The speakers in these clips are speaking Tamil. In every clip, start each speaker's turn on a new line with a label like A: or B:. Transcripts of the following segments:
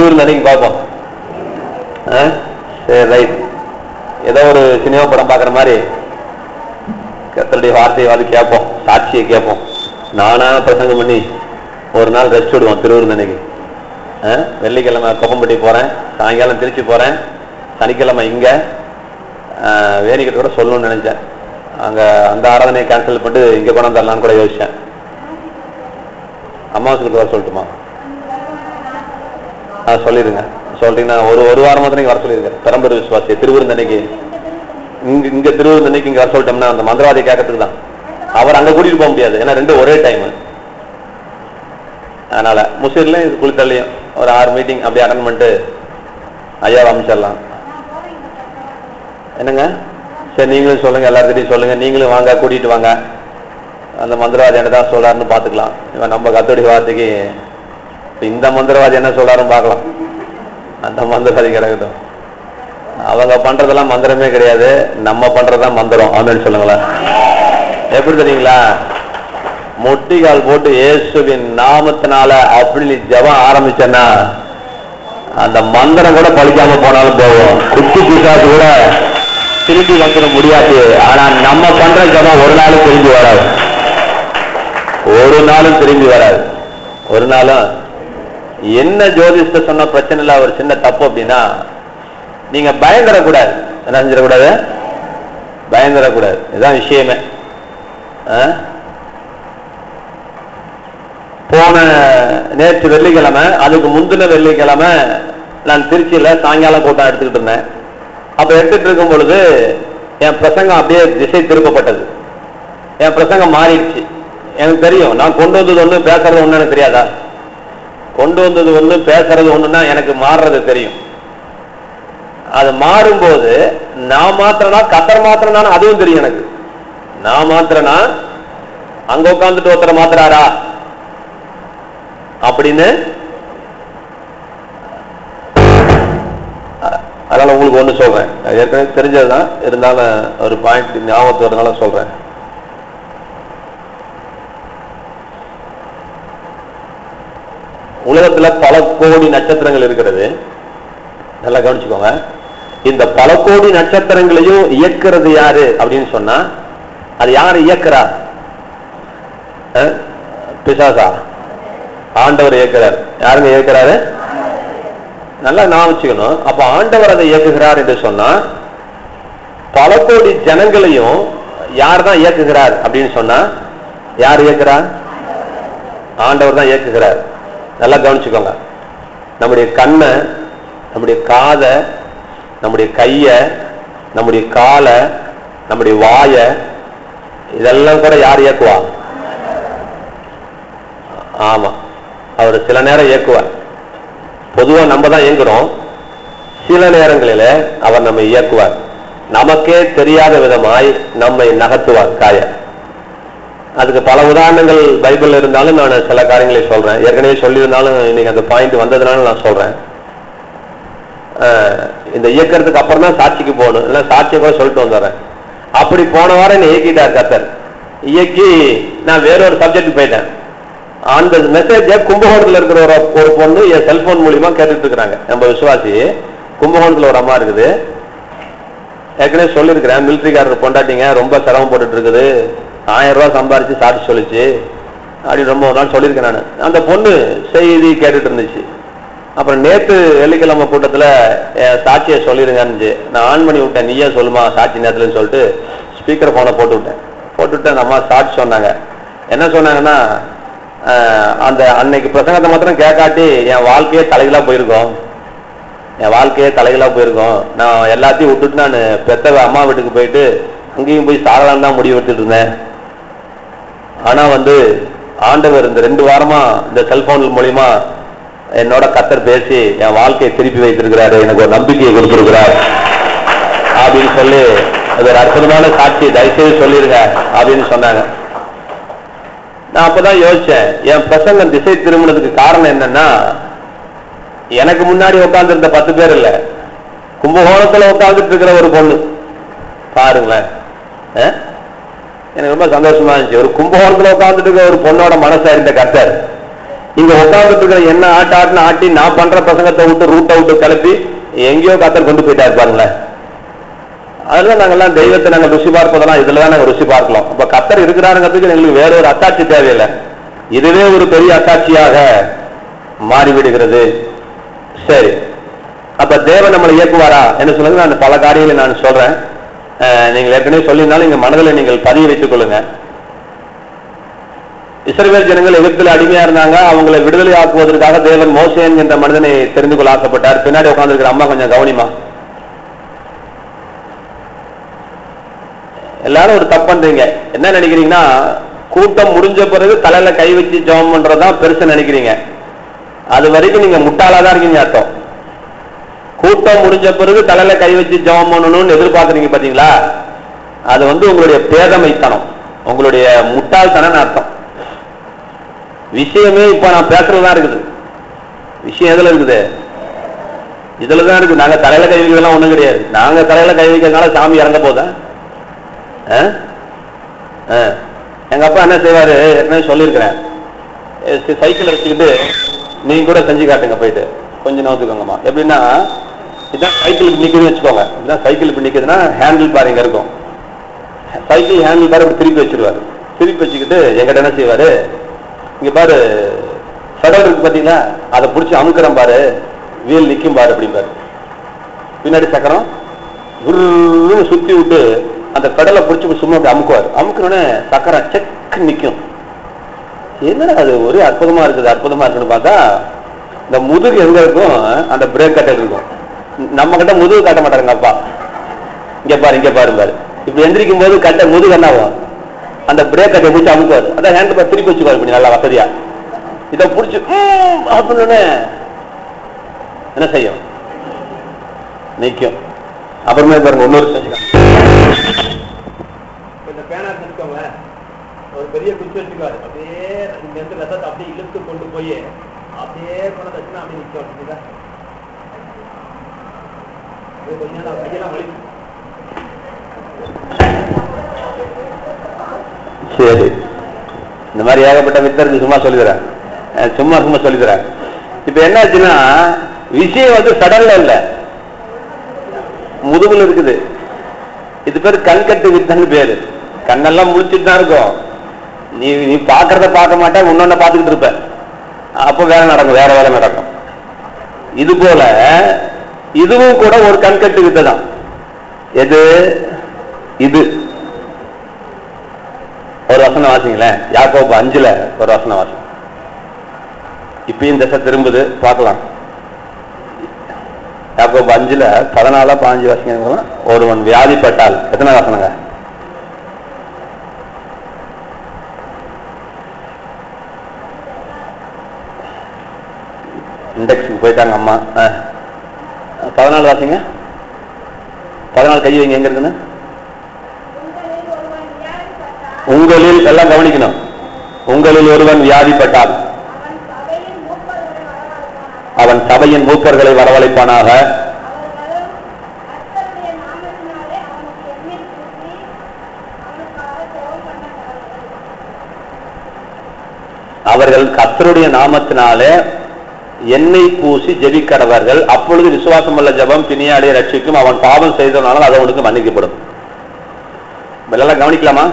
A: திருவிருந்து அன்னைக்கு பார்ப்போம். சரி, ரைட். ஏதோ ஒரு சினிமா படம் பார்க்குற மாதிரி கர்த்தருடைய வார்த்தையை வந்து கேட்போம், சாட்சியை கேட்போம். நானா பிரசங்கம் பண்ணி ஒரு நாள் ரெஸ்ட் விடுவோம் திருவிருந்து அன்னைக்கு. வெள்ளிக்கிழமை கொப்பம்பட்டி போகிறேன், சாயங்காலம் திருச்சி போகிறேன், சனிக்கிழமை இங்கே வேணிக்கிட்ட கூட சொல்லணும்னு நினைச்சேன். அங்கே அந்த ஆராதனையை கேன்சல் பண்ணிட்டு இங்கே கொண்டாந்து தரலான்னு கூட யோசிச்சேன். அம்மாவுக்கு வர சொல்லட்டுமா? சொல்லிடுங்க. சொல்லிட்டீங்கன்னா ஒரு வாரம் மாத்திரம் வர சொல்லியிருக்கேன். பெரம்பூர் விசுவாசி திருவிருந்தன்னைக்கு இங்க திருவிருந்தன்னைக்கு இங்க வர சொல்லிட்டோம்னா அந்த மந்திரவாதி கேட்கறதுக்கு தான். அவர் அங்க கூட்டிட்டு போக முடியாது, ஏன்னா ரெண்டு ஒரே டைம். அதனால முசிறிலையும் இது குளித்தலையும் ஒரு 6 மீட்டிங் அப்படி அட்டன் பண்ணிட்டு ஐயாவை அமைச்சிடலாம். என்னங்க? சரி, நீங்களும் சொல்லுங்க, எல்லாருக்கிட்டையும் சொல்லுங்க, நீங்களும் வாங்க, கூட்டிட்டு வாங்க. அந்த மந்திரவாதி என்னதான் சொல்றாருன்னு பாத்துக்கலாம். இவன் நம்ம கர்த்தருடைய வார்த்தைக்கு இந்த மந்திரவாதி என்ன சொல்றாருன்னு பார்க்கலாம். அந்த மந்திரவாதி கிடக்கட்டும். அவங்க பண்றதெல்லாம் மந்திரமே கிடையாது, நம்ம பண்றதுதான் மந்திரம். ஆமென் சொல்லுங்களேன். எப்படி தெரியுங்களா? முட்டிகால் போட்டு இயேசுவின் நாமத்தினால அப்படி ஜெபம் ஆரம்பிச்சேன்னா அந்த மந்திரம் கூட பழிக்காம போனாலும் போவோம். குட்டி பிசாசு கூட திரும்பி வந்துட முடியாது. ஆனா நம்ம பண்ற ஜெபம் ஒரு நாளும் திரும்பி வராது, ஒரு நாளும் திரும்பி வராது. ஒரு நாளும் என்ன ஜோதிஷ்ட சொன்ன பிரச்சனை இல்ல, ஒரு சின்ன தப்பு அப்படின்னா நீங்க பயந்துடக்கூடாது. என்ன செஞ்சிடக்கூடாது? பயந்துடக்கூடாது. இதுதான் விஷயமே. போன நேற்று வெள்ளிக்கிழமை, அதுக்கு முந்தின வெள்ளிக்கிழமை நான் திருச்சியில சாயங்காலம் கூட்டம் எடுத்துக்கிட்டு இருந்தேன். அப்ப எடுத்துட்டு இருக்கும் பொழுது என் பிரசங்கம் அப்படியே திசை திருப்பப்பட்டது. என் பிரசங்கம் மாறிடுச்சு. எனக்கு தெரியும், நான் கொண்டு வந்தது ஒண்ணு, பேசுறது ஒண்ணு. எனக்கு தெரியாதா? கொண்டு வந்தது ஒண்ணு, பேசுறது ஒண்ணுன்னா எனக்கு மாறுறது தெரியும். அது மாறும்போது நான் மாத்திரனா கத்தர் மாத்திரனா அதுவும் தெரியும் எனக்கு. நான் மாத்திரனா அங்க உட்காந்துட்டு ஒருத்தரை மாத்திராரா அப்படின்னு. அதனால உங்களுக்கு ஒண்ணு சொல்றேன், ஏற்கனவே தெரிஞ்சதுதான், இருந்தாலும் ஒரு பாயிண்ட் ஞாபகத்து வரனால சொல்றேன். உலகத்துல பல கோடி நட்சத்திரங்கள் இருக்கிறது. நல்லா கவனிச்சுக்கோங்க. இந்த பல கோடி நட்சத்திரங்களையும் இயக்குறது யாரு அப்படின்னு சொன்னா அது யாரு இயக்குறா? பிசாசா? ஆண்டவர் இயக்குறார். யாருங்க இயக்குறாரு? நல்லா நான் வச்சுக்கணும். அப்ப ஆண்டவர் அதை இயக்குகிறார் என்று சொன்னா பல கோடி ஜனங்களையும் யார் தான் இயக்குகிறார் அப்படின்னு சொன்னா யார் இயக்குறார்? ஆண்டவர் தான் இயக்குகிறார். நல்லா கவனிச்சுக்கோங்க. நம்முடைய கண்ணை, நம்முடைய காதை, நம்முடைய கைய, நம்முடைய காலை, நம்முடைய வாய, இதெல்லாம் கூட யார் இயக்குவா? ஆமா, அவர் சில நேரம் இயக்குவார். பொதுவா நம்ம தான் இயங்குறோம். சில நேரங்களில் அவர் நம்மை இயக்குவார். நமக்கே தெரியாத விதமாய் நம்மை நகர்த்துவார் காய. அதுக்கு பல உதாரணங்கள் பைபிள் இருந்தாலும் நான் சில காரியங்களை சொல்றேன். ஏற்கனவே சொல்லியிருந்தாலும் இன்னைக்கு அந்த பாயிண்ட் வந்ததுனால நான் சொல்றேன். இந்த இயக்கிறதுக்கு அப்புறம் தான் சாட்சிக்கு போகணும். இல்லை சாட்சியை கூட சொல்லிட்டு வந்துடுறேன். அப்படி போன வாரம் என்னை இயக்கிட்டார் கர்த்தர். இயக்கி நான் வேறொரு சப்ஜெக்ட் போயிட்டேன். அந்த மெசேஜை கும்பகோணத்துல இருக்கிற ஒரு பொண்ணு என் செல்போன் மூலியமா கேட்டுட்டு இருக்கிறாங்க. நம்ம விசுவாசி கும்பகோணத்துல ஒரு அம்மா இருக்குது. ஏற்கனவே சொல்லியிருக்கிறேன், மிலிட்டரிக்காரர் பொண்டாட்டிங்க ரொம்ப சிரமம் போட்டுட்டு இருக்குது, 1000 ரூபாய் சம்பாரிச்சு சாட்சி சொல்லிச்சு அப்படி ரொம்ப ஒரு நாள் சொல்லியிருக்கேன் நான். அந்த பொண்ணு செய்தி கேட்டுட்டு இருந்துச்சு. அப்புறம் நேற்று வெள்ளிக்கிழமை கூட்டத்துல சாட்சியை சொல்லிருங்கன்னு நான் ஆன் பண்ணி விட்டேன். நீயே சொல்லுமா சாட்சி நேரத்துலன்னு சொல்லிட்டு ஸ்பீக்கர் போனை போட்டுவிட்டு அந்த அம்மா சாட்சி சொன்னாங்க. என்ன சொன்னாங்கன்னா, அந்த அன்னைக்கு பிரசங்கத்தை மாத்திரம் கேட்காட்டி என் வாழ்க்கையே தலைகளா போயிருக்கோம். நான் எல்லாத்தையும் விட்டுட்டு நான் பெத்த அம்மா வீட்டுக்கு போயிட்டு அங்கேயும் போய் சாகலாம் தான் முடிவு எடுத்துட்டு இருந்தேன். ஆனா ஆண்டவர் இந்த 2 வாரமா இந்த செல்போன் மூலியமா என்னோட கர்த்தர் பேசி என் வாழ்க்கையை திருப்பி வைத்திருக்கிறாரு, எனக்கு ஒரு நம்பிக்கையை கொடுத்திருக்கிறார் அப்படின்னு சொல்லி அது ஒரு அற்புதமான சாட்சி, தயவுசெய்து சொல்லிருங்க அப்படின்னு சொன்னாங்க. நான் அப்பதான் யோசிச்சேன், என் பிரசங்கம் திசை திரும்பினதுக்கு காரணம் என்னன்னா, எனக்கு முன்னாடி உட்கார்ந்து இருந்த 10 பேர் இல்ல, கும்பகோணத்துல உட்கார்ந்துட்டு இருக்கிற ஒரு பொண்ணு பாருங்களேன். எனக்கு ரொம்ப சந்தோஷமா இருந்துச்சு. ஒரு கும்பகோணத்துல உட்கார்ந்துட்டு இருக்க ஒரு பொண்ணோட மனசை அறிந்த கர்த்தர் இங்க உட்கார்ந்துட்டு இருக்கிற என்ன ஆட்டாட்டுன்னு ஆட்டி நான் பண்ற பிரசங்கத்தை விட்டு ரூட்டை விட்டு கிளப்பி எங்கேயோ கத்தர் கொண்டு போயிட்டா இருப்பாருங்களேன். அதுல நாங்கெல்லாம் தெய்வத்தை நாங்க ருசி பார்ப்பதெல்லாம் இதுலதான் நாங்க ருசி பார்க்கலாம். அப்ப கத்தர் இருக்கிறாருங்கிறதுக்கு எங்களுக்கு வேற ஒரு அத்தாட்சி தேவையில்லை. இதுவே ஒரு பெரிய அத்தாட்சியாக மாறிவிடுகிறது. சரி, அப்ப தேவன் நம்மளை இயக்குவாரா என்ன சொல்லுங்க. நான் பல காரியங்களை நான் சொல்றேன். நீங்கள் ஏற்கனவே சொல்லியிருந்தாலும் இங்க மனதில் நீங்கள் பதிவு வைத்துக் கொள்ளுங்க. இஸ்ரவேல் ஜனங்கள் எகிப்தில் அடிமையா இருந்தாங்க. அவங்களை விடுதலை ஆக்குவதற்காக தேவன் மோசே என்கின்ற மனிதனை தெரிந்து கொள்ள ஆசைப்பட்டார். பின்னாடி உட்கார்ந்துருக்கிற அம்மா கொஞ்சம் கவனிமா. எல்லாரும் ஒரு தப்பு பண்றீங்க. என்ன நினைக்கிறீங்கன்னா, கூட்டம் முடிஞ்ச பிறகு தலையில கை வச்சு ஜெபம் பண்றதுதான் பெருசு நினைக்கிறீங்க. அது வரைக்கும் நீங்க முட்டாளாதான் இருக்கீங்க அர்த்தம். கூட்டம் முடிஞ்ச பிறகு தலையில கை வச்சு ஜெபம் பண்ணணும்னு எதிர்பார்க்கறீங்க பாத்தீங்களா, அது உங்களுடைய பேதமைத்தனம், உங்களுடைய முட்டாள்தனம் அர்த்தம். விஷயமே இப்ப நான் பேசுறதுதான் இருக்குது. விஷயம் எதுல இருக்குது? இதுலதான் இருக்கு. நாங்க தலையில கை வைக்கலாம் ஒண்ணும் கிடையாது. நாங்க தலையில கை வைக்கிறதுனால சாமி இறங்க போதா? எங்க அப்பா என்ன செய்வாரு, ஏற்கனவே சொல்லியிருக்கிறேன், சைக்கிள் வச்சுக்கிட்டு நீங்க கூட செஞ்சு காட்டுங்க, போயிட்டு கொஞ்சம் நோத்துக்கோங்கம்மா. எப்படின்னா, இதுதான் சைக்கிள் இப்படி நிக்குதுன்னு வச்சுக்கோங்க. இதுதான் சைக்கிள் இப்படி நிக்குதுன்னா ஹேண்டில் பார் இங்க இருக்கும். சைக்கிள் ஹேண்டில் பார் இப்படி திருப்பி வச்சிருவாரு. திருப்பி வச்சுக்கிட்டு எங்கிட்ட என்ன செய்வாரு, இங்க பாரு பெடல் இருக்கு பாத்தீங்களா, அதை பிடிச்சி அமுக்கிறேன் பாரு, வீல் நிக்கும் பாரு அப்படிம்பாரு. பின்னாடி சக்கரம் சுத்தி விட்டு அந்த பெடலை பிடிச்சி சும்மா அப்படி அமுக்குவார். அமுக்கணுன்னு சக்கரம் செக்கு நிக்கும். என்னடா அது ஒரே அற்புதமா இருக்குது, அற்புதமா இருக்குன்னு பார்த்தா இந்த முதுகு எங்க இருக்கும், அந்த பிரேக் கட்டல் இருக்கும். நம்ம கிட்ட முதுகு காட்ட மாட்டாருங்க அப்பா. இங்க பாரு இங்க பாரு. இப்படி எந்திரிக்கும் போது கட்ட முதுகு என்ன ஆகும், அந்த பிரேக் கட்டை பிடிச்சி அமுக்குவார். அதான் ஹேண்ட் பார் திருப்பி வச்சுக்குவார் இப்படி நல்லா வசதியா. இதை பிடிச்சி அப்படின்னு என்ன செய்யும், நிற்கும். அப்புறமே பாருங்க இன்னொரு செஞ்சுக்கலாம். இந்த பேனா வச்சுக்கோங்க, ஒரு பெரிய குச்சி வச்சுக்குவாரு. அப்படியே இங்க இருந்து ரசத்தை அப்படியே இழுத்து கொண்டு போய் அப்படியே கொண்டு வச்சுன்னா அப்படியே நிற்கும். அப்படிங்களா கொஞ்ச நேரம் கையெல்லாம் வலி. சரி, இந்த மாதிரி ஏகப்பட்ட வித்தருக்கு சும்மா சொல்லித்தரேன், சும்மா சொல்லித்தரேன். இப்ப என்ன ஆச்சுன்னா, விஷயம் சடன்ல இல்ல, முதுகுல இருக்குது. இது பேரு கண்கட்டு வித்தன்னு பேரு. கண்ணெல்லாம் முடிச்சுட்டு தான் இருக்கும். நீ பாக்குறத பார்க்க மாட்டேன், முன்னொன்ன பார்த்துக்கிட்டு இருப்ப. அப்போ வேலை நடக்கும், வேற வேலை நடக்கும். இது போல இதுவும் கூட ஒரு கண்கட்டு வித்தை தான். எது இது? ஒரு வசனம் வாசிங்களேன், யாக்கோபு 5 ஒரு வசனம் வாசி. இப்பயும் திசை திரும்புது, பார்க்கலாம். யாக்கோபு 5 14 15 வாசிங்க. ஒருவன் வியாதிப்பட்டால், எத்தனை வசனங்க? இண்டெக்ஸுக்கு போயிட்டாங்க அம்மா. 14 வாசிங்க. 14 கை வைங்க. எங்க இருக்குன்னு உங்களில் எல்லாம் கவனிக்கணும். உங்களில் ஒருவன் வியாதிப்பட்டால் அவன் சபையின் மூப்பர்களை வரவழைப்பானாக. அவர்கள் கர்த்தருடைய நாமத்தினாலே எண்ணெய் பூசி ஜெபிக்கிறவர்கள். அப்பொழுது விசுவாசம் உள்ள ஜெபம் பிணியாடியை ரட்சிக்கும். அவன் பாவம் செய்தனால அது அவனுக்கு மன்னிக்கப்படும். எல்லாம் கவனிக்கலாமா?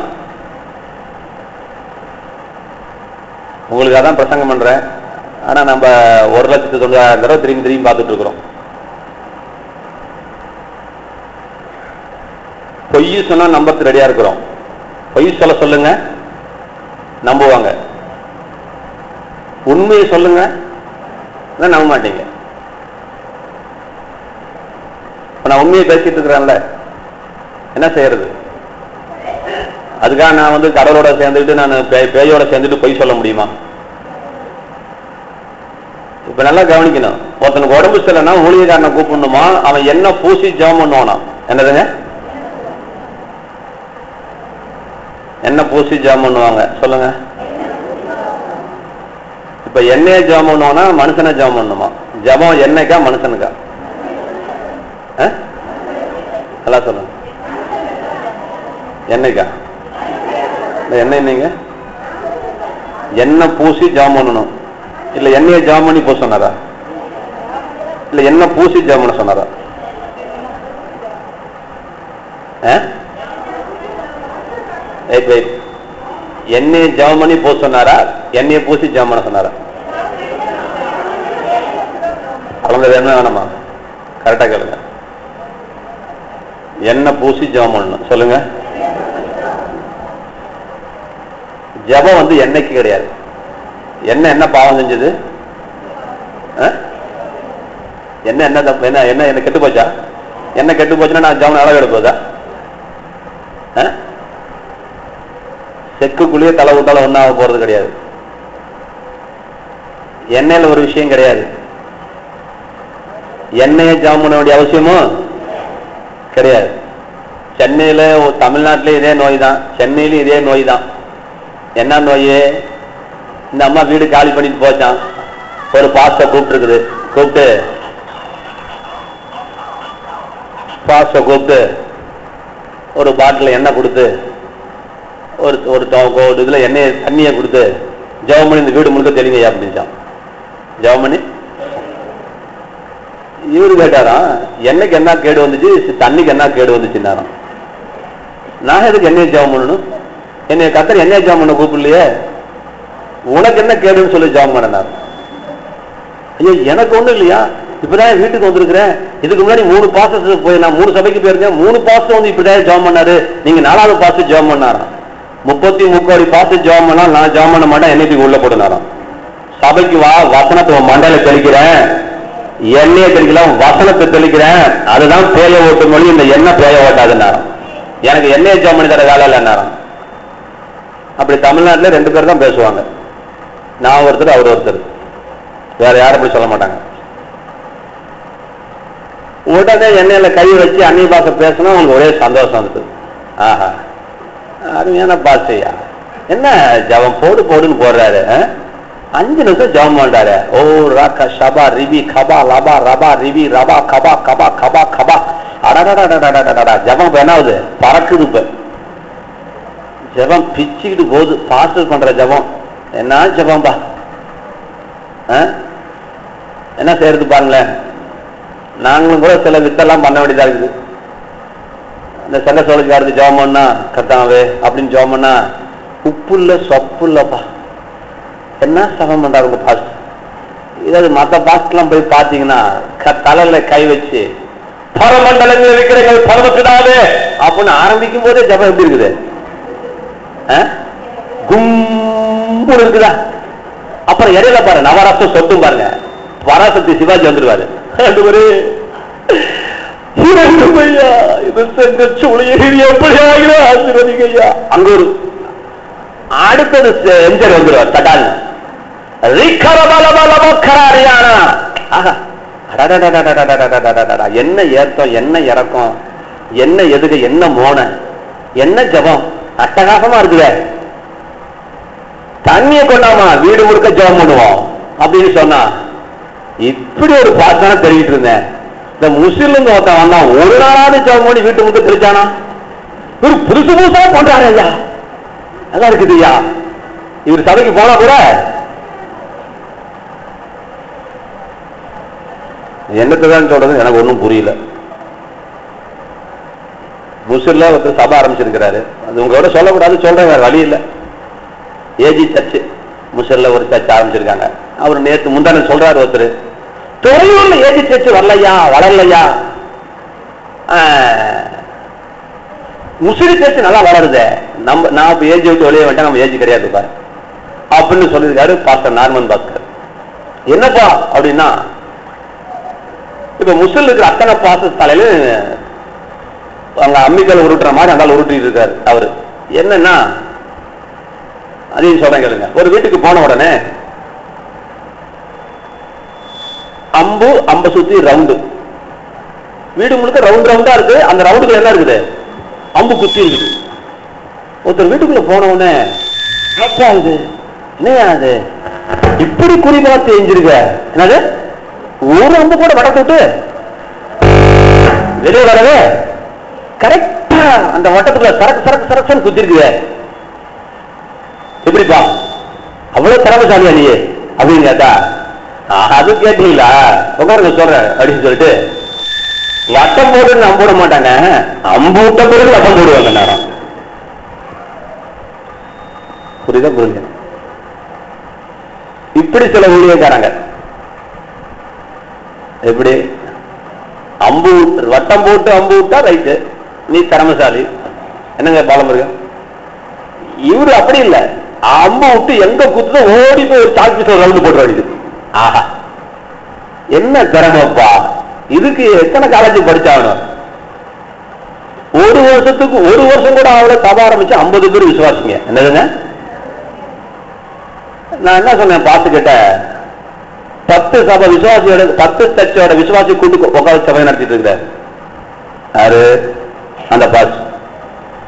A: உங்களுக்கு அதான் பிரசங்கம் பண்றேன். ஆனா நம்ம 1,90,000 தடவை திரும்பி பார்த்துட்டு இருக்கிறோம். பொய் சொன்னா நம்பத்துக்கு ரெடியா இருக்கிறோம். பொய் சொல்லுங்க, நம்புவாங்க. உண்மையை சொல்லுங்க, நம்ப மாட்டீங்க. நான் உண்மையை பேசிட்டு இருக்கிறேன்ல, என்ன செய்யறது? அதுக்காக நான் கடவுளோட சேர்ந்துட்டு நான் பேயோட சேர்ந்துட்டு பொய் சொல்ல முடியுமா? இப்ப நல்லா கவனிக்கணும். ஒருத்தனுக்கு உடம்பு சரியில்லைன்னா ஊழியக்காரனை கூப்பிடணுமா, அவன் என்ன பூசி ஜெபம் பண்ணுவானா? என்னதுங்க? என்ன பூசி ஜெபம் பண்ணுவாங்க சொல்லுங்க. இப்ப எண்ணெய ஜெபம் பண்ணுவானா மனுஷனை ஜெபம் பண்ணுமா? ஜெபம் எண்ணெய்க்கா மனுஷனுக்கா? நல்லா சொல்லுங்க. எண்ணெய்க்கா? எண்ணெய் நீங்க எண்ணெய் பூசி ஜெபம் பண்ணணும். இல்ல எண்ணெயை ஜெபம் பண்ணி போக சொன்னாரா? இல்ல என்ன பூசி ஜெபம் பண்ண சொன்னாரா? எண்ணெயை ஜெபம் பண்ணி போக சொன்னாரா? எண்ணெயை பூசி ஜெபம் பண்ண சொன்னாரா? அவங்க என்ன வேணுமா? கரெக்டா கேளுங்க. எண்ணெய் பூசி ஜெபம் பண்ணணும். சொல்லுங்க. ஜெபம் வந்து எண்ணெய்க்கு கிடையாது. எண்ணெய் என்ன பாவம் செஞ்சது? என்ன என்ன என்ன என்ன என்ன கெட்டு போச்சா? என்ன கெட்டு போச்சுன்னா நான் ஜெபம் அளவு எடுப்பதா? செக்குக்குள்ளேயே தலை விட்டால ஒன்னாக போறது கிடையாது. எண்ணெயில ஒரு விஷயம் கிடையாது. எண்ணெயை ஜெபம் பண்ண வேண்டிய அவசியமும் கிடையாது. சென்னையில தமிழ்நாட்டில இதே நோய் தான், சென்னையிலும் இதே நோய் தான். என்ன நோய்? இந்த அம்மா வீடு காலி பண்ணிட்டு போச்சான். ஒரு பாஸ்ட கூப்பிட்டு ஒரு பாட்டில் எண்ணெய் கொடுத்து ஒரு இதுல எண்ணெய் தண்ணியை கொடுத்து ஜெபம் பண்ணி இந்த வீடு முழுக்க தெளிங்க அப்படின்ச்சான். ஜெபம் பண்ணி இவரு கேட்டாராம், எண்ணெய்க்கு என்ன கேடு வந்துச்சு, தண்ணிக்கு என்ன கேடு வந்துச்சுன்னாராம். நான் எதுக்கு எண்ணெயை ஜெபம் பண்ணணும்? என்னைய கத்தர் எண்ணெயை ஜெபம் பண்ண கூப்பிடலையே, உனக்கு என்ன கேடுன்னு சொல்லி ஜெபம் பண்ணனார். ஐயோ எனக்கு ஒண்ணும் இல்லையா, இப்பதான் வீட்டுக்கு வந்திருக்கிறேன். இதுக்கு முன்னாடி 3 பாஸ்டர்ஸ் போய் நான் 3 சபைக்கு போயிருக்கேன். 3 பாஸ்டர் வந்து இப்படிதான் ஜெபம் பண்ணாரு. நீங்க 4வது பாஸ்டர் ஜெபம் பண்ணாராம். 33 கோடி பாஸ்டர் ஜெபம் பண்ணா நான் ஜெபம் பண்ண மாட்டேன், என்னைக்கு உள்ள போடுனாராம். சபைக்கு வா, வசனத்தை மண்டையில தெளிக்கிறேன், எண்ணெயை தெளிக்கலாம், வசனத்தை தெளிக்கிறேன், அதுதான் பேய ஓட்டு மொழி, இந்த எண்ணெய் பேய ஓட்டாதுன்னாராம். எனக்கு எண்ணெயை ஜெபம் பண்ணி தர வேலை இல்லைன்னாராம். அப்படி தமிழ்நாட்டில் 2 பேர் தான் பேசுவாங்க. நான் ஒருத்தர், அவர் ஒருத்தர், வேற யாரும் அப்படி சொல்ல மாட்டாங்க. உடனே எண்ணெயில கை வச்சு அந்நிய பாஷை பேசினா உங்களுக்கு ஒரே சந்தோஷம் வந்துட்டு, ஆஹா அருமையான பாஷையா, என்ன ஜபம் போடுன்னு போடுறாரு, 5 நிமிஷம் ஜபம் பண்றாரு. ஓ ராக்கா ஷபா ரிபி கபா லபா ரபா ரிபி ரபா கபா கபா கபா கபா அடடா ஜபம் என்னாவது பறக்குது. இப்ப ஜபம் பிச்சுக்கிட்டு போகுது. பாஸ்டர் பண்ற ஜபம் என்ன ஜபம்பா, என்ன செய்யறது பாருங்களேன். நாங்களும் கூட சில வித்தெல்லாம் பண்ண வேண்டியதா இருக்குது. இந்த செல்ல சோழக்காரத்து ஜபம் பண்ணா கத்தாவே அப்படின்னு ஜபம் பண்ணா உப்பு இல்ல சொப்பு இல்லப்பா, என்ன சபம் பண்றாரு உங்க பாஸ்டர். இதாவது மற்ற பாஸ்டர்லாம் போய் பாத்தீங்கன்னா தலையில கை வச்சு பரமண்டலங்கள் இருக்கிற பரமத்தினாவே அப்படின்னு ஆரம்பிக்கும் போதே ஜபம் எப்படி இருக்குது, கும்பு இருக்குதா. அப்புறம் இடையில பாரு நவராசம் சொட்டும் பாருங்க, பராசக்தி சிவாஜி வந்துருவாரு. அங்க ஒரு அடுத்தது எஞ்சர் வந்துருவார் தட்டால். என்ன ஏத்தம், என்ன இறக்கம், என்ன எதுக, என்ன மோன, என்ன ஜபம், அட்டகாசமா இருக்குத. தண்ணியை கொண்டாமா வீடு முழுக்க ஜபம் பண்ணுவோம் அப்படின்னு சொன்னா இப்படி ஒரு பாசான தெரிவிட்டு இருந்தேன். இந்த முஸ்லிம் ஒருத்தன் வந்தா ஒரு நாளாவது ஜபம் பண்ணி வீட்டு முழுக்க தெரிச்சானா, ஒரு புதுசு புதுசா பண்றாரு ஐயா, நல்லா இருக்குது ஐயா. இவர் சபைக்கு போனா கூட என்னத்தான் சொல்றது எனக்கு ஒன்றும் புரியல. முஸ்லிம்ல ஒருத்தர் சபை ஆரம்பிச்சிருக்கிறாரு, அது உங்களோட சொல்லக்கூடாது சொல்றேன், வேற வழி இல்லை. ஏஜி சர்ச் முஸ்லிம்ல ஒரு சர்ச் ஆரம்பிச்சிருக்காங்க. அவர் நேற்று முந்தான சொல்றாரு, ஒருத்தர் துறையூர்ல ஏஜி சர்ச் வரலையா வளரலையா, முஸ்லிம் சர்ச் நல்லா வளருது, நான் இப்ப ஏஜி விட்டு வெளியே வேண்டாம், நம்ம ஏஜி கிடையாது அப்படின்னு சொல்லியிருக்காரு பாஸ்டர் நார்மன் பாஸ்கர். என்னப்பா அப்படின்னா, இப்ப முஸ்லிம் இருக்கிற அத்தனை பாஸ்டர் தலையில அங்க அம்மிக்கல் உருட்டுற மாதிரி அங்கால உருட்டிட்டு இருக்காரு அவரு. என்னன்னா அதையும் சொல்றேன் கேளுங்க. ஒரு வீட்டுக்கு போன உடனே அம்பை சுத்தி ரவுண்டு, வீடு முழுக்க ரவுண்டா இருக்கு. அந்த ரவுண்டுக்கு என்ன இருக்குது, அம்பு குத்தி இருக்குது. ஒருத்தர் வீட்டுக்குள்ள போன உடனே இது என்னையா அது இப்படி குறிபார்த்து எஞ்சிருக்க, என்னது ஒரு அம்பு கூட வடத்துட்டு வெளியே வரவே கரெக்டா அந்த வட்டத்துக்குள்ள சரக்கு சரக்கு சரக்குன்னு குத்தி இருக்குது. எப்படிப்பா அவ்வளவு திறமைசாலியா நீ அப்படின்னு கேட்டா அது கேட்டீங்களா உட்காருங்க சொல்றேன் அப்படின்னு சொல்லிட்டு வட்டம் போட்டு அம்போட மாட்டாங்க, அம்பு விட்ட பிறகு வட்டம் போடுவாங்க நேரம். புரியுதா? புரியுது. இப்படி சில ஊழியக்காரங்க எப்படி அம்பு வட்டம் போட்டு அம்பு விட்டா ரைட்டு, நீ திறமசாலி, என்னங்க பாலம் இருக்கு. இவரு அப்படி இல்லை, அம்பு விட்டு எங்க குத்து ஓடி போய் ஒரு சாக்கு ரவுண்டு போட்டு அடிக்குது. ஆஹா, என்ன திறமைப்பா, இதுக்கு எத்தனை காலேஜ் படிச்சாகணும்? ஒரு வருஷத்துக்கு ஒரு வருஷம் கூட அவளை சபை ஆரம்பிச்சு 50 பேர் விசுவாசிங்க. என்னதுங்க, நான் என்ன சொன்னேன் பாத்துக்கிட்ட 10 சபை விசுவாசியோட 10 சர்ச்சோட விசுவாசி கூட்டு உட்கார சபை நடத்திட்டு இருக்கிறார். யாரு? அந்த பாஸ்.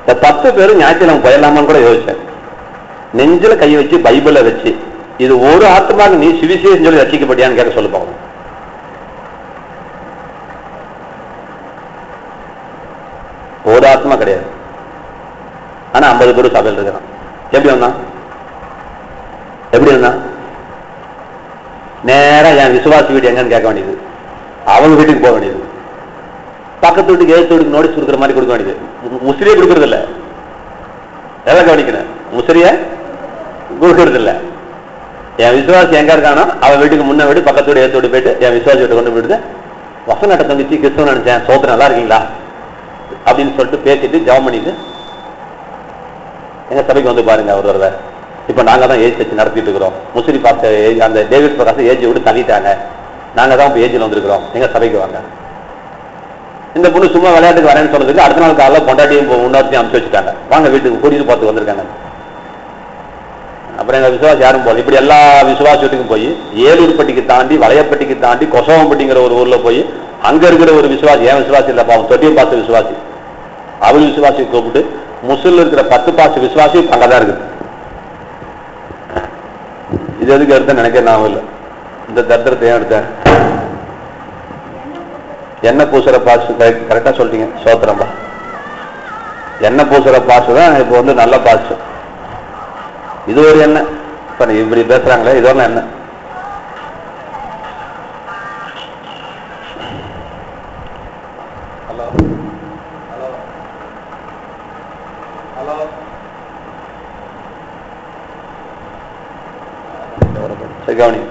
A: இந்த 10 பேரும் ஞாயிற்றுக்கிழமை போயிடலாமான்னு கூட யோசிச்சேன். நெஞ்சில கை வச்சு பைபிளை வச்சு இது ஒரு ஆத்மாக்கு நீ சுவிசேஷம் சொல்லி ரசிக்கப்பட்டியான்னு கேட்க சொல்லு போகணும். ஒரு ஆத்மா கிடையாது. ஆனா 50 பேரும் சபையில் இருக்கிறான். எப்படி வந்தான்? எப்படி இருந்தான்? நேரா என் விசுவாசி வீடு எங்கன்னு கேட்க வேண்டியது, அவங்க வீட்டுக்கு போக வேண்டியது, பக்கத்து வீட்டுக்கு எழுத்து வீட்டுக்கு நோட்டீஸ் கொடுக்குற மாதிரி கொடுக்க வேண்டியது. முசிறிய கொடுக்கறது இல்ல, எதை கவனிக்கணும், முசிறிய கொடுக்கறது இல்ல. என் விசுவாசி எங்க இருக்கானோ அவன் வீட்டுக்கு முன்ன வீடு பக்கத்து வீடு எழுத்து வீடு போயிட்டு என் விசுவாசி வீட்டை கொண்டு போயிட்டு வசனட்ட தங்கிச்சு கிறிஸ்தவன் நினைச்சேன் சோத்திரம் நல்லா இருக்கீங்களா அப்படின்னு சொல்லிட்டு பேசிட்டு ஜெபம் பண்ணிட்டு எங்க சபைக்கு வந்து பாருங்க ஒரு தடவை. இப்ப நாங்க தான் ஏஜ் வச்சு நடத்திட்டு இருக்கிறோம். முசிறி பாஸ்ட் அந்த டேவிட் பிரகாஷ் ஏஜ் விட்டு தள்ளிட்டாங்க, நாங்க தான் இப்ப ஏஜ்ல வந்திருக்கிறோம், எங்க சபைக்கு வாங்க. இந்த பொண்ணு சும்மா விளையாட்டுக்கு வரேன்னு சொன்னதுக்கு அடுத்த நாள் காலையில் பொண்டாட்டியும் உன்னத்தையும் அனுப்பிச்சு வச்சுட்டாங்க, வாங்க வீட்டுக்கு கூட்டிட்டு பார்த்து வந்திருக்காங்க. அப்புறம் எங்க விசுவாசி யாரும் போல இப்படி எல்லா விசுவாசத்துக்கும் போய் ஏலூர்பட்டிக்கு தாண்டி வளையப்பட்டிக்கு தாண்டி கொசவம்பட்டிங்கிற ஒரு ஊர்ல போய் அங்க இருக்கிற ஒரு விசுவாசி, ஏன் விசுவாசி இல்ல பாவம் தொட்டியம் பாச விசுவாசி, அவள் விசுவாசியை கூப்பிட்டு முஸ்லிம் இருக்கிற 10 பாச விசுவாசி அங்கதான் இருக்கு. இது எதுக்கு எடுத்த நினைக்க நான் இல்லை, இந்த தரித்திரத்தை ஏன் எடுத்தேன்? எண்ணெய் பூசுற பாசு கரெக்டா சொல்லிட்டீங்க, சோத்திரம்பா. எண்ணெய் பூசுற பாசு தான் இப்போ வந்து நல்ல பாசு. இது ஒரு எண்ணெய். இப்ப இப்படி பேசுறாங்களே, இது ஒரு எண்ணெய். ஹலோ ஹலோ ஹலோ கவனி.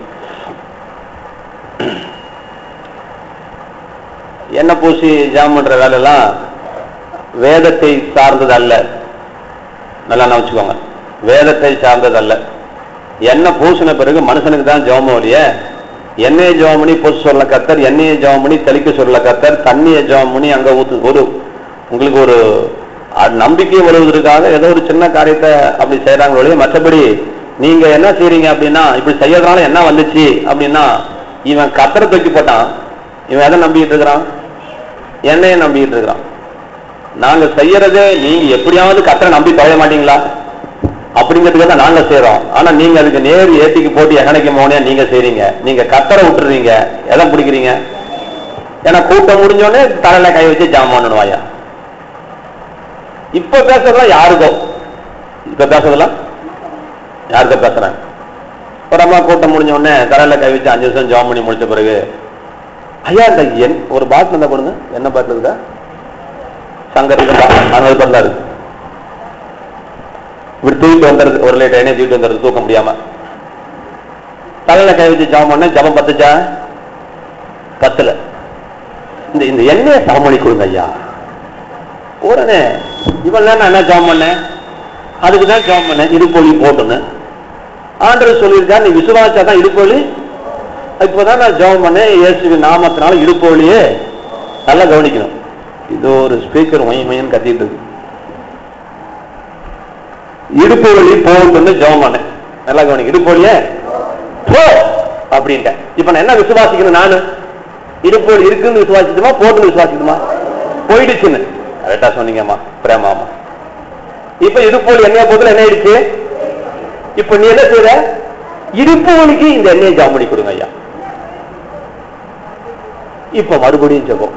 A: எண்ணெய் பூசி ஜாம் பண்ற வேலையெல்லாம் வேதத்தை சார்ந்தது அல்ல. நல்லா நினைச்சுக்கோங்க, வேதத்தை சார்ந்தது அல்ல. எண்ணெய் பூசின பிறகு மனுஷனுக்கு தான் ஜெபம் இல்லைய. எண்ணெயை ஜெபம் பண்ணி பூச சொல்ல கர்த்தர், எண்ணெயை ஜெபம் பண்ணி தெளிக்க சொல்ல கர்த்தர், தண்ணியை ஜெபம் பண்ணி அங்க ஊத்து. ஒரு உங்களுக்கு ஒரு நம்பிக்கை வருவதற்காக ஏதோ ஒரு சின்ன காரியத்தை அப்படி செய்யறாங்களே, மற்றபடி நீங்க என்ன செய்றீங்க அப்படின்னா இப்படி செய்யறதுனால என்ன வந்துச்சு அப்படின்னா, இவன் கர்த்தரை தூக்கி போட்டான், இவன் எதை நம்பிக்கிட்டு இருக்கிறான்? எண்ணெயை நம்பிக்கிட்டு இருக்கிறான். நாங்க செய்யறதே நீங்க எப்படியாவது கர்த்தரை நம்பி தொலைய மாட்டீங்களா அப்படிங்கிறதுக்கு தான் நாங்க செய்யறோம். ஆனா நீங்க அதுக்கு நேர் ஏத்திக்கு போட்டு எகனைக்கு மோனே நீங்க செய்றீங்க. நீங்க கர்த்தரை விட்டுறீங்க, எதை பிடிக்கிறீங்க? ஏன்னா கூட்டம் முடிஞ்சோடனே தலையில கை வச்சு ஜாம் பண்ணுவாயா. இப்ப பேசுறதுலாம் யாருக்கோ, இப்ப பேசுறதுலாம் யாருக்கோ பேசுறாங்க. ஒரு அம்மா கூட்டம் முடிஞ்ச உடனே தலையில கை வச்சு 5 நிமிஷம் ஜாம் பண்ணி முடிச்ச பிறகு, ஐயா இந்த ஒரு பாட்டில் இருந்தா கொடுங்க. என்ன பாட்டில் இருக்கா? சங்கர் பாட்டில் இருக்கு. இப்படி தூக்கிட்டு வந்துடுது, 1 லிட்டர் எண்ணெய் தூக்கிட்டு வந்துடுது தூக்க முடியாம. தலையில கை வச்சு ஜபம் பண்ண, ஜபம் பத்துச்சா? பத்துல. இந்த எண்ணெயை சமமணி கொடுங்க ஐயா. உடனே இவன் நான் என்ன ஜபம் பண்ணேன், அதுக்குதான் ஜபம் பண்ணேன், இடுப்பொழி போட்டுன்னு ஆண்டவர் சொல்லியிருக்கா. நீ விசுவாசாதான் இடுப்பொழி. இப்பதான் நான் ஜபம் பண்ணேன், இயேசுவின் நாமத்தினால இடுப்பொழியே. நல்லா கவனிக்கணும். இது ஒரு ஸ்பீக்கர் மையன்னு கத்திட்டு இருக்கு. இடுப்பு வழி போகணும்னு ஜெபம் பண்ணேன். நல்லா கவனிங்க, இடுப்பு வழியே போ அப்படின்ட்டேன். இப்ப நான் என்ன விசுவாசிக்கணும்? நானு இடுப்பு வழி இருக்குன்னு விசுவாசிக்குமா, போட்டுன்னு விசுவாசிக்குமா? போயிடுச்சுன்னு கரெக்டா சொன்னீங்கம்மா, பிரேமாமா. இப்ப இடுப்பு வழி எண்ணெய் போதுல என்ன ஆயிடுச்சு? இப்ப நீ என்ன செய்யற? இடுப்பு வழிக்கு இந்த எண்ணெயை ஜாம் பண்ணி கொடுங்க ஐயா. இப்ப மறுபடியும் ஜெபம்.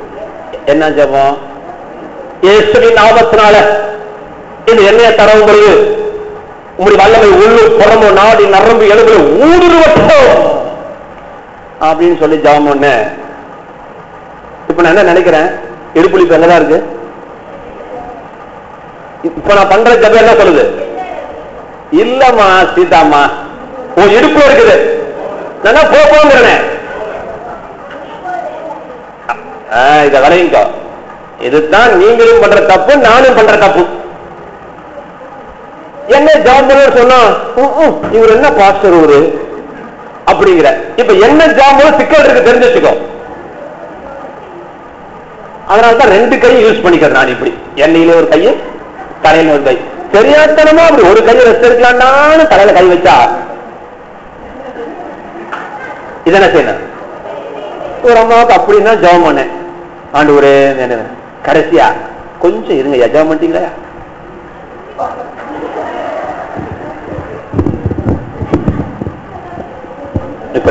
A: என்ன ஜெபம்? இயேசுவின் நாமத்தினால இந்த எண்ணெயை தரவும் பொழுது உங்களுடைய வல்லமை உள்ளு புறமோ நாடி நரம்பு எலும்புல ஊடுருவட்டும் அப்படின்னு சொல்லி ஜெபம் பண்ண. இப்ப நான் என்ன நினைக்கிறேன், இடுப்புலி இப்ப எங்கதான் இருக்கு? இப்ப நான் பண்ற ஜெபம் என்ன சொல்லுது? இல்லம்மா சீதாம்மா உன் இடுப்புல இருக்குது, நான் போங்கிறேன். இத வரையுங்க. இதுதான் நீங்களும் பண்ற தப்பு, நானும் பண்ற தப்பு. என்ன ஜாம்பர் சொன்னா இவர் என்ன பாஸ்டர் ஒரு அப்படிங்கிற. இப்ப என்ன ஜாம்பர் சிக்கல் இருக்கு தெரிஞ்சு வச்சுக்கோ. அதனாலதான் 2 கையை யூஸ் பண்ணிக்கிறேன் நான். இப்படி எண்ணெயில ஒரு கையை, தலையில ஒரு கை. தெரியாதனமா அப்படி ஒரு கையை ரெஸ்ட் எடுக்கலாம்னு தலையில கை வச்சா இதென்ன செய்யணும்? ஒரு அம்மாவுக்கு அப்படின்னா ஜெபம் பண்ணேன். ஆண்டவரே கடைசியா கொஞ்சம் இருங்க, ஜெபம் பண்ணிட்டீங்களா? இப்ப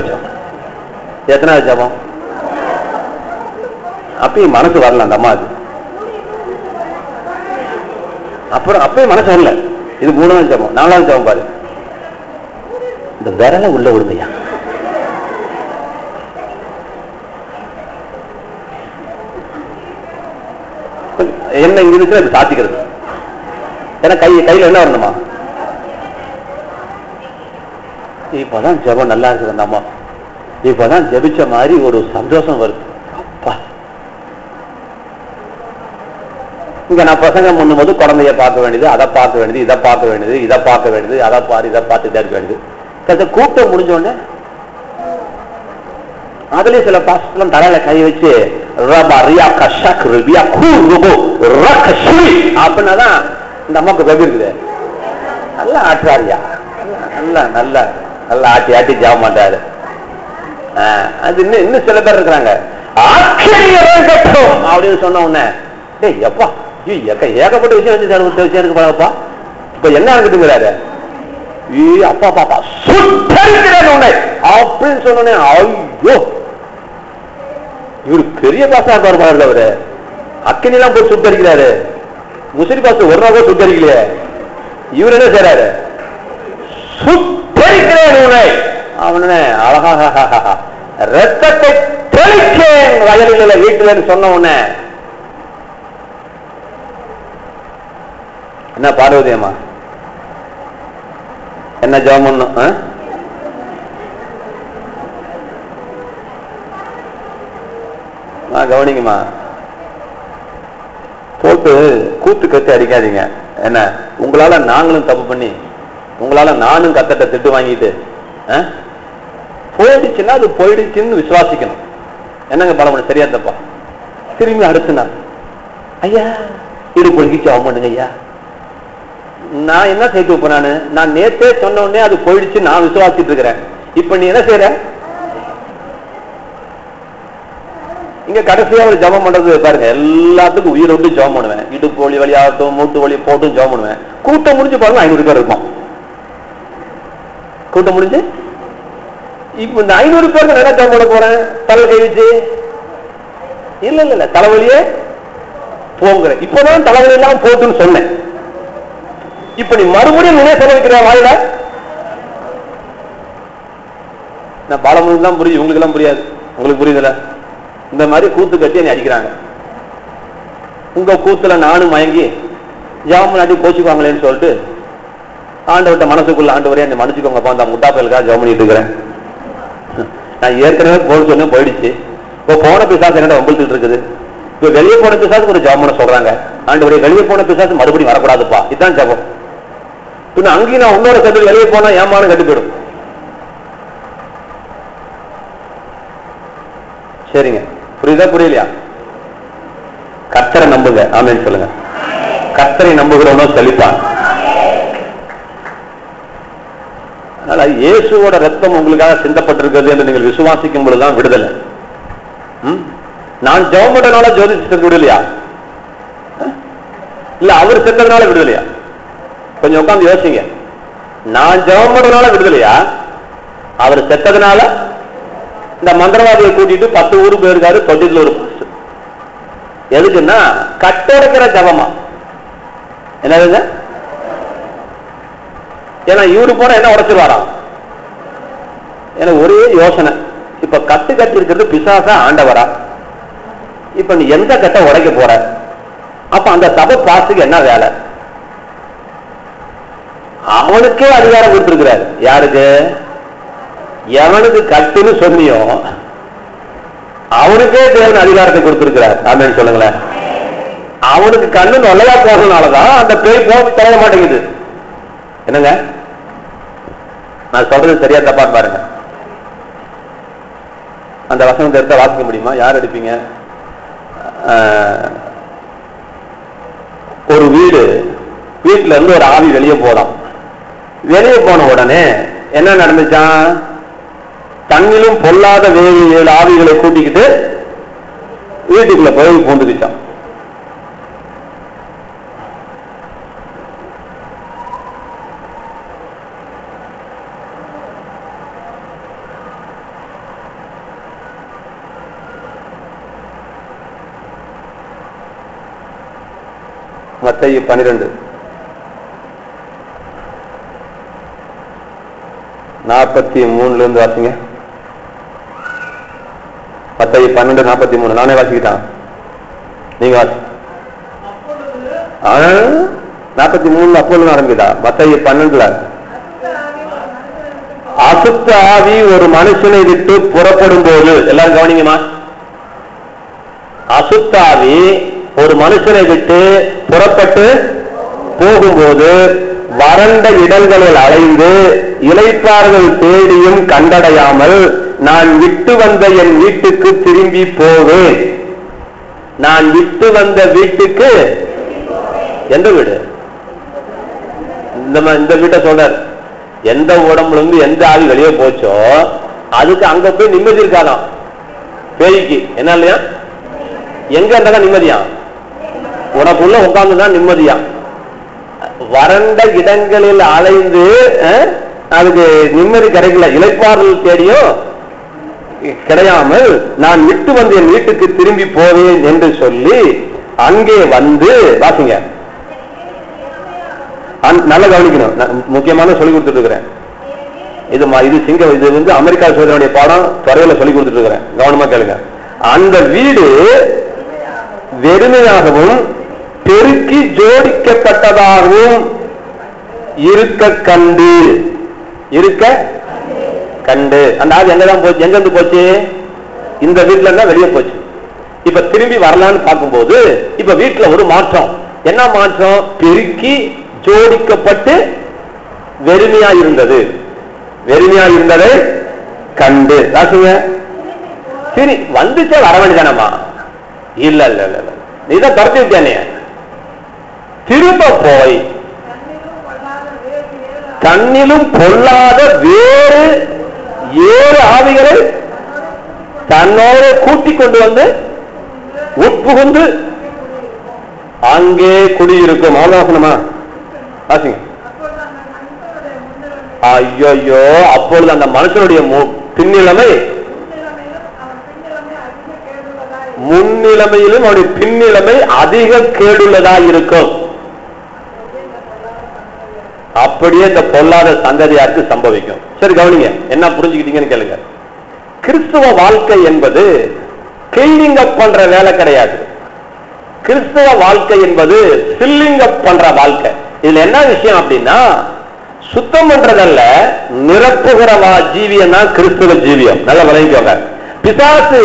A: எத்தனாவது ஜெபம்? அப்பயும் மனசு வரல அந்த அம்மாவுக்கு. அப்புறம் அப்பயும் மனசு வரல. இது 3வது ஜெபம். 4வது ஜெபம் பாரு, இந்த விரல உள்ள விடுமையா. என்ன இங்க இருக்கு அது சாத்திக்கிறது. ஏன்னா கையில என்ன வரணுமா? இப்பதான் ஜெபம் நல்லா இருக்குது அந்த அம்மா. இப்பதான் ஜெபிச்ச மாதிரி ஒரு சந்தோஷம் வருது. அப்பா, இங்க நான் பிரசங்கம் பண்ணும்போது குழந்தைய பார்க்க வேண்டியது, அதை பார்க்க வேண்டியது, இதை பார்க்க வேண்டியது, இதை பார்க்க வேண்டியது, அதை பாரு இதை பார்த்துட்டே இருக்க வேண்டியது. கூட்டம் முடிஞ்ச உடனே அதுலயும் சில பாஸ்டர்லாம் தலையில கை வச்சு அப்படின்னாதான் இந்த அம்மாவுக்கு வெகு இருக்குது. நல்லா ஆட்டுறாரியா, நல்லா நல்லா நல்லா ஆட்டி ஆட்டி ஜெபம் மாட்டாரு. அது இன்னும் சில பேர் இருக்கிறாங்க அப்படின்னு சொன்ன உடனே எப்பா ஏகப்பட்ட விஷயம் வச்சு விஷயம் இருக்கு பாப்பா. இப்ப என்ன இருக்குங்கிறாரு, அப்பா பாப்பா சுட்டரிக்கிறேன் உன்னை அப்படின்னு சொன்னோன்னே ஐயோ இவரு பெரிய பாசா இருப்பாரு. அவரு அக்கினிலாம் போய் சுட்டரிக்கிறாரு. முஸ்லிம் பாச ஒரு நாள் சுட்டரிக்கலையே, இவர் என்ன செய்யறாரு? சுட்டரிக்கிறேன் உன்னை. அவனே அழகா ரத்தத்தை தெளிச்சேன் வயலில் வீட்டுல சொன்ன உடனே என்ன பார்வதி அம்மா என்ன ஜெபம் பண்ணும்? கவனிங்கம்மா, போட்டு கூத்து கத்தி அடிக்காதீங்க. என்ன உங்களால நாங்களும் தப்பு பண்ணி உங்களால நானும் கத்தட்ட திட்டு வாங்கிட்டு போயிடுச்சுன்னா அது போயிடுச்சுன்னு விசுவாசிக்கணும். என்னங்க பலம் சரியா தப்பா? திரும்பி அடுத்து நான் ஐயா இடு பொழுகிச்சு அவன் பண்ணுங்க ஐயா, நான் என்ன செய்து போனானு நான் நேத்தே சொன்ன உடனே அது போயிடுச்சு நான் விசுவாசிட்டு இருக்கிறேன். இப்ப நீ என்ன செய்யற? இங்க கடைசியா ஒரு ஜெபம் பண்றது பாருங்க, எல்லாத்துக்கும் உயிர் விட்டு ஜெபம் பண்ணுவேன். இடுப்பு வலி வழியாகட்டும் மூட்டு வலி போட்டும் ஜெபம் பண்ணுவேன். கூட்டம் முடிஞ்சு பாருங்க 500 பேர் இருக்கும். கூட்டம் முடிஞ்சு இப்ப இந்த 500 பேருக்கு என்ன ஜெபம் பண்ண போறேன்? தலை கை வச்சு இல்ல இல்ல இல்ல தலைவலியே போங்கிறேன். இப்பதான் தலைவலி எல்லாம் போட்டுன்னு சொன்னேன். இப்ப நீ மறுபடியும் நினைவு சொல்ல வைக்கிற வாயில நான் பாலமும் தான் புரியுது, உங்களுக்கு எல்லாம் புரியாது. உங்களுக்கு புரியுதுல? இந்த மாதிரி கூத்து கட்டி என்னை அடிக்கிறாங்க. உங்க கூத்துல நானும் மயங்கி ஜெபம் நாட்டி கோச்சுக்குவாங்களேன்னு சொல்லிட்டு ஆண்டவர்கிட்ட மனசுக்குள்ள ஆண்டவரே என்னை மன்னிச்சுக்கோங்கப்பா, அந்த முட்டாப்பலுக்காக ஜெபம் பண்ணிட்டு இருக்கிறேன். நான் ஏற்கனவே போட சொன்ன போயிடுச்சு. இப்போ போன பிசாசு என்னோட வம்பிழுத்துட்டு இருக்குது. இப்போ வெளியே போன பிசாசுக்கு ஒரு ஜெபம் பண்ண சொல்றாங்க. ஆண்டவரே வெளியே போன பிசாசு மறுபடியும் வரக்கூடாதுப்பா, இதுதான் ஜெபம். பின்ன அங்கேயும் நான் உன்னோட கட்டு வெளியே போனா ஏமானம் கட்டு போயிடும். சரிங்க, புரியுதா புரியலையா? கர்த்தரை நம்புங்க. ஆமென் சொல்லுங்க. கர்த்தரை நம்புகிறவனோ செழிப்பான். அதனால இயேசுவோட ரத்தம் உங்களுக்காக சிந்தப்பட்டிருக்கிறது என்று நீங்கள் விசுவாசிக்கும் பொழுதுதான் விடுதலை. நான் ஜெபம் பண்றதுனால ஜோதிஷத்துக்கு விடுதலையா? இல்ல அவர் செத்ததுனால விடுதலையா? கொஞ்சம் உட்கார்ந்து யோசிங்க. நான் ஜெபம் பண்றதுனால விடுதலையா, அவர் செத்ததுனால? இந்த மந்திரவாதியை கூட்டிட்டு 10 ஊருக்கு போயிருக்காரு, 90 ஒரு எதுக்குன்னா கட்டெடுக்கிற ஜபமா? என்னது? ஏன்னா இவரு போனா என்ன உடைச்சிருவாராம். எனக்கு ஒரே யோசனை, இப்ப கட்டு கட்டி இருக்கிறது பிசாசா ஆண்டவரா? இப்ப நீ எந்த கட்டை உடைக்க போற? அப்ப அந்த சபை பாஸ்டுக்கு என்ன வேலை? அவனுக்கே அதிகாரம் கொடுத்திருக்கிறார். யாருக்கு? எவனுக்கு கட்டுன்னு சொன்னியோ அவனுக்கே தேவன் அதிகாரத்தை கொடுத்திருக்கிறார். ஆமென் சொல்லுங்களேன். அவனுக்கு கண்ணு நொல்லையா போறதுனாலதான் அந்த பேய் போக தர மாட்டேங்குது. என்னங்க நான் சொல்றது சரியா தப்பா பாருங்க. அந்த வசனத்தை எடுத்த வாசிக்க முடியுமா? யார் எடுப்பீங்க? ஒரு வீட்டுல இருந்து ஒரு ஆவி வெளியே போலாம். வெளியே போன உடனே என்ன நடந்துச்சான்? தண்ணிலும் பொல்லாத வேறு 7 ஆவிகளை கூட்டிக்கிட்டு வீட்டுக்குள்ள போய் பூந்துக்கிச்சான். மத்தேயு 12 43 இருந்து வாசிங்க. மத்தேயு 12:43 நானே வாசிக்கிட்டான், நீங்க வாசி. 43 அப்பொழுது ஆரம்பிதா? மத்தேயு 12 அசுத்த ஆவி ஒரு மனுஷனை விட்டு புறப்படும் போது, எல்லாரும் கவனிங்கம்மா, அசுத்த ஆவி ஒரு மனுஷனை விட்டு புறப்பட்டு போகும்போது வறண்ட இடங்களில் அலைந்து இளைப்பாறுதல் தேடியும் கண்டடையாமல் நான் விட்டு வந்த என் வீட்டுக்கு திரும்பி போவேன். நான் விட்டு வந்த வீட்டுக்கு, எந்த வீடு? இந்த வீட்டை சொல்றார். எந்த உடம்புல இருந்து எந்த ஆவி வெளியே போச்சோ அதுக்கு அங்க போய் நிம்மதி இருக்காதான் பேய்க்கு. என்ன இல்லையா? எங்க இருந்தா நிம்மதியா? உனக்குள்ள உட்கார்ந்துதான் நிம்மதியா. வறண்ட இடங்களில் அலைந்து அதுக்கு நிம்மதி கிடைக்கல, இளைப்பாறுதல் தேடியும் கிடையாமல் நான் விட்டு வந்து என் வீட்டுக்கு திரும்பி போவேன் என்று சொல்லி அங்கே வந்து வாசிங்க. நல்லா கவனிக்கணும், முக்கியமான சொல்லி கொடுத்துட்டு இருக்கிறேன். இது வந்து அமெரிக்கா சோதனையுடைய பாடம் துறையில சொல்லி கொடுத்துட்டு இருக்கிறேன், கவனமா கேளுங்க. அந்த வீடு வெறுமையாகவும் பெருக்கி ஜோடிக்கப்பட்டதாகவும் இருக்க கண்டு அந்த ஆவி எங்கதான் போச்சு? எங்க இருந்து போச்சு? இந்த வீட்டுல இருந்தா வெளியே போச்சு. இப்ப திரும்பி வரலான்னு பார்க்கும்போது இப்ப வீட்டுல ஒரு மாற்றம். என்ன மாற்றம்? பெருக்கி ஜோடிக்கப்பட்டு வெறுமையா இருந்ததை கண்டு. சரி வந்துச்சே வர வேண்டியதானம்மா? இல்ல இல்ல இல்ல, நீதான் துரத்தி விட்டானே. திரும்ப போய் தன்னிலும் பொல்லாத வேறு 7 ஆவிகளை தன்னோடு கூட்டிக் கொண்டு வந்து உட்புகுந்து அங்கே குடியிருக்கும். ஆலோசனமா வாசிங்க. ஐயோ, அப்பொழுது அந்த மனுஷனுடைய பின்னிலைமை முன்னிலைமையிலும் அவருடைய பின்னிலைமை அதிக கேடுள்ளதா இருக்கும். அப்படியே இந்த பொல்லாத சந்ததியாருக்கு சம்பவிக்கும். சரி கவனிங்க, என்ன புரிஞ்சுக்கிட்டீங்கன்னு கேளுங்க. கிறிஸ்துவ வாழ்க்கை என்பது கிளீனிங் அப் பண்ற வேலை கிடையாது. கிறிஸ்துவ வாழ்க்கை என்பது ஃபில்லிங் அப் பண்ற வாழ்க்கை. இதுல என்ன விஷயம் அப்படின்னா, சுத்தம் பண்றதல்ல, நிரப்புகிற ஜீவியம் தான் கிறிஸ்துவ ஜீவியம். நல்லா விளங்கிக்கோங்க. பிசாசு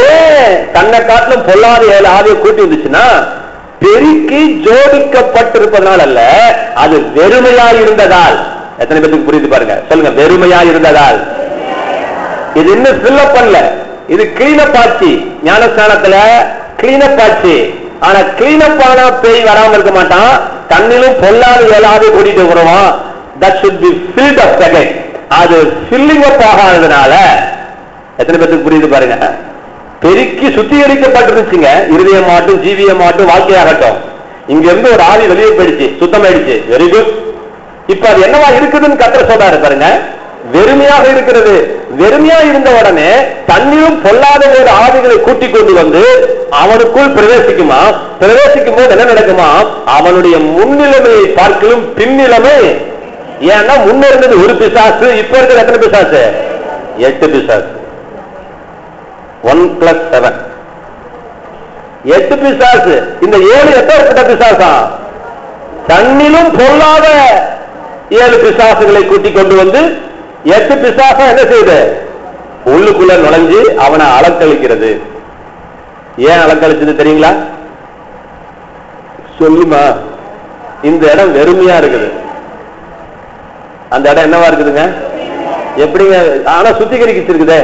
A: ஏன் தன்னை காட்டிலும் பொல்லாத 7 ஆவியை கூட்டி வந்துச்சுன்னா, பெருக்கி ஜோடிக்கப்பட்டிருப்பதனால் அல்ல, அது வெறுமையா இருந்ததால். எத்தனை பேருக்கு புரியுது பாருங்க, சொல்லுங்க. வெறுமையா இருந்ததால். இது இன்னும் ஃபில்லப் பண்ணல, இது கிளீனப் ஆச்சு. ஞானஸ்தானத்துல கிளீனப் ஆச்சு. ஆனா கிளீனப் ஆனா பேய் வராம இருக்க மாட்டான். தன்னிலும் பொல்லாத 7 ஆவியை கூட்டிட்டு வருவான். that should be filled up again. அது ஃபில்லிங் அப் ஆகாததுனால எத்தனை பேருக்கு புரியுது பாருங்க. பெருக்கி சுத்திகரிக்கப்பட்டிருச்சுங்க. இருதயமாட்டும் ஜீவியமாட்டும் வாழ்க்கையாகட்டும். இங்க இருந்து ஒரு ஆவி வெளியே போயிடுச்சு, சுத்தமாயிடுச்சு. Very good. இப்ப அது என்னவா இருக்குதுன்னு கர்த்தர் சொல்றாரு பாருங்க. வெறுமையாக இருக்கிறது. வெறுமையா இருந்த உடனே தண்ணியும் பொல்லாத ஒரு ஆவிகளை கூட்டிக் கொண்டு வந்து அவனுக்குள் பிரவேசிக்குமா? பிரவேசிக்கும் போது என்ன நடக்குமா? அவனுடைய முன்னிலைமையை பார்க்கலும் பின்னிலைமை ஏன்னா முன்ன இருந்தது ஒரு பிசாசு, இப்ப இருக்கிறது எத்தனை பிசாசு? 8 பிசாசு. 1 + 7 8 பிசாசு. இந்த 7 எத்தனை பிசாசா? தன்னிலும் பொல்லாத 7 பிசாசுகளை கூட்டிக் கொண்டு வந்து 8 பிசாசா என்ன செய்யுது? உள்ளுக்குள்ள நுழைஞ்சு அவனை அலக்களிக்கிறது. ஏன் அலக்களிச்சது தெரியுங்களா? சொல்லுமா. இந்த இடம் வெறுமையா இருக்குது. அந்த இடம் என்னவா இருக்குதுங்க? எப்படிங்க? ஆனா சுத்திகரிச்சிருக்குதே,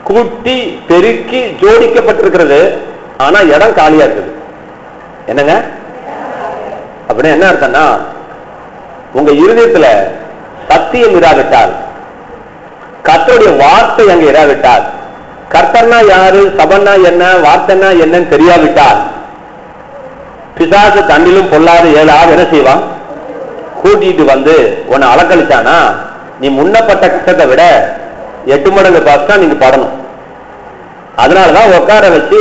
A: கூட்டி பெருக்கி ஜோடிக்கப்பட்டிருக்கிறது. ஆனா இடம் காலியா இருக்குது. என்னங்க அப்படின்னா என்ன அர்த்தம்னா, உங்க இருதயத்துல சத்தியம் இராவிட்டால், கர்த்தருடைய வார்த்தை அங்க இராவிட்டால், கர்த்தர்னா யாரு, சபன்னா என்ன, வார்த்தைன்னா என்னன்னு தெரியாவிட்டால், பிசாசு தண்ணிலும் பொல்லாத 7 ஆள் என்ன செய்வான்? கூட்டிட்டு வந்து உன்னை அலக்களிச்சானா, நீ முன்னப்பட்ட கஷ்டத்தை விட 8 மடங்கு பாஸ்டா நீங்க படணும். அதனாலதான் உட்கார வச்சு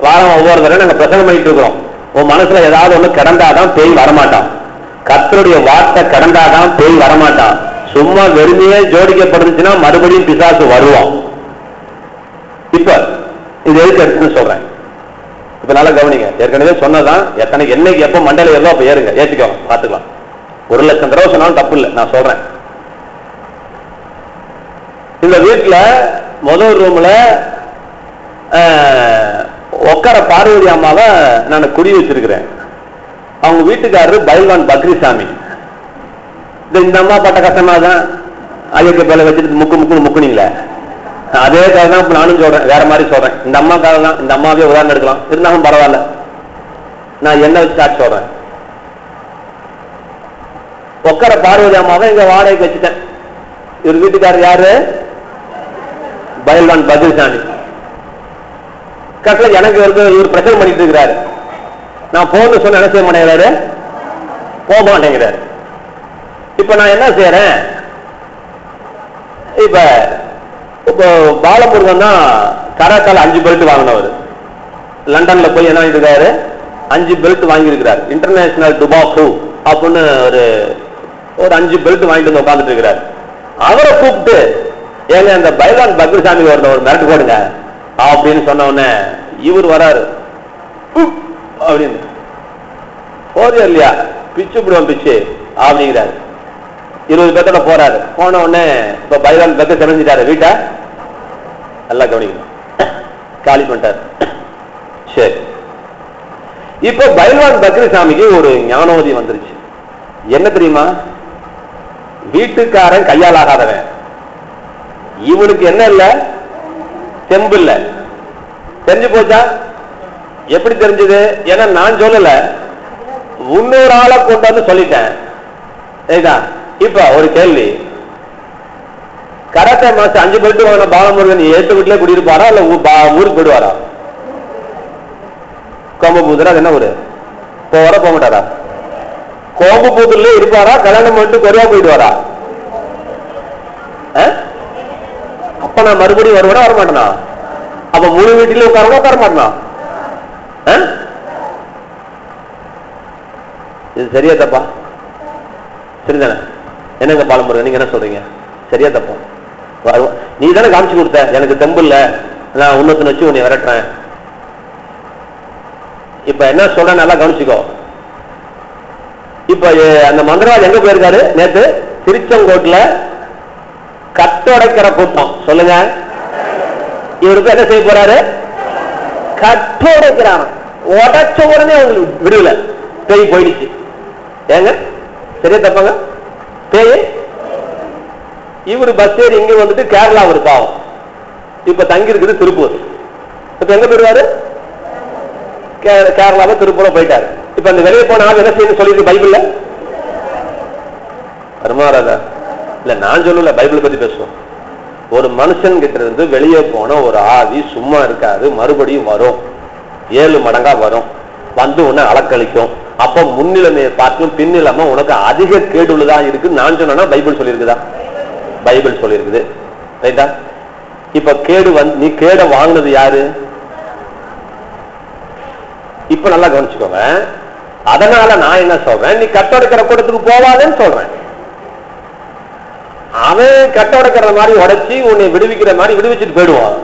A: வாரம் ஒவ்வொரு தடவை நாங்க பிரசங்கம் பண்ணிட்டு இருக்கிறோம். உன் மனசுல ஏதாவது ஒண்ணு கிடந்தாதான் பேய் வரமாட்டான். கர்த்தருடைய வார்த்தை கிடந்தாதான் பேய் வரமாட்டான். சும்மா வெறுமையே ஜோடிக்கப்படுச்சுன்னா மறுபடியும் பிசாசு வருவான். இப்ப இது எதுக்கு எடுத்துன்னு சொல்றேன். இப்ப நல்லா கவனிங்க. ஏற்கனவே சொன்னதான், எத்தனைக்கு என்னைக்கு எப்ப மண்டல எல்லாம் அப்ப ஏறுங்க, ஏற்றிக்கோங்க, பாத்துக்கலாம். 1,00,000 தடவை சொன்னாலும் தப்பு இல்லை, நான் சொல்றேன். இந்த வீட்டுல முதல் ரூம்ல உட்கார பார்வதி அம்மாவை நான் குடி வச்சிருக்கிறேன். அவங்க வீட்டுக்காரரு பைல்வான் பக்ரிசாமி. இந்த அம்மா பட்ட கஷ்டமா தான் ஐயக்கு பேல வச்சுட்டு முக்குனீங்களே, அதே கதை தான் நானும் சொல்றேன், வேற மாதிரி சொல்றேன். இந்த அம்மா கதை தான், இந்த அம்மாவே உதாரணம் எடுக்கலாம், இருந்தாலும் பரவாயில்ல. நான் என்ன வச்சு சாட்சி சொல்றேன். உட்கார பார்வதி அம்மாவை இங்க வாடகைக்கு வச்சுட்டேன். இவர் வீட்டுக்காரர் யாரு? பைல்வான் பக்ரிசாமி. கட்டல எனக்கு இவர் பிரச்சனை பண்ணிட்டு இருக்கிறாரு. நான் போன்னு சொன்ன என்ன செய்ய மாட்டேங்கிறாரு, போக மாட்டேங்கிறாரு. இப்ப நான் என்ன செய்யறேன், இப்ப பாலமுருகன் தான் கராக்கால 5 பெல்ட் வாங்கினவர். லண்டன்ல போய் என்ன இருக்காரு, 5 பெல்ட் வாங்கி இருக்கிறார். இன்டர்நேஷனல் டுபாக்கு அப்படின்னு ஒரு 5 பெல்ட் வாங்கிட்டு வந்து உட்காந்துட்டு இருக்கிறார். அவரை கூப்பிட்டு, ஏங்க அந்த பைல்வான் பக்ரிசாமி ஒரு மிரட்டு போடுங்க அப்படின்னு சொன்ன உடனே இவர் வராரு. அப்படின்னு போறியா இல்லையா, பிச்சு விடுவோம் பிச்சு அப்படிங்கிறாரு. 20 பேர்த்தோட போறாரு. போன உடனே இப்ப பைல்வான் பக்ரி செஞ்சிட்டாரு. வீட்டை நல்லா கவனிக்கணும், காலி பண்ணிட்டாரு. சரி, இப்ப பைல்வான் பக்ரிசாமிக்கு ஒரு ஞானோதயம் வந்துருச்சு. என்ன தெரியுமா, வீட்டுக்காரன் கையால் ஆகாதவன். இவனுக்கு என்ன இல்ல, தெம்பு இல்ல. தெரிஞ்சு போச்சா? எப்படி தெரிஞ்சது? ஏன்னா நான் சொல்லல, இன்னொரு ஆளை கொண்டு வந்து சொல்லிட்டேன். இப்ப ஒரு கேள்வி, கராத்தே மாஸ்டர் 5 பெல்ட் வாங்கின பாலமுருகன் 8 வீட்டுல குடியிருப்பாரா இல்ல ஊருக்கு போயிடுவாரா? கோம்புபூதரா என்ன ஊரு, போவாரா போக மாட்டாரா? கோம்புபூதர்ல இருப்பாரா, கல்யாணம் பண்ணிட்டு கொரியா போயிடுவாரா? அப்ப நான் மறுபடியும் வருவேனா வரமாட்டேனா? அப்ப முழு வீட்டில உட்கார மாட்டேனா? இது சரியா தப்பா? சரிதானே? என்னங்க பாலமுருகன், நீங்க என்ன சொல்றீங்க, சரியா தப்பா? நீ தானே காமிச்சு கொடுத்த, எனக்கு தெம்பு இல்ல, நான் உன்னத்தின் வச்சு உன்னை விரட்டுறேன். இப்ப என்ன சொல்ற, நல்லா கவனிச்சுக்கோ. இப்ப அந்த மந்திரவாதி எங்க போயிருக்காரு நேத்து? திருச்செங்கோட்டுல கட்டோடைக்கிற கூட்டம். சொல்லுங்க, இவருக்கு என்ன செய்ய போறாரு? கட்டோடைக்கிறான். உடச்ச உடனே அவங்களுக்கு விடுதலை, பேய் போயிடுச்சு. ஏங்க சரியா தப்பாங்க? பேய் இவரு பஸ் ஏறி இங்க வந்துட்டு கேரளா ஒரு பாவம், இப்ப தங்கி இருக்குது திருப்பூர். இப்ப எங்க போயிடுவாரு? கேரளாவை திருப்பூர போயிட்டாரு. இப்ப அந்த வெளியே போன ஆள் என்ன செய்யணும் சொல்லிட்டு பைபிள்ல வருமாறாதா? இல்ல நான் சொல்லல, பைபிள் பத்தி பேசுவோம். ஒரு மனுஷன் கிட்ட இருந்து வெளியே போன ஒரு ஆவி சும்மா இருக்காது, மறுபடியும் வரும், 7 மடங்கா வரும், வந்து உன்னை அலக்களிக்கும். அப்ப முன்னிலைமையை பார்த்தும் பின்னிலைமை உனக்கு அதிக கேடுள்ளதா இருக்கு. நான் சொன்னா பைபிள் சொல்லியிருக்குதா? பைபிள் சொல்லியிருக்குது, ரைட்டா? இப்ப கேடு வந்து நீ கேட வாங்கினது யாரு? இப்ப நல்லா கவனிச்சுக்கோங்க. அதனால நான் என்ன சொல்றேன், நீ கட்டடைக்கிற கூட்டத்துக்கு போவாதேன்னு சொல்றேன். அவன் கட்ட உடைக்கிற மாதிரி உடைச்சி உன்னை விடுவிக்கிற மாதிரி விடுவிச்சுட்டு போயிடுவான்.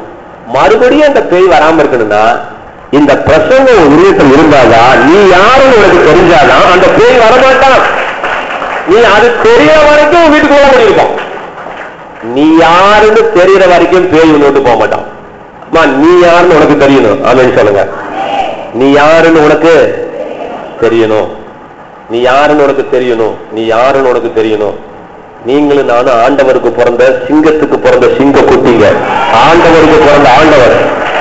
A: மறுபடியும் அந்த பேய் வராம இருக்கணும்னா இந்த பிரசங்கம் உருவத்தில் இருந்தாதான், நீ யாருன்னு உனக்கு தெரிஞ்சாதான் அந்த பேய் வரமாட்டான். நீ அது தெரியற வரைக்கும் வீட்டுக்கு போக முடியும். நீ யாருன்னு தெரியற வரைக்கும் பேய் விட்டு போக மாட்டான். அம்மா, நீ யாருன்னு உனக்கு தெரியணும். ஆமென் சொல்லுங்க. நீ யாருன்னு உனக்கு தெரியணும். நீ யாருன்னு உனக்கு தெரியணும். நீ யாருன்னு உனக்கு தெரியணும். நீங்களும் நானும் ஆண்டவருக்கு பிறந்த சிங்கத்துக்கு பிறந்த சிங்க குட்டிங்க. ஆண்டவருக்கு பிறந்த ஆண்டவர்,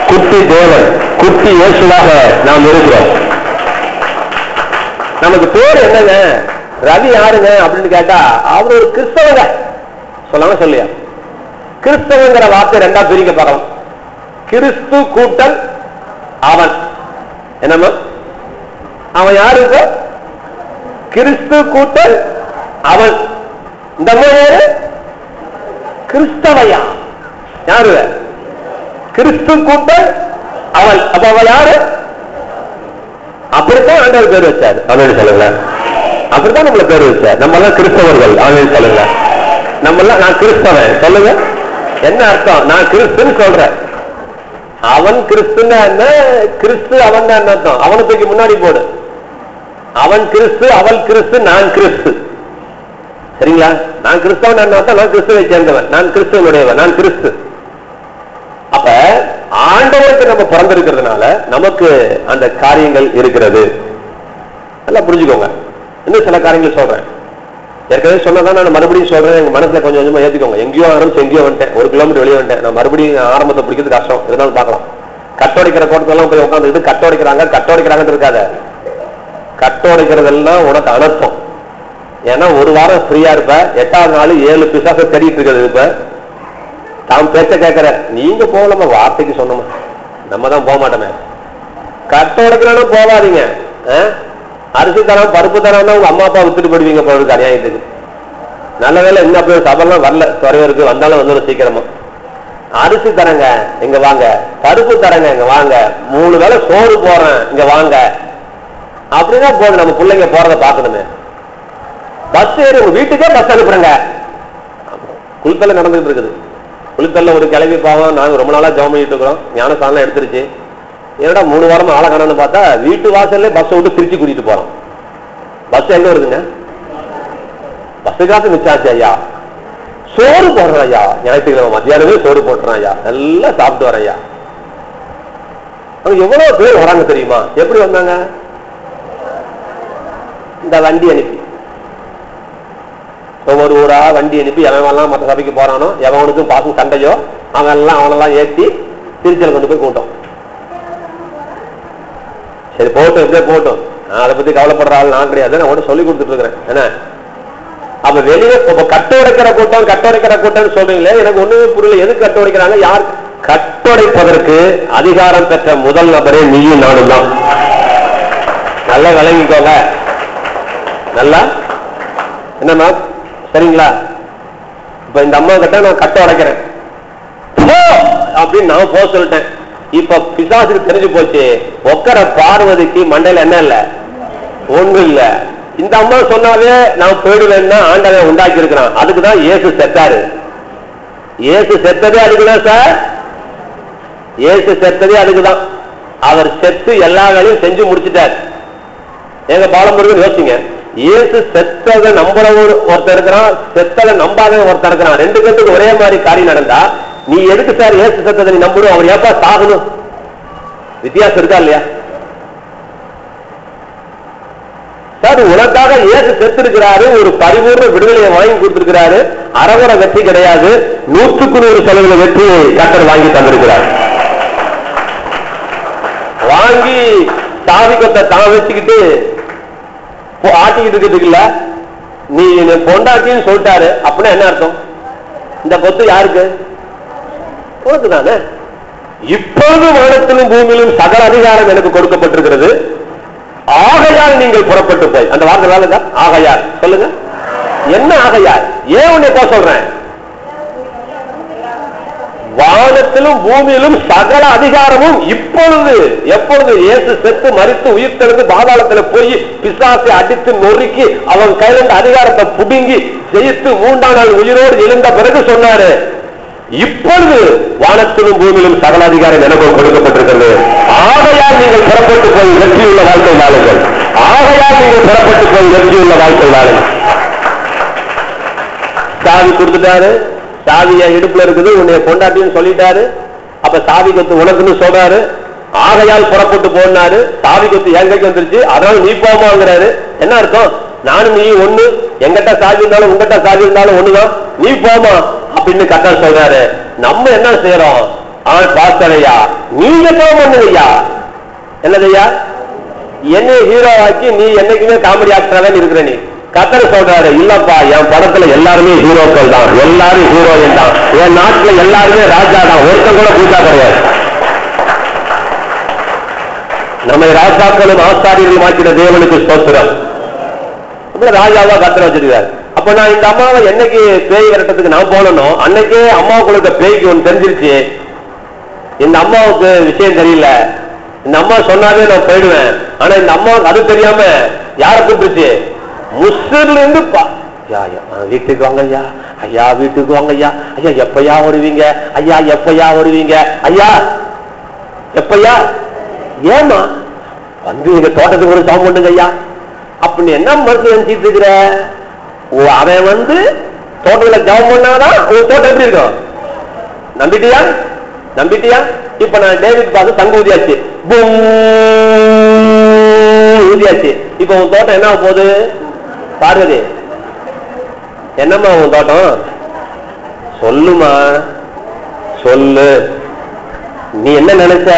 A: குட்டி தேவன், குட்டி இயேசுவாக நாம் இருக்கிறோம். நமக்கு பேர் என்னங்க? ரவி யாருங்க அப்படின்னு கேட்டா அவர் ஒரு கிறிஸ்தவங்க. சொல்லாம சொல்லியா? கிறிஸ்தவங்கிற வார்த்தை ரெண்டா பிரிக்க பார்க்கலாம். கிறிஸ்து கூட்டல் அவன். என்னம்மா? அவன் யாருக்கு? கிறிஸ்து கூட்டல் அவன். இந்த யாரு? கிறிஸ்தவையா? யாரு? கிறிஸ்து கூட்டல் அவன். அப்ப அவன் யாரு? அப்படித்தான் ஆண்டவர் பேர் வச்சாரு. அவன் சொல்லுங்க. அப்படித்தான் நம்மள பேர் வச்சார். நம்ம எல்லாம் கிறிஸ்தவர்கள். அவன் சொல்லுங்க. நம்ம எல்லாம் நான் கிறிஸ்தவன். சொல்லுங்க, என்ன அர்த்தம்? நான் கிறிஸ்துன்னு சொல்றேன். அவன் கிறிஸ்துன்னா என்ன? கிறிஸ்து அவன் தான் அர்த்தம். அவனை தூக்கி முன்னாடி போடு. அவன் கிறிஸ்து, அவள் கிறிஸ்து, நான் கிறிஸ்து. சரிங்களா? நான் கிறிஸ்தவன் அர்த்தம். நான் கிறிஸ்துவை சேர்ந்தவன், நான் கிறிஸ்துவனுடையவன், நான் கிறிஸ்து. அப்ப ஆண்டவருக்கு நம்ம பிறந்திருக்கிறதுனால நமக்கு அந்த காரியங்கள் இருக்கிறது. நல்லா புரிஞ்சுக்கோங்க. இன்னும் சில காரியங்கள் சொல்றேன். ஏற்கனவே சொன்னதான் நான் மறுபடியும் சொல்றேன். எங்க மனசுல கொஞ்சம் கொஞ்சமா ஏத்திக்கோங்க. எங்கேயோ ஆரம்பிச்சு எங்கேயோ வந்துட்டேன். 1 கிலோமீட்டர் வெளியே வந்துட்டேன். நான் மறுபடியும் ஆரம்பத்தை பிடிக்கிறது கஷ்டம். இருந்தாலும் பார்க்கலாம். கட்டோடைக்கிற கோட்டத்தெல்லாம் போய் உட்காந்து கட்டோடைக்கிறாங்கன்னு இருக்காத. கட்டோடைக்கிறதெல்லாம் உனக்கு அனர்த்தம். ஏன்னா ஒரு வாரம் ஃப்ரீயா இருப்ப, 8வது நாள் 7 பிசாச தேடிட்டு இருக்கிறது. இப்ப தாம் பேச்ச கேட்கிற நீங்க போகலாமா? வார்த்தைக்கு சொன்னோமா? நம்ம தான் போக மாட்டோமே. கட்டோடைக்கிறாலும் போகாதீங்க. அரிசி தரம், பருப்பு தரம் உங்க அம்மா அப்பா வித்துட்டு போடுவீங்க போறது அநியாயத்துக்கு. நல்ல வேலை இன்னும் அப்படியே சபைலாம் வரல, துறையூருக்கு வந்தாலும் வந்துடும் சீக்கிரமா. அரிசி தரங்க இங்க வாங்க, பருப்பு தரங்க இங்க வாங்க, 3 வேளை சோறு போறேன் இங்க வாங்க அப்படின்னா போதும். நம்ம பிள்ளைங்க போறத பாக்கணுமே. பஸ் ஏறி உங்க வீட்டுக்கே பஸ் அனுப்புறங்க. குளித்தல நடந்துட்டு இருக்குது. குளித்தல்ல ஒரு கிளம்பி பாவம். நாங்க ரொம்ப நாளா ஜெபம் பண்ணிட்டு இருக்கிறோம். ஞானஸ்தானம் எடுத்துருச்சு. என்னடா 3 வாரம் ஆளை காணன்னு பார்த்தா வீட்டு வாசல்ல பஸ் விட்டு திருச்சி கூட்டிட்டு போறோம். பஸ் எங்க வருதுங்க? பஸ்ஸுக்காக மிச்சாச்சு ஐயா. சோறு போடுறோம் ஐயா. ஞாயிற்றுக்கிழமை மத்தியானமே சோறு போட்டுறோம் ஐயா. நல்லா சாப்பிட்டு வரேன் ஐயா. எவ்வளவு பேர் வராங்க தெரியுமா? எப்படி வந்தாங்க? இந்த வண்டி அனுப்பி, ஒவ்வொரு ஊரா வண்டி அனுப்பி எவன்லாம் மற்ற சபைக்கு போறானோ, எவனுக்கும் பாசம் சண்டையோ அவனெல்லாம் ஏற்றி திருச்சியில் கொண்டு போய் கூட்டம். சரி போட்டும், எப்படியே போட்டும். நான் அதை பத்தி கவலைப்படுற ஆள் நான் கிடையாது. நான் ஒன்று சொல்லி கொடுத்துட்டு இருக்கிறேன். என்ன அப்ப வெளியே கட்டோடைக்கிற கூட்டம் சொல்றீங்களே, எனக்கு ஒண்ணுமே புரியல. எது கட்டோடைக்கிறாங்க? யார் கட்டோடைப்பதற்கு அதிகாரம் பெற்ற முதல் நபரே நீயும் நானும் தான். நல்லா விளங்கிக்கோங்க. நல்லா என்னம்மா? சரிங்களா? இப்ப இந்த அம்மா கிட்ட நான் கட்ட உடைக்கிறேன் அப்படின்னு நான் போக சொல்லிட்டேன். இப்ப பிசாசுக்கு தெரிஞ்சு போச்சு. ஒக்கர பார்வதிக்கு மண்டையில என்ன இல்ல? ஒண்ணு இல்ல. இந்த அம்மா சொன்னாவே நான் போயிடுவேன்னா ஆண்டவன் உண்டாக்கி இருக்கிறான். அதுக்குதான் இயேசு செத்தாரு. இயேசு செத்ததே அதுக்குதான் சார். இயேசு செத்ததே அதுக்குதான். அவர் செத்து எல்லா வேலையும் செஞ்சு முடிச்சுட்டார். எங்க பாலமுருகன் யோசிங்க. இயேசு செத்ததை நம்புற ஒருத்தர் இருக்கிறான், செத்ததை நம்பாத ஒருத்தர் இருக்கிறான். 2 பேருக்கு ஒரே மாதிரி காரியம் நடந்தா நீ எதுக்கு சார் இயேசு செத்ததை நீ நம்பணும்? அவர் ஏப்பா சாகணும்? வித்தியாசம் இருக்கா இல்லையா சார்? உனக்காக இயேசு செத்து இருக்கிறாரு. ஒரு பரிபூர்ண விடுதலையை வாங்கி கொடுத்திருக்கிறாரு. அறகுற வெற்றி கிடையாது, 100% வெற்றியை கர்த்தர் வாங்கி தந்திருக்கிறார். வாங்கி சாவிக்கத்தை தான் வச்சுக்கிட்டு ஆட்டிக்கிட்டு இருக்குல்ல, நீ பொண்டாட்டின்னு சொல்லிட்டாரு. அப்படின்னா என்ன அர்த்தம்? இந்த கொத்து யாருக்கு? உனக்கு தானே. இப்பொழுது வானத்திலும் பூமியிலும் சகல அதிகாரம் எனக்கு கொடுக்கப்பட்டிருக்கிறது. ஆகையால் நீங்கள் புறப்பட்டு போய். அந்த வார்த்தை வேலைங்க. ஆகையால் சொல்லுங்க. என்ன ஆகையால்? ஏன் உன்னை போக சொல்றேன்? வானத்திலும் பூமியிலும் சகல அதிகாரமும் இப்பொழுது எப்பொழுது இயேசு செத்து மரித்து உயிர் தெழுந்து பாதாளத்தில் போய் பிசாசை அடித்து நொறுக்கி அவன் கையில அதிகாரத்தை புடுங்கி ஜெயித்து 3ஆம் நாள் உயிரோடு எழுந்த பிறகு சொன்னாரு, இப்பொழுது வானத்திலும் பூமியிலும் சகல அதிகாரம் எனக்கு கொடுக்கப்பட்டிருக்கிறது. ஆகையால் நீங்கள் புறப்பட்டு போய் வெற்றியுள்ள வாழ்க்கை வாழுங்கள். ஆகையால் நீங்கள் புறப்பட்டு போய் வெற்றியுள்ள வாழ்க்கை வாழுங்கள். சாவி கொடுத்துட்டாரு, சாவிய இடுப்புல இருக்குது, உன்னை கொண்டாட்டின்னு சொல்லிட்டாரு. அப்ப சாவி கொத்து உனக்குன்னு சொல்றாரு. ஆகையால் புறப்பட்டு போனாரு. சாவி கொத்து என் கைக்கு வந்துருச்சு, அதனால நீ போமாங்கிறாரு. என்ன அர்த்தம்? நானும் நீ ஒண்ணு, எங்கிட்ட சாவி இருந்தாலும் உங்ககிட்ட சாவி இருந்தாலும் ஒண்ணுதான், நீ போமா அப்படின்னு கர்த்தர் சொல்றாரு. நம்ம என்ன செய்யறோம்? பாஸ்டரையா நீங்க போமாங்கய்யா, என்னதையா என்ன ஹீரோ ஆக்கி நீ என்னைக்குமே காமெடி ஆக்டராக இருக்கிற நீ. கர்த்தர் சொல்றாரு, இல்லப்பா என் படத்துல எல்லாருமே ஹீரோக்கள் தான், எல்லாரும் ஹீரோயின் தான், என் நாட்டுல எல்லாருமே ராஜா தான், ஒருத்தன் கூட பூஜா கிடையாது. நம்மை ராஜாக்களும் ஆசாரியர்களும் ஆக்கிற தேவனுக்கு ஸ்தோத்திரம். ராஜாவா கர்த்தர் வச்சிருக்காரு. அப்ப நான் இந்த அம்மாவை என்னைக்கு பேய் விரட்டத்துக்கு நான் போனோம், அன்னைக்கே அம்மாவுக்கு பேய்க்கு ஒன்று தெரிஞ்சிருச்சு. இந்த அம்மாவுக்கு விஷயம் தெரியல, இந்த அம்மா சொன்னாலே நான் போயிடுவேன். ஆனா இந்த அம்மாவுக்கு அது தெரியாம யார கூப்பிடுச்சு? முஸ்லிம்ல இருந்து வீட்டுக்கு வாங்க ஐயா, ஐயா வீட்டுக்கு வாங்க ஐயா, ஐயா எப்பயா வருவீங்க, ஐயா எப்பயா வருவீங்க, ஐயா எப்பயா, ஏமா வந்து எங்க தோட்டத்துக்கு ஒரு சவம் பண்ணுங்க ஐயா அப்படின்னு என்ன மனசுல நினைச்சிட்டு இருக்கிற? அவன் வந்து தோட்டத்துல ஜவம் பண்ணாதான் ஒரு தோட்டம் எப்படி இருக்கும்? நம்பிட்டியா? நம்பிட்டியா? இப்ப நான் டேவிட் பார்த்து தங்க ஊதியாச்சு, ஊதியாச்சு. இப்ப உன் தோட்டம் என்ன போகுது? பார்வதி என்னம்மா உன் தோட்டம்? சொல்லுமா, சொல்லு. நீ என்ன நினைச்ச?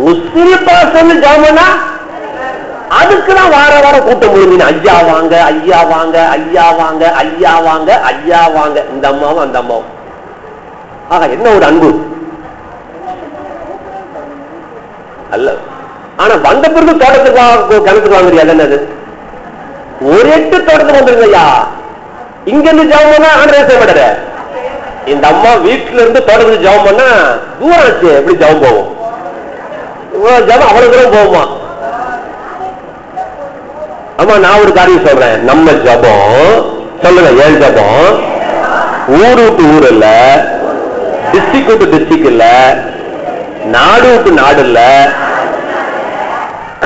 A: முஸ்லிம் பாசம் ஜாமனா அதுக்குதான் வார வாரம் கூட்டம் முடிஞ்சு ஐயா வாங்க, ஐயா வாங்க, ஐயா வாங்க, ஐயா வாங்க, ஐயா வாங்க. இந்த அம்மாவும் அந்த அம்மாவும் ஆக என்ன ஒரு அன்பு அல்ல. ஆனா வந்த பிறகு தோட்டத்துக்கு கிணத்துக்கு வாங்குறியா? என்னது ஒரு 8 தோட்டத்துக்கு வந்துருங்கய்யா. இங்க இருந்து ஜெபம் பண்ணா ஆண்டவர் செய்ய மாட்டாரு. இந்த அம்மா வீட்டுல இருந்து தோட்டத்துக்கு ஜெபம் பண்ணா தூரம் ஆச்சு, எப்படி ஜெபம் போகும்? ஜெபம் அவ்வளவு தூரம் போகுமா? ஆமா, நான் ஒரு காரியம் சொல்றேன். நம்ம ஜெபம் சொல்லுங்க, ஏன் ஜெபம் ஊரு விட்டு ஊர் இல்ல, டிஸ்ட்ரிக்ட் விட்டு டிஸ்ட்ரிக்ட் இல்ல, நாடு விட்டு நாடு இல்ல,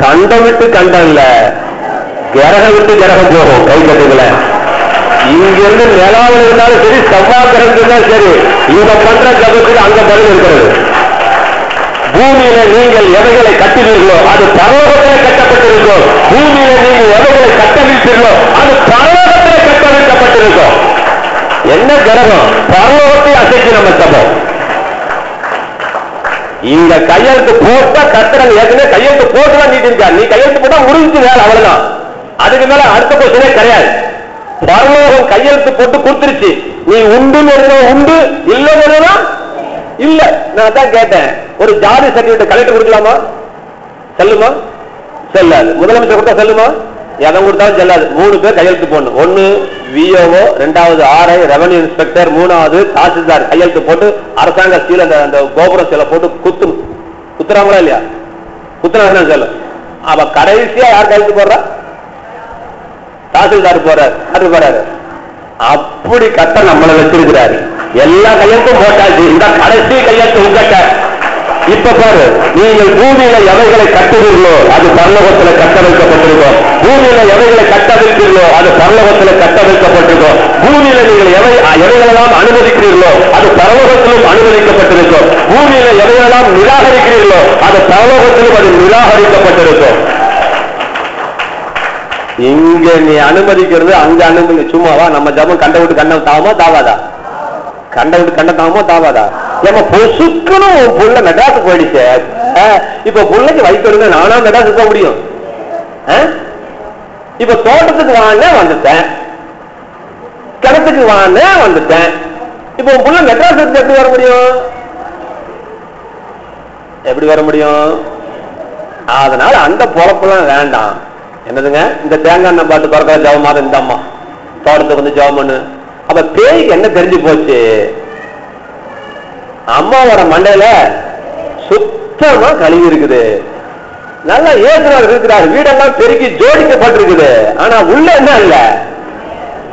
A: கண்டம் விட்டு கண்டம் இல்ல, கிரகம் விட்டு கிரகம் போகும். கை கட்டுங்கள இங்கிருந்து நிலாவில் இருந்தாலும் சரி, செவ்வாய்க்கிழமை இருந்தாலும் சரி, இங்க பண்ற ஜபத்துக்கு அங்க பதில் இருக்கிறது. பூமியில நீங்கள் எவைகளை கட்டுவீர்களோ அது பரலோகத்தில் கட்டப்பட்டிருக்கும். பூமியில நீங்கள் எவைகளை கட்டவிழ்ப்பீர்களோ அது பரலோகத்தில் கட்டவிழ்க்கப்பட்டிருக்கும். என்ன கிரகம்? பரலோகத்தை அசைக்கு நம்ம ஜபம். இங்க கையெழுத்து போட்டா கத்துறாங்க. ஏற்கனவே கையெழுத்து போட்டுதான் நீட்டு இருக்கா. நீ கையெழுத்து போட்டா முடிஞ்சு வேலை, அவ்வளவுதான். அதுக்கு மேல அடுத்த கொஸ்டினே கிடையாது. பரலோகம் கையெழுத்து போட்டு கொடுத்துருச்சு. நீ உண்டுன்னு உண்டு, இல்லைன்னா இல்ல. நான் தான் கேட்டேன், ஒரு ஜாதி சர்டிபிகேட் கலெக்டர் கொடுக்கலாமா? செல்லுமா? செல்லாது. முதலமைச்சர் கொடுத்தா செல்லுமா? எதை கொடுத்தாலும் செல்லாது. 3 பேர் கையெழுத்து போடணும். 1 விஓஓ, 2வது RI ரெவன்யூ இன்ஸ்பெக்டர், 3வது தாசில்தார் கையெழுத்து போட்டு அரசாங்க சீல அந்த கோபுரம் சில போட்டு குத்துறாங்களா இல்லையா? குத்துறாங்க செல்லும். அவ கடைசியா யார் கையெழுத்து போடுறா? தாசில்தார் போறாரு, அது போறாரு. அப்படி கட்ட நம்மளை வச்சிருக்கிறாரு. எல்லா கையெழுத்தும் போட்டாச்சு, இந்த கடைசி கையெழுத்து உங்கட்ட. இப்ப பாரு, நீங்கள் பூமியில எவைகளை கட்டுவீர்களோ அது பரலோகத்தில் கட்ட வைக்கப்பட்டிருக்கும். பூமியில எவைகளை கட்ட வைக்கிறீர்களோ அது பரலோகத்தில் கட்ட வைக்கப்பட்டிருக்கும். பூமியில நீங்கள் எவைகளெல்லாம் அனுமதிக்கிறீர்களோ அது பரலோகத்திலும் அனுமதிக்கப்பட்டிருக்கும். பூமியில எவைகளெல்லாம் நிராகரிக்கிறீர்களோ அது பரலோகத்திலும் அது நிராகரிக்கப்பட்டிருக்கும். இங்க நீ அனுமதிக்கிறது, அங்க அனுமதி சும்மாவா? நம்ம ஜபம் கண்ட விட்டு கண்டம் தாவமா தாவாதா? கண்ட விட்டு கண்ட தாவமா தாவாதா? ஏமா பொசுக்கணும் புள்ள மெட்ராஸுக்கு போயிடுச்சு. இப்ப புள்ளைக்கு வயிற்று நானா மெட்ராஸுக்கு போக முடியும்? இப்ப தோட்டத்துக்கு வாங்க வந்துட்டேன், கிணத்துக்கு வாங்க வந்துட்டேன். இப்ப உன் புள்ள மெட்ராஸுக்கு எப்படி வர முடியும்? எப்படி வர முடியும்? அதனால அந்த பொழப்பெல்லாம் வேண்டாம். என்னதுங்க, இந்த தேங்காய் எண்ணெய் பாட்டு பறக்கிற ஜபமாக இந்த அம்மா தோட்டத்துக்கு வந்து ஜபம் பண்ணு. அப்ப பேய்க்கு என்ன தெரிஞ்சு போச்சு? அம்மாவோட மண்டையில சுத்தமா கழிவு இருக்குது. நல்லா ஏசுறாரு இருக்கிறார், வீடெல்லாம் பெருக்கி ஜோடிக்கப்பட்டிருக்குது. ஆனா உள்ள என்ன இல்ல,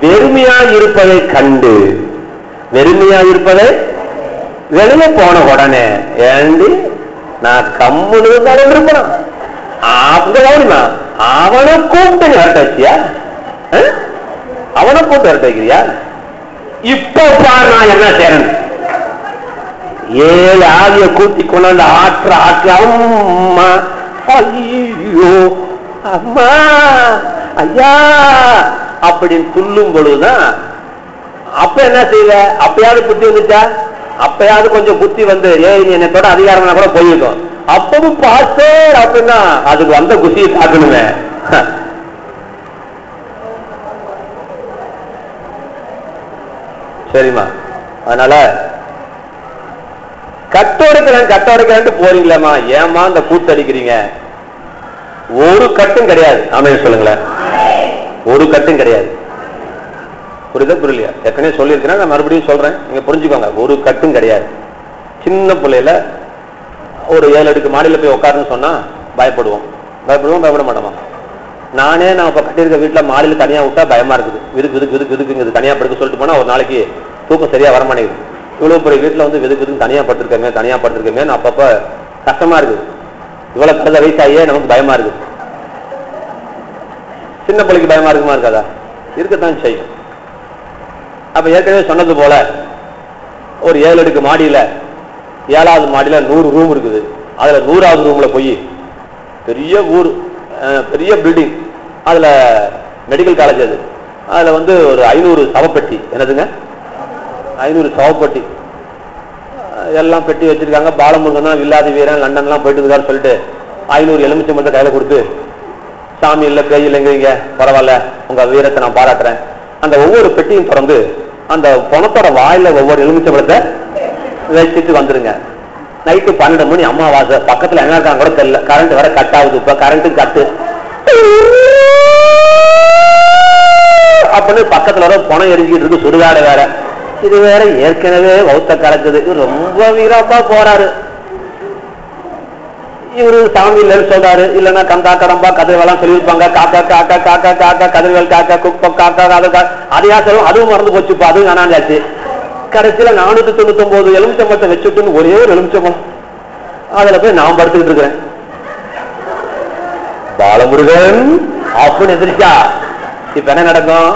A: வெறுமையா இருப்பதை கண்டு, வெறுமையா இருப்பதை வெளியே போன உடனே ஏண்டி நான் கம்முன்னு இருந்தாலும் இருப்பேன் அப்படின்னா அவனை கூப்பிட்டு விரட்ட வச்சியா, அவனை கூப்பிட்டு விரட்ட வைக்கிறியா? இப்போ நான் என்ன செய்யறேன், 7 ஆவிய கூட்டி கொண்டாந்து ஆற்ற ஆற்ற அம்மா ஐயோ அம்மா ஐயா அப்படின்னு துள்ளும் பொழுதுதான் அப்ப என்ன செய்வ, அப்பயாவது புத்தி வந்துச்சா, அப்பயாவது கொஞ்சம் புத்தி வந்து ஏய் என்னத்தோட அதிகாரம்னா கூட போயிருக்கும். அப்பவும் பாஸ்டர் அப்படின்னா அதுக்கு வந்த குசியை காக்கணுமே. சரிம்மா, அதனால கட்டோடைக்கிறேன் போறீங்களேம்மா, ஏமா இந்த கூத்தடிக்கிறீங்க? ஒரு கட்டும் கிடையாது. ஆமென் சொல்லுங்களேன். ஒரு கட்டும் கிடையாது. புரியுதா புரியலையா? ஏற்கனவே சொல்லியிருக்கிறேன், நான் மறுபடியும் சொல்றேன், நீங்க புரிஞ்சுக்கோங்க. ஒரு கட்டும் கிடையாது. சின்ன பிள்ளையில ஒரு 7 அடுக்கு மாடியில போய் உட்காருன்னு சொன்னா பயப்படுவோம், பயப்பட மாட்டோமா? நானே நான் இப்ப கட்டியிருக்க வீட்டுல மாடியில தனியா விட்டா பயமா இருக்குது. விதுக்குங்குது தனியா படுக்க சொல்லிட்டு போனா ஒரு நாளைக்கு தூக்கம் சரியா வரமாட்டேங்குது. இவ்வளவு பெரிய வீட்டுல வந்து விதுக்குதுன்னு தனியா படுத்திருக்கேன் அப்பப்ப கஷ்டமா இருக்குது. இவ்வளவு கருத வயசாயே நமக்கு பயமா இருக்குது. சின்ன பிள்ளைக்கு பயமா இருக்குமா இருக்காதா? இருக்கத்தான் செய்யும். அப்ப ஏற்கனவே சொன்னது போல ஒரு 7 அடுக்கு மாடியில 7வது மாடியில 100 ரூம் இருக்குது. அதுல 100வது ரூம்ல போய் பெரிய ஊர், பெரிய பில்டிங், அதுல மெடிக்கல் காலேஜ், அதுல வந்து ஒரு 500 சவப்பெட்டி. என்னதுங்க 500 சவப்பெட்டி எல்லாம் பெட்டி வச்சிருக்காங்க. பாலமுருகன் தான் வில்லாதி வீரன், லண்டன்லாம் போயிட்டு இருக்காரு சொல்லிட்டு 500 எலுமிச்சை மட்டும் கையில கொடுத்து, சாமி இல்ல பேய் இல்லைங்கிறீங்க, பரவாயில்ல உங்க வீரத்தை நான் பாராட்டுறேன். அந்த ஒவ்வொரு பெட்டியும் திறந்து அந்த பணத்தோட வாயில ஒவ்வொரு எலுமிச்சை பழத்தை வச்சுட்டு வந்துருங்க. நைட்டு 12 மணி அம்மாவாசை, பக்கத்துல என்ன இருக்காங்க கூட தெரியல, கரண்ட் வேற கட் ஆகுது. இப்ப கரண்ட் கட்டு அப்படின்னு பக்கத்துல வர பணம் எரிஞ்சிட்டு இருக்கு, சுடுகாடு வேற. இது வேற ஏற்கனவே வௌத்த கலக்குது. ரொம்ப வீரப்பா போறாரு இவரு. சாமி இல்லைன்னு சொல்றாரு, இல்லன்னா கந்தா கடம்பா கதிர்வெல்லாம் சொல்லியிருப்பாங்க. காக்கா காக்கா காக்கா காக்கா கதிர்வேல் காக்கா குப்ப காக்கா காக்கா அதையா சொல்லும். அதுவும் மறந்து போச்சுப்பா, அதுவும் காணாஞ்சாச்சு. கடைசியில 499 எலுமிச்சம்பழத்தை வச்சுட்டுன்னு ஒரே ஒரு எலுமிச்சம்பழம், அதுல போய் நான் படுத்துக்கிட்டு இருக்கிறேன். பாலமுருகன் அப்படின்னு எதிர்ச்சா இப்ப என்ன நடக்கும்?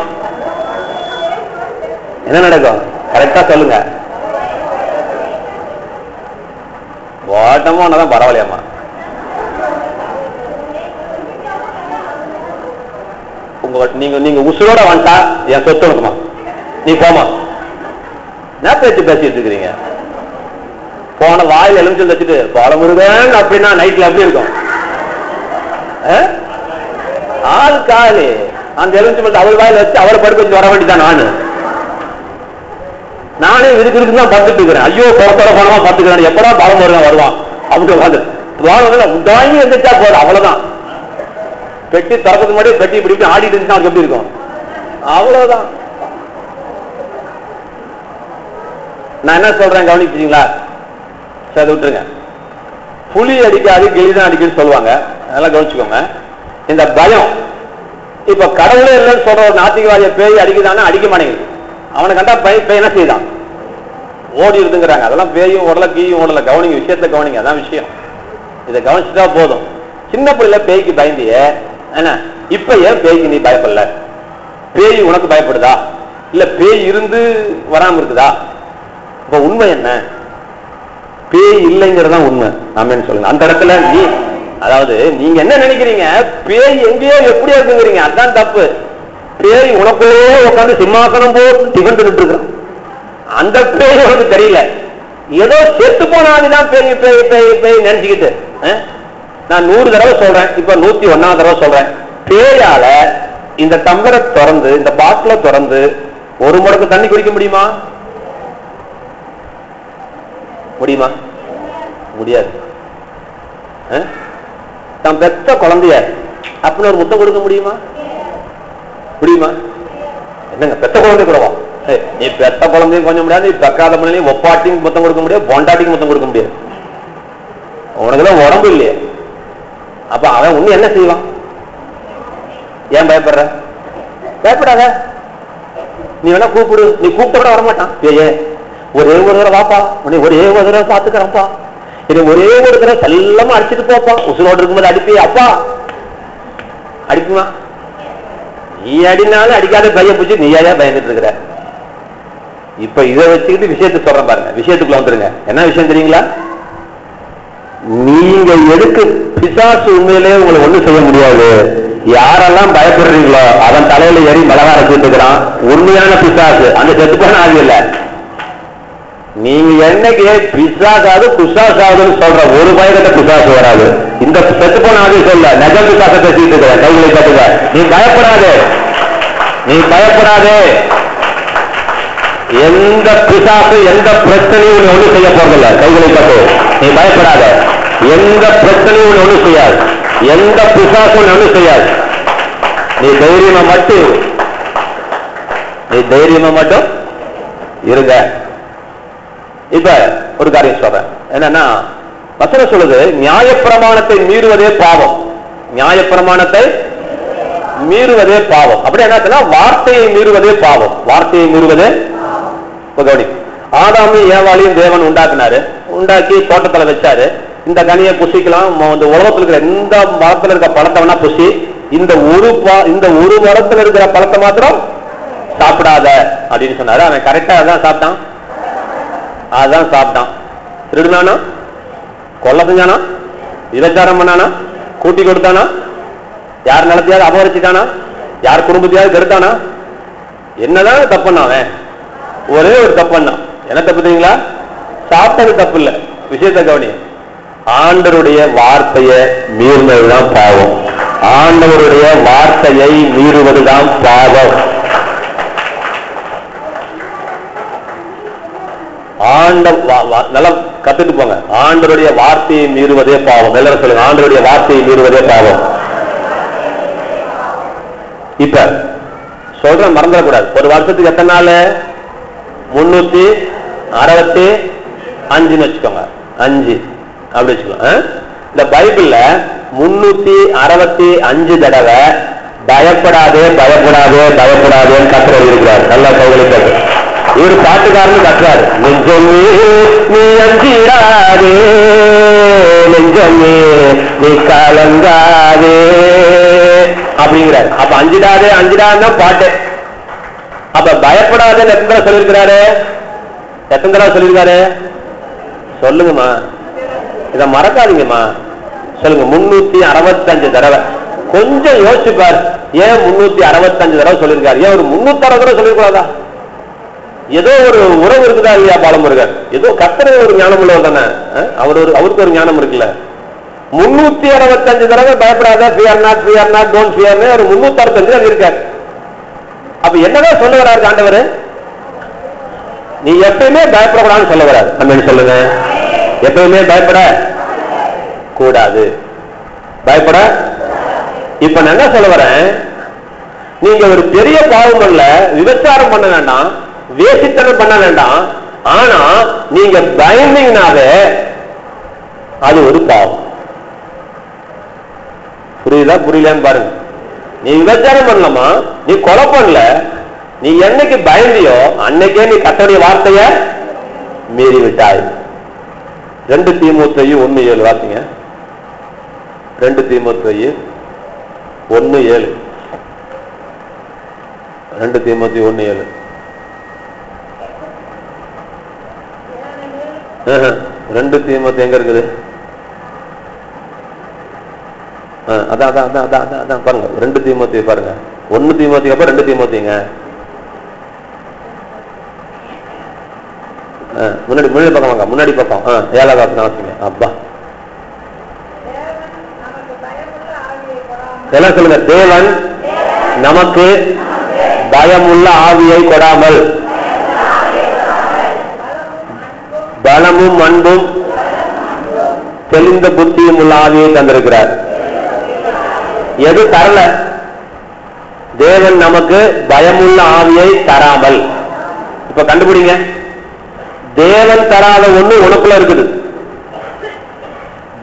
A: என்ன நடக்கும்? கரெக்டா சொல்லுங்க. ஓட்டமா தான் பரவாயில்லையாமா. நீங்க உசுரோட வந்துட்டா என் சொத்து இருக்குமா? நீ போமா, என்ன பேச்சு பேசிட்டு இருக்கிறீங்க? போன வாயில் எலுமிச்சல் வச்சுட்டு பாலமுருகன் அப்படின்னா நைட்ல எப்படி இருக்கும்? ஆள் காலி அந்த எலுமிச்சல் அவர் வாயில வச்சு அவரை படுக்க வச்சு வர வேண்டியதான். நானே இதுக்கு தான் பார்த்துட்டு இருக்கிறேன். ஐயோ புறத்தோட பணமா பார்த்துக்கிறேன், எப்படா பாலமுருகன் வருவான் அப்படின்னு உதாயி எந்திரிச்சா போதும், அவ்வளவுதான். பெட்டி திறக்கிறதுக்கு முன்னாடி பெட்டி இப்படி ஆடிட்டு இருந்துச்சுன்னா அவருக்கு எப்படி இருக்கும்? அவ்வளவுதான். நான் என்ன சொல்றேன் கவனிச்சீங்களா? சரி விட்டுருங்க. புலி அடிக்காது கிளிதான் அடிக்குன்னு சொல்லுவாங்க, அதெல்லாம் கவனிச்சுக்கோங்க. இந்த பயம் இப்ப கடவுளே இல்லைன்னு சொல்ற ஒரு நாத்திகவாதிய பேய் அடிக்குதானா அடிக்க மாட்டேங்குது. அவனை கண்டா பேய் என்ன செய்தான்? ஓடி இருந்துங்கிறாங்க. அதெல்லாம் பேயும் ஓடல கீயும் ஓடல. கவனிங்க, விஷயத்த கவனிங்க, அதான் விஷயம். இதை கவனிச்சுட்டா போதும். சின்ன பிள்ளைல பேய்க்கு பயந்திய என்ன, இப்ப ஏன் பேய்க்கு நீ பயப்படல? பேய் உனக்கு பயப்படுதா? இல்ல பேய் இருந்து வராம இருக்குதா? இப்ப உண்மை என்ன? பேய் இல்லைங்கிறதான் உண்மை. ஆமென் சொல்லுங்க. அந்த இடத்துல நீ, அதாவது நீங்க என்ன நினைக்கிறீங்க, பேய் எங்கேயோ எப்படியோ இருக்குங்கிறீங்க, அதுதான் தப்பு. பேய் உனக்குள்ளே உட்காந்து சிம்மாசனம் போட்டு டிஃபன் தின்னுட்டு இருக்கான். அந்த பேய் உனக்கு தெரியல, ஏதோ செத்து போனாதுதான் பேய் பேய் பேய் பேய் நினைச்சுக்கிட்டு. நான் 100 தடவை சொல்றேன், இப்ப 101வது தடவை சொல்றேன். பேயால இந்த டம்ளரை திறந்து இந்த பாட்டில திறந்து ஒரு முடக்கு தண்ணி குடிக்க முடியுமா? முடியுமா? முடியாது. தான் பெத்த குழந்தைய அப்படின்னு ஒரு முத்தம் கொடுக்க முடியுமா? முடியுமா? என்னங்க பெத்த குழந்தை கூடவா? நீ பெத்த குழந்தையும் கொஞ்சம் முடியாது, நீ பெக்காத பிள்ளையும் ஒப்பாட்டிக்கு மொத்தம் கொடுக்க முடியாது, பொண்டாட்டிக்கு மொத்தம் கொடுக்க முடியாது. உனக்குதான் உடம்பு இல்லையே. அப்ப அவன் ஒண்ணு என்ன செய்வான்? ஏன் பயப்படுற? பயப்படாத. நீ வேணா கூப்பிடு, நீ கூப்பிட்ட கூட வரமாட்டான். ஏ ஒரே ஒரு தடவை வாப்பா, உன்னை ஒரே ஒரு தடவை பாத்துக்கிறப்பா, இதை ஒரே ஒரு தடவை செல்லமா அடிச்சுட்டு போப்பா. உசுரோடு இருக்கும்போது அடிப்பே அப்பா அடிக்குமா? நீ அடினாலும் அடிக்காத பைய பிடிச்சி நீயா பயந்துட்டு இருக்கிற. இப்ப இதை வச்சுக்கிட்டு விஷயத்தை சொல்றேன் பாருங்க. விஷயத்துக்குள்ள வந்துருங்க. என்ன விஷயம் தெரியுங்களா? நீங்க எடுக்க பிசாசு உண்மையிலே உங்களை ஒண்ணு செய்ய முடியாது. யாரெல்லாம் பயப்படுறீங்களோ அவன் தலையில ஏறி மிளகா அரைச்சிட்டு இருக்கிறான். உண்மையான பிசாசு அந்த செத்துப்பான ஆகி இல்ல. நீங்க என்னைக்கு பிசாசாவது புசாசாவதுன்னு சொல்ற ஒரு பயக்கிட்ட பிசாசு வராது. இந்த செத்துப்பான ஆகி சொல்ல நெஜ பிசாசை பேசிட்டு இருக்கிற கைகளை கட்டுங்க. நீ பயப்படாதே, நீ பயப்படாதே. எந்த பிசாசு எந்த பிரச்சனையும் ஒண்ணு செய்ய போறதில்ல. கைகளை கட்டு, நீ பயப்படாத. எந்த பிரச்சனையும் ஒண்ணு செய்யாது, எந்த பிசாசும் ஒண்ணு செய்யாது. நீ தைரியமா மட்டும் இருங்க. இப்ப ஒரு காரியம் சொல்றேன். என்னன்னா வசனம் சொல்லுது, நியாயப்பிரமாணத்தை மீறுவதே பாவம். நியாயப்பிரமாணத்தை மீறுவதே பாவம். அப்படி என்ன? வார்த்தையை மீறுவதே பாவம். வார்த்தையை மீறுவதே கவனி. ஆதாமையும் ஏவாளையும் தேவன் உண்டாக்குனாரு. உண்டாக்கி தோட்டத்துல வச்சாரு. இந்த கனியை புசிக்கலாம், இந்த உலகத்தில் இருக்கிற எந்த மரத்துல இருக்கிற பழத்தை வேணா புசி, இந்த ஒரு மரத்துல இருக்கிற பழத்தை மாத்திரம் சாப்பிடாத அப்படின்னு சொன்னாரு. அவன் கரெக்டா அதான் சாப்பிட்டான். அதான் சாப்பிட்டான். திருடுனானா? கொலை செஞ்சானா? விபச்சாரம் பண்ணானா? கூட்டி கொடுத்தானா? யார் நிலத்தையாவது அபகரிச்சுட்டானா? யார் குடும்பத்தையாவது கெடுத்தானா? என்னதான் தப்புன்னா அவன் ஒரே ஒரு தப்புன்னா. என்ன தப்பு தெரியுங்களா? சாப்பிட்டது தப்பு இல்ல. விஷயத்தை கவனி. ஆண்டவருடைய வார்த்தையை மீறுவதுதான் பாவம். ஆண்டவருடைய வார்த்தையை மீறுவதுதான் பாவம். நல்லா கத்துட்டு போங்க. ஆண்டவருடைய வார்த்தையை மீறுவதே பாவம். எல்லாரும் சொல்லுங்க, ஆண்டவருடைய வார்த்தையை மீறுவதே பாவம். இப்ப சொல்ற மறந்துடக்கூடாது. ஒரு வருஷத்துக்கு எத்தனை நாள்? 365 வச்சுக்கோங்க. 5 அப்படி வச்சுக்கோங்க. இந்த பைபிள்ல 365 தடவை பயப்படாதே பயப்படாதே பயப்படாதேன்னு கத்துறது இருக்கிறார். நல்லா கைகளை இவர் பாட்டுக்காரன்னு கட்டுறாரு. நெஞ்சமே நீ அஞ்சிடாதே, நெஞ்சமே நீ கலங்காதே அப்படிங்கிறாரு. அப்ப அஞ்சிடாதே அஞ்சிடாதுன்னா பாட்டு. அப்ப பயப்படாதேன்னு எத்தனை தடவை சொல்லியிருக்கிறாரு? எத்தனை தடவை சொல்லியிருக்காரு? சொல்லுங்கம்மா, இத மறக்காதீங்கம்மா. சொல்லுங்க. 365 தடவை. கொஞ்சம் யோசிச்சு பாரு. ஏன் 365 தடவை சொல்லியிருக்காரு? ஏன் ஒரு 360 தடவை சொல்லிருக்கூடாதா? ஏதோ ஒரு உறவு இருக்குதா இல்லையா? பாலமுருகன் ஏதோ கத்தரை ஒரு ஞானம் உள்ளவர் தானே. அவருக்கு ஒரு ஞானம் இருக்குல்ல. 365 தடவை பயப்படாத, fear not fear not don't ஃபியர்னு ஒரு 365 இருக்காரு. அப்ப என்னதான் சொல்ல வராரு ஆண்டவர்? நீ எப்பயுமே பயப்படக்கூடாதுன்னு சொல்ல வராரு. நம்ம சொல்லுங்க, எப்பயுமே பயப்பட கூடாது. பயப்பட. இப்ப நான் என்ன சொல்ல வரேன்? நீங்க ஒரு பெரிய பாவம் பண்ணல, விபச்சாரம் பண்ண வேண்டாம், வேசித்தனம் பண்ண வேண்டாம். ஆனா நீங்க பயந்தீங்கனாவே அது ஒரு பாவம். புரியுதா புரியலன்னு பாருங்க. நீ விபச்சாரம் பண்ணலாமா, நீ கொலை பண்ணல, நீ என்னைக்கு பயந்தியோ அன்னைக்கே நீ கர்த்தருடைய வார்த்தைய மீறி விட்டாய். 2 தீமோத்தேயு 1:7 வாசிங்க. 2 தீமோத்தேயு 1:7. 2 தீமோத்தேயு 1:7. 2 தீமோத்தேயு எங்க இருக்குது? அதான் பாருங்க. 2 தீமோத்தேயு பாருங்க. 1 தீமோத்தேயு அப்ப 2 தீமோத்தேயுங்க. முன்னாடி பக்கம் வாங்க. முன்னாடி பக்கம் 7ஆவது வசனம் வாசிங்க. அப்பா எல்லாம் சொல்லுங்க. தேவன் நமக்கு பயமுள்ள ஆவியை கொடாமல் பலமும் அன்பும் தெளிந்த புத்தியும் உள்ள ஆவியை தந்திருக்கிறார். எது தரல? தேவன் நமக்கு பயமுள்ள ஆவியை தராமல். இப்ப கண்டுபிடிங்க. தேவன் தராத ஒண்ணு உனக்குள்ள இருக்குது.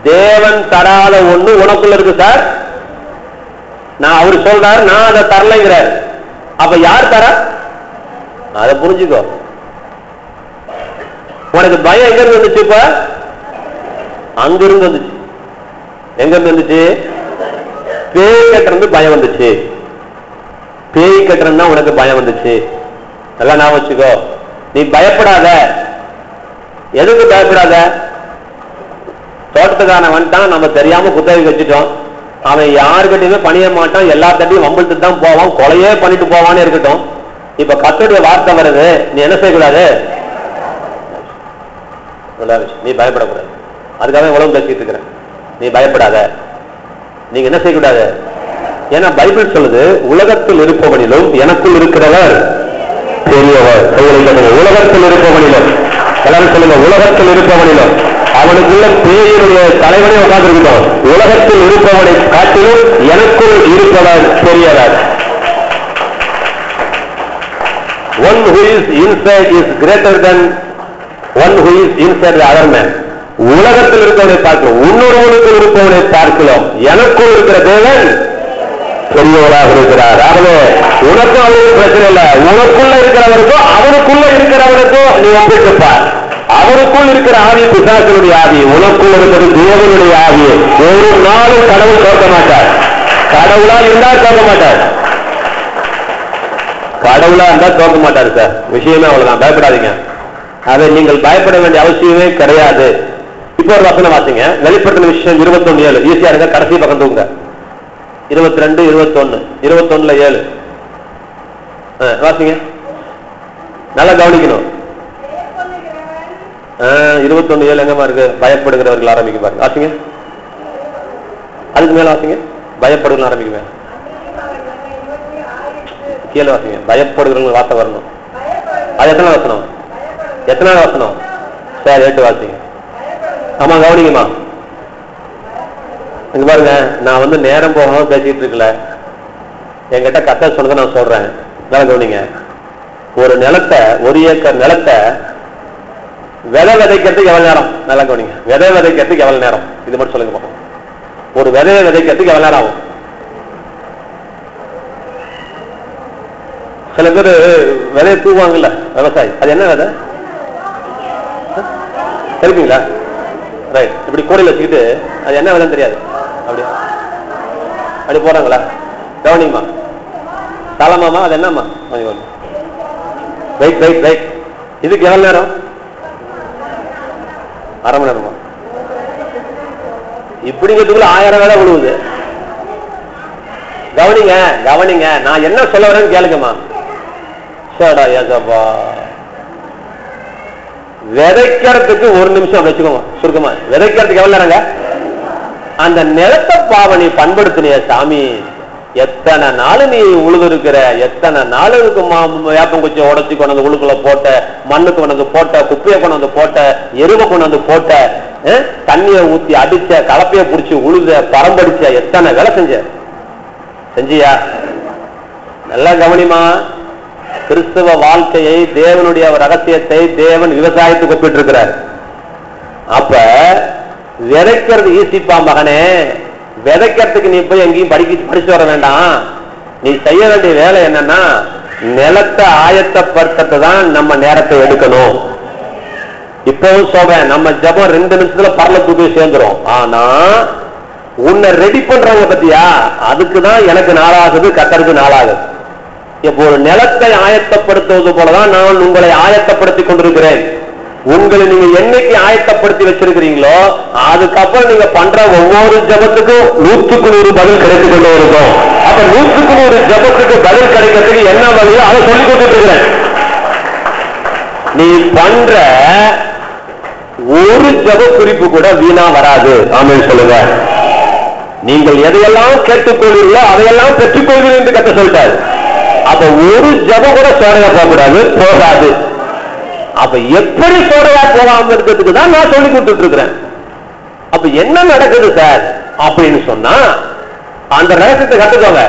A: தேவன் தராத ஒண்ணு உனக்குள்ள இருக்கு சார். நான் அவரு சொல்றாரு, நான் அதை தரலைங்கிறார். அப்ப யார் தர? அதை புரிஞ்சுக்கோ. உனக்கு பயம் எங்க இருந்து வந்துச்சு? இப்ப அங்க இருந்து வந்துச்சு. எங்க இருந்து வந்துச்சு? பேய் கட்டுறது பயம் வந்துச்சு. பேய் கட்டுறதுனா உனக்கு பயம் வந்துச்சு. எல்லாம் நான் வச்சுக்கோ. நீ பயப்படாத. எதுக்கு பயப்படாத? தோட்டத்துக்கான வந்துட்டான், நம்ம தெரியாம குத்தகை வச்சுட்டோம். அவன் யாருக்கிட்டையுமே பணிய மாட்டான், எல்லார்கிட்டையும் வம்பிட்டு தான் போவான், கொலையே பண்ணிட்டு போவான்னு இருக்கட்டும். இப்ப கர்த்தருடைய வார்த்தை வருது, நீ என்ன செய்யக்கூடாது? நீ பயப்படக்கூடாது. அதுக்காக உலகம் பேசிட்டு இருக்கிறேன். நீ பயப்படாத. நீங்க என்ன செய்யக்கூடாது? ஏன்னா பைபிள் சொல்லுது, உலகத்தில் இருப்பவனிலும் எனக்குள் இருக்கிறவர் பெரியவர். உலகத்தில் இருப்பவனிலும், எல்லாரும் சொல்லுங்க, உலகத்தில் இருப்பவனிலும். அவனுக்குள்ள பேயினுடைய தலைவனை உட்கார்ந்திருக்கிறோம். உலகத்தில் இருப்பவனை காட்டிலும் எனக்குள் இருப்பவர் பெரியவர். One who is inside is greater than one who is inside the other man. உலகத்தில் இருப்பவனை பார்க்கிறோம், இன்னொருவனுக்கு இருப்பவனை பார்க்கிறோம். எனக்குள் இருக்கிற தேவன் பெரியவராக இருக்கிறார். ஆகவே உனக்கும் அவருக்கு பிரச்சனை இல்லை. உனக்குள்ள இருக்கிறவருக்கும் அவனுக்குள்ள இருக்கிறவனுக்கும் நீ ஒப்பிட்டுப்பார். அவருக்குள் இருக்கிற ஆவி பிசாசனுடைய ஆவி, உனக்குள் இருக்கிறது தேவனுடைய ஆவி. ஒரு நாளும் கடவுள் தோற்க மாட்டார். கடவுளா இருந்தா தோற்க மாட்டார். கடவுளா இருந்தா தோற்க மாட்டார் சார். விஷயமே அவ்வளவுதான். பயப்படாதீங்க. அதை நீங்கள் பயப்பட வேண்டிய அவசியமே கிடையாது. இப்போ ஒரு வசனம் வாசிங்க. வெளிப்படுத்தின விஷயம் 21:7. ஈஸியா இருக்க, கடைசி பக்கம் தூங்க. 22, 21, 21:7 வாசிங்க. நல்லா கவனிக்கணும். 21:7 எங்கமா இருக்கு? பயப்படுகிறவர்கள் ஆரம்பிக்க பாருங்க. வாசிங்க. அதுக்கு மேல வாசிங்க. பயப்படுகிறவர்கள் ஆரம்பிக்குங்க. கீழே வாசிங்க. பயப்படுகிறவர்கள் வார்த்தை வரணும். அது எத்தனை வசனம்? எத்தனை வசனம் சார்? 8 வாசிங்க. ஆமா கவனிங்கம்மா. இங்க பாருங்க, நான் நேரம் போகாம பேசிட்டு இருக்கல. என்கிட்ட கத்த சொன்னதை நான் சொல்றேன். நல்லா கவனிங்க. ஒரு நிலத்தை, 1 ஏக்கர் நிலத்தை விதை விதைக்கிறதுக்கு எவ்வளவு நேரம்? நல்லா கவனிங்க. விதை விதைக்கிறதுக்கு எவ்வளவு நேரம்? இது மட்டும் சொல்லுங்க பாப்போம். ஒரு விதையை விதைக்கிறதுக்கு எவ்வளவு நேரம் ஆகும்? சில பேர் விதையை தூவாங்கல்ல விவசாயி, அது என்ன விதை தெரியுங்களா? ரைட். இப்படி கூடையில் வச்சுக்கிட்டு அது என்ன விதைன்னு தெரியாது. அப்படி போறாங்களா? கவனிங்கம்மா. சாலமாமா அது என்னம்மா? Right right right. இதுக்கு எவ்வளவு நேரம்? அரை மணி நேரமா? இப்படிங்கிறதுக்குள்ள 1000 வேலை விழுவுது. கவனிங்க கவனிங்க. நான் என்ன சொல்ல வரேன்னு கேளுங்கம்மா. சேடா ஏசப்பா. விதைக்கிறதுக்கு 1 நிமிஷம் வச்சுக்கோங்க. சுருக்கமா விதைக்கிறதுக்கு எவ்வளவு நேரங்க? அந்த நிலத்தை பாவனை பண்படுத்தினிய சாமி, எத்தனை நாள் நீ உழுது இருக்கிற, எத்தனை நாள் இருக்கு வேப்பங்குச்சி உடச்சி கொண்டு வந்து உழுக்குள்ள போட்ட, மண்ணுக்கு கொண்டு வந்து போட்ட, குப்பையை கொண்டு வந்து போட்ட, எருவை கொண்டு வந்து போட்ட, தண்ணியை ஊத்தி அடிச்ச, கலப்பைய புடிச்சு உழுத, பரம்படிச்ச, எத்தனை வேலை செஞ்சியா? நல்லா கவனிமா. கிறிஸ்தவ வாழ்க்கையை, தேவனுடைய ரகசியத்தை தேவன் விவசாயத்துக்கு ஒப்பிட்டு இருக்கிறார். அப்ப விதைக்கிறது ஈசிப்பா மகனே. விதைக்கிறதுக்கு நீ போய் எங்கேயும் படிச்சு வர வேண்டாம். நீ செய்ய வேண்டிய வேலை என்னன்னா, நிலத்தை ஆயத்தப்படுத்த தான் நம்ம நேரத்தை எடுக்கணும். இப்பவும் சொல்றேன், நம்ம ஜபம் 2 நிமிஷத்துல பரலத்துக்கு போய் சேர்ந்துரும். ஆனா உன்னை ரெடி பண்றாங்க பத்தியா, அதுக்குதான் எனக்கு நாளாகுது, கத்தருக்கு நாளாகுது. இப்போ ஒரு நிலத்தை ஆயத்தப்படுத்துவது போலதான் நான் உங்களை ஆயத்தப்படுத்திக் கொண்டிருக்கிறேன். உங்களை நீங்க என்னைக்கு ஆயத்தப்படுத்தி வச்சிருக்கிறீங்களோ அதுக்கப்புறம் நீங்க பண்ற ஒவ்வொரு ஜபத்துக்கும் 100க்கு 100 பதில் கிடைத்துக் கொண்டே இருக்கும். அப்ப 100க்கு 100 ஜபத்துக்கு பதில் கிடைக்கிறதுக்கு என்ன வழியோ அதை சொல்லிக் கொடுத்துட்டு இருக்கிறேன். நீ பண்ற ஒரு ஜப குறிப்பு கூட வீணா வராது. ஆமென் சொல்லுங்க. நீங்கள் எதையெல்லாம் கேட்டுக்கொள்வீர்களோ அதையெல்லாம் பெற்றுக்கொள்வீர்கள் என்று கத்த சொல்லிட்டாரு. அப்ப ஒரு ஜபம் கூட சோடையா போகக்கூடாது, போகாது. அப்ப எப்படி சோடையா போகாம இருக்கிறதுக்கு தான் நான் சொல்லி கொடுத்துட்டு இருக்கிறேன். அப்ப என்ன நடக்குது சார் அப்படின்னு சொன்னா, அந்த ரகசியத்தை கத்துக்கோங்க.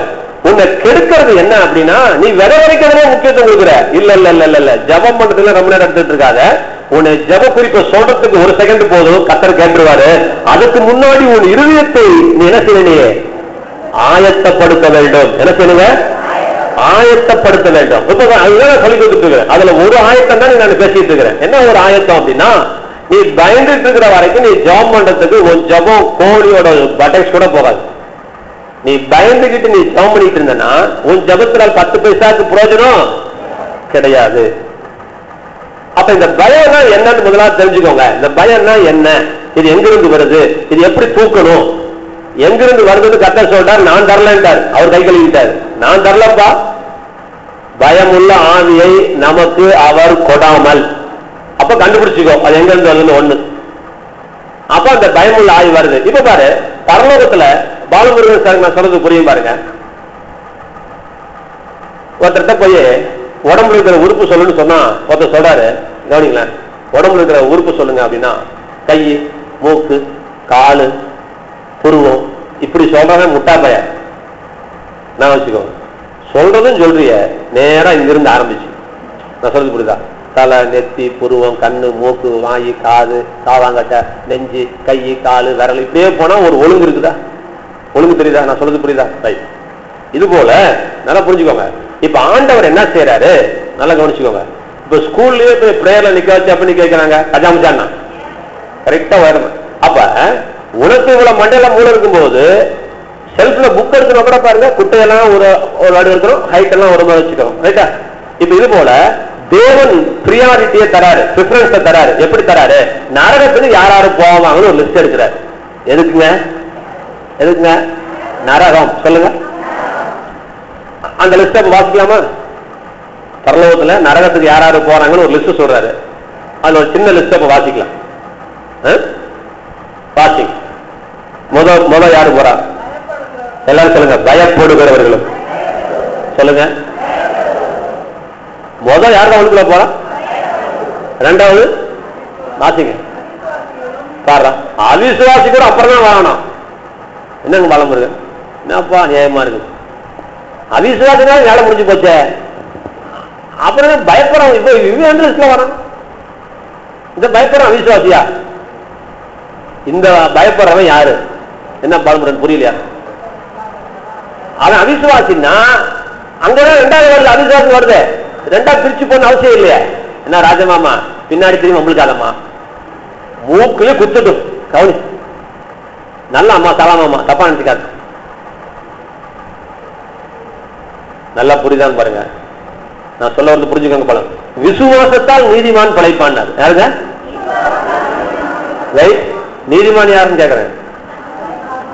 A: உன்னை கெடுக்கிறது என்ன அப்படின்னா, நீ விதை வரைக்கிறதே முக்கியத்துவம் கொடுக்குற. இல்ல இல்ல இல்ல இல்ல ஜபம் பண்றதுல ரொம்ப நேரம் எடுத்துட்டு இருக்காத. உன்னை ஜப குறிப்பை சொல்றதுக்கு ஒரு செகண்ட் போதும், கர்த்தர் கேட்டுருவாரு. அதுக்கு முன்னாடி உன் இருதயத்தை நீ என்ன செய்ய, ஆயத்தப்படுத்த வேண்டும். என்ன செய்யுங்க, ஆயத்தப்படுத்த வேண்டும். அதுதான் சொல்லி கொடுத்துட்டு இருக்கிறேன். அதுல ஒரு ஆயத்தம் தான் நான் பேசிட்டு இருக்கிறேன். என்ன ஒரு ஆயத்தம் அப்படின்னா, நீ பயந்துட்டு இருக்கிற வரைக்கும் நீ ஜபம் பண்றதுக்கு உன் ஜபம் கோழியோட பட்டக்ஸ் கூட போகாது. நீ பயந்துகிட்டு நீ ஜபம் பண்ணிட்டு இருந்தனா உன் ஜபத்துல 10 பைசாக்கு பிரயோஜனம் கிடையாது. அப்ப இந்த பயம் என்னன்னு முதலாவது தெரிஞ்சுக்கோங்க. இந்த பயம்னா என்ன, இது எங்கிருந்து வருது, இது எப்படி தூக்கணும், எங்கிருந்து வருது கர்த்தர் சொல்றார். நான் தரலன்றார், அவர் கை கழுவிட்டார். நான் தரலப்பா. பயமுள்ள ஆவியை நமக்கு அவர் கொடாமல். அப்ப கண்டுபிடிச்சுக்கோ அது எங்க இருந்து வருதுன்னு ஒண்ணு. அப்ப அந்த பயமுள்ள ஆவி வருது. இப்ப பாரு, பரலோகத்துல பாலமுருகன் சார் நான் சொல்றது புரியும் பாருங்க. ஒருத்தர்கிட்ட போய் உடம்புல இருக்கிற உறுப்பு சொல்லுன்னு சொன்னா ஒருத்தர் சொல்றாரு, கவனிங்களேன், உடம்புல இருக்கிற உறுப்பு சொல்லுங்க அப்படின்னா கை, மூக்கு, காலு, புருவம், இப்படி சொல்றவன் முட்டா பய. நான் வச்சுக்கோ, சொல்றதும் சொல்றிய நேரா இங்கிருந்து ஆரம்பிச்சு. நான் சொல்றது புரியுதா? தலை, நெத்தி, புருவம், கண்ணு, மூக்கு, வாயு, காது, காவாங்கட்டை, நெஞ்சு, கை, காலு, விரல், இப்படியே போனா ஒரு ஒழுங்கு இருக்குதா? ஒழுங்கு தெரியுதா? நான் சொல்றது புரியுதா? ரைட். இது போல நல்லா புரிஞ்சுக்கோங்க. இப்ப ஆண்டவர் என்ன செய்யறாரு நல்லா கவனிச்சுக்கோங்க. இப்ப ஸ்கூல்லயே போய் பிரேயர்ல நிக்க வச்சு அப்படின்னு கேட்கிறாங்க, கஜாமுச்சான்னா கரெக்டா வரணும். அப்ப உனக்கு இவ்வளவு மண்டையில மூளை இருக்கும்போது செல்ஃப்ல புக் எடுக்கணும் கூட பாருங்க, குட்டையெல்லாம் ஒரு அடி இருக்கிறோம், ஹைட் எல்லாம் ஒரு மாதிரி வச்சுக்கிறோம். ரைட்டா? இப்ப இது போல தேவன் பிரியாரிட்டியை தராரு, பிரிஃபரன்ஸை தராரு. எப்படி தராரு? நரகத்துக்கு யார் யாரு போவாங்கன்னு ஒரு லிஸ்ட் எடுக்கிறாரு. எதுக்குங்க? எதுக்குங்க நரகம்? சொல்லுங்க. அந்த லிஸ்ட் வாசிக்கலாமா? பரலோகத்துல நரகத்துக்கு யார் யாரு போறாங்கன்னு ஒரு லிஸ்ட் சொல்றாரு. அதுல ஒரு சின்ன லிஸ்ட் வாசிக்கலாம். வாசிங்க. முத யாரு போறா? எல்லாரும் சொல்லுங்க. பயப்படுகிறவர்களும். சொல்லுங்க. முதல் யாரு அவனுக்குள்ள போறா? ரெண்டாவது வாசிங்க. பாரு, அவிசுவாசி கூட அப்புறம் தான் வரணும். என்னங்க பலம் இருக்கு? என்னப்பா நியாயமா இருக்கு? அவிசுவாசினால வேலை முடிஞ்சு போச்சே. அப்புறம் பயப்படுறவங்க இப்ப எந்த லிஸ்ட்ல வரணும்? இந்த பயப்படுறவன் அவிசுவாசியா? இந்த பயப்படுறவன் யாரு? என்ன பலம் புரியலையா? அவன் அவிசுவாசின்னா அங்கதான் ரெண்டாவது வருது, அவிசுவாசம் வருது. ரெண்டா பிரிச்சு போன அவசியம் இல்லையா? என்ன ராஜமாமா பின்னாடி திரும்பி நம்மளுக்காதம்மா, மூக்குல குத்துட்டும். கவனி நல்லா, அம்மா சலாமாமா, தப்பா நினைச்சுக்காது. நல்லா புரியுதான் பாருங்க. நான் சொல்ல வந்து புரிஞ்சுக்கோங்க. பலம் விசுவாசத்தால் நீதிமான் பிழைப்பான். யாருங்க நீதிமான்? யாருன்னு கேட்கிறேன்.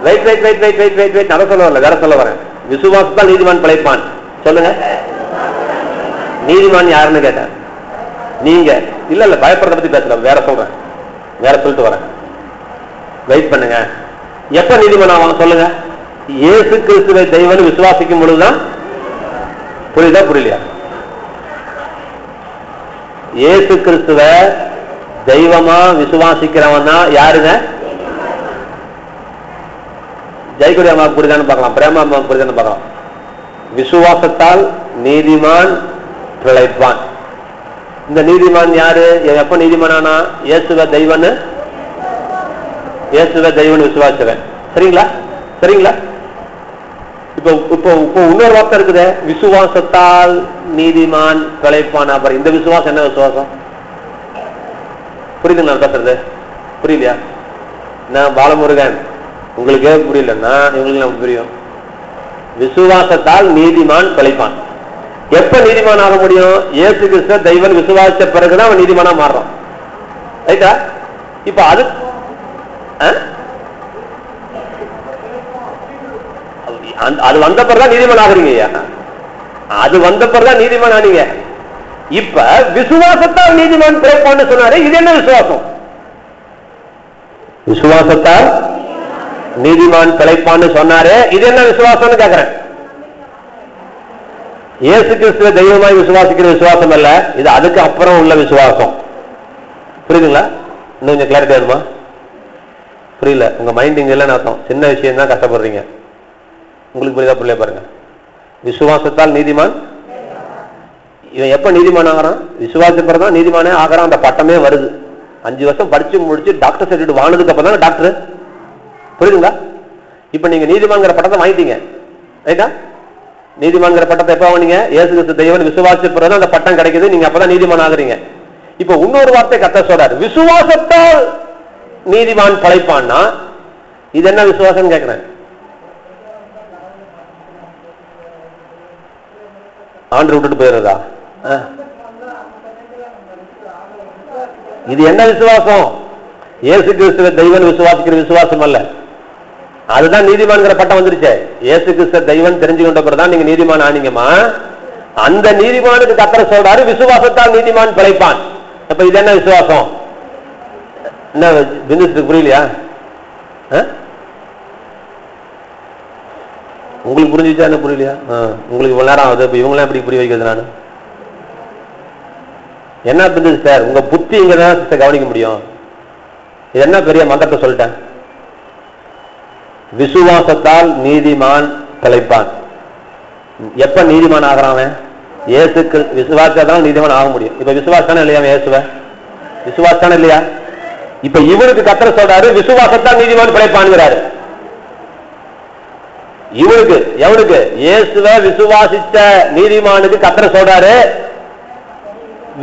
A: Wait wait wait wait wait wait wait அதை சொல்ல வரல, வேற சொல்ல வரேன். விசுவாசத்தால் நீதிமான் பிழைப்பான். சொல்லுங்க. நீதிமான் யாருன்னு கேட்டேன். நீங்க இல்ல இல்ல பயப்படுறத பத்தி பேசல, வேற சொல்றேன், வேற சொல்லிட்டு வரேன். வெயிட் பண்ணுங்க. எப்ப நீதிமான் ஆவாங்க சொல்லுங்க? இயேசு கிறிஸ்துவை தெய்வம்னு விசுவாசிக்கும் பொழுதுதான். புரியுதா புரியலையா? இயேசு கிறிஸ்துவ தெய்வமா விசுவாசிக்கிறவன் தான் யாருங்க? ஜெயக்குடி அம்மாவுக்கு புரிதான்னு பார்க்கலாம், பிரேமா அம்மாவுக்கு புரிதான்னு பார்க்கலாம். விசுவாசத்தால் நீதிமான் பிழைப்பான். இந்த நீதிமான் யாரு? எப்ப நீதிமானா? இயேசுவ தெய்வன்னு, இயேசுவ தெய்வன்னு விசுவாசவன். சரிங்களா? சரிங்களா? இப்போ இப்போ இப்போ இன்னொரு வார்த்தை இருக்குது, விசுவாசத்தால் நீதிமான் பிழைப்பான். அப்புறம் இந்த விசுவாசம் என்ன விசுவாசம்? புரியுதுங்க நான் பேசுறது? புரியலையா? நான் பாலமுருகன் உங்களுக்கே புரியலன்னா இவங்களுக்கு நமக்கு புரியும். விசுவாசத்தால் நீதிமான் பிழைப்பான். எப்ப நீதிமான் ஆக முடியும்? இயேசு கிறிஸ்து தெய்வன் விசுவாசித்த பிறகுதான் அவன் நீதிமானா மாறுறான். ரைட்டா? இப்ப அது அது வந்த பிறகுதான் நீதிமான் ஆகுறீங்க. அது வந்த பிறகுதான் நீதிமான் ஆனீங்க. இப்ப விசுவாசத்தால் நீதிமான் பிழைப்பான்னு சொன்னாரு. இது என்ன விசுவாசம்? விசுவாசத்தால் நீதிமான் பிழைப்பான்னு சொன்னாரு. இது என்ன விசுவாசம்னு கேக்குறேன். இயேசு கிறிஸ்துவ தெய்வமாய் விசுவாசிக்கிற விசுவாசம் அல்ல, இது அதுக்கு அப்புறம் உள்ள விசுவாசம். புரியுதுங்களா? இன்னும் கொஞ்சம் கிளாரிட்டி வேணுமா? புரியல? உங்க மைண்ட் இங்க இல்லைன்னு அர்த்தம். சின்ன விஷயம் தான் கஷ்டப்படுறீங்க. உங்களுக்கு புரியுதா? புரியல பாருங்க. விசுவாசத்தால் நீதிமான். இவன் எப்ப நீதிமான் ஆகிறான்? விசுவாசப்பதான் நீதிமானே ஆகிறான். அந்த பட்டமே வருது. 5 வருஷம் படிச்சு முடிச்சு டாக்டர் சர்டிஃபிகேட் வாங்கினதுக்கு அப்புறம் தான் டாக்டர். புரியுதுங்களா? இப்ப நீங்க நீதிமான்கிற பட்டத்தை வாங்கிட்டீங்க, ரைட்டா? நீதிமான்கிற பட்டத்தை எப்ப வாங்கினீங்க? இயேசு கிறிஸ்து தெய்வன் விசுவாசப்படுறது அந்த பட்டம் கிடைக்குது. நீங்க அப்பதான் நீதிமான் ஆகுறீங்க. இப்ப இன்னொரு வார்த்தை கர்த்தர் சொல்றாரு, விசுவாசத்தால் நீதிமான் பிழைப்பான்னா இது என்ன விசுவாசம் கேட்கிறேன்? ஆண்டு விட்டுட்டு போயிருந்தா இது என்ன விசுவாசம்? இயேசு கிறிஸ்துவ தெய்வன் விசுவாசிக்கிற விசுவாசம் அல்ல. அதுதான் நீதிமான்கிற பட்டம் வந்துருச்சு. இயேசு கிறிஸ்துவ தெய்வன் தெரிஞ்சு கொண்ட பிறகுதான் நீங்க நீதிமான் ஆனீங்கம்மா. அந்த நீதிமானுக்கு கர்த்தர் சொல்றாரு விசுவாசத்தால் நீதிமான் பிழைப்பான். அப்ப இது என்ன விசுவாசம்? என்ன பிசினஸ் புரியலையா? உங்களுக்கு புரிஞ்சுச்சா? என்ன புரியலையா? உங்களுக்கு இவ்வளவு நேரம் ஆகுது. இப்ப இவங்களாம் எப்படி புரிய வைக்கிறது? நான் என்ன பிசினஸ் சார்? உங்க புத்தி இங்கதான் கவனிக்க முடியும். இது என்ன பெரிய மந்திரத்தை சொல்லிட்டேன். விசுவாசத்தால் நீதிமான் பிழைப்பான். எப்ப நீதிமான் ஆகிறான்? இயேசுக்கு விசுவாசத்தால் நீதிமான் ஆக முடியும். இப்ப விசுவாசம் இல்லையா? இயேசுவ விசுவாசம் இல்லையா? இப்ப இவனுக்கு கர்த்தர் சொல்றாரு விசுவாசத்தால் நீதிமான் பிழைப்பான்ங்கிறாரு. இவனுக்கு எவனுக்கு? இயேசுவ விசுவாசிச்ச நீதிமானுக்கு கர்த்தர் சொல்றாரு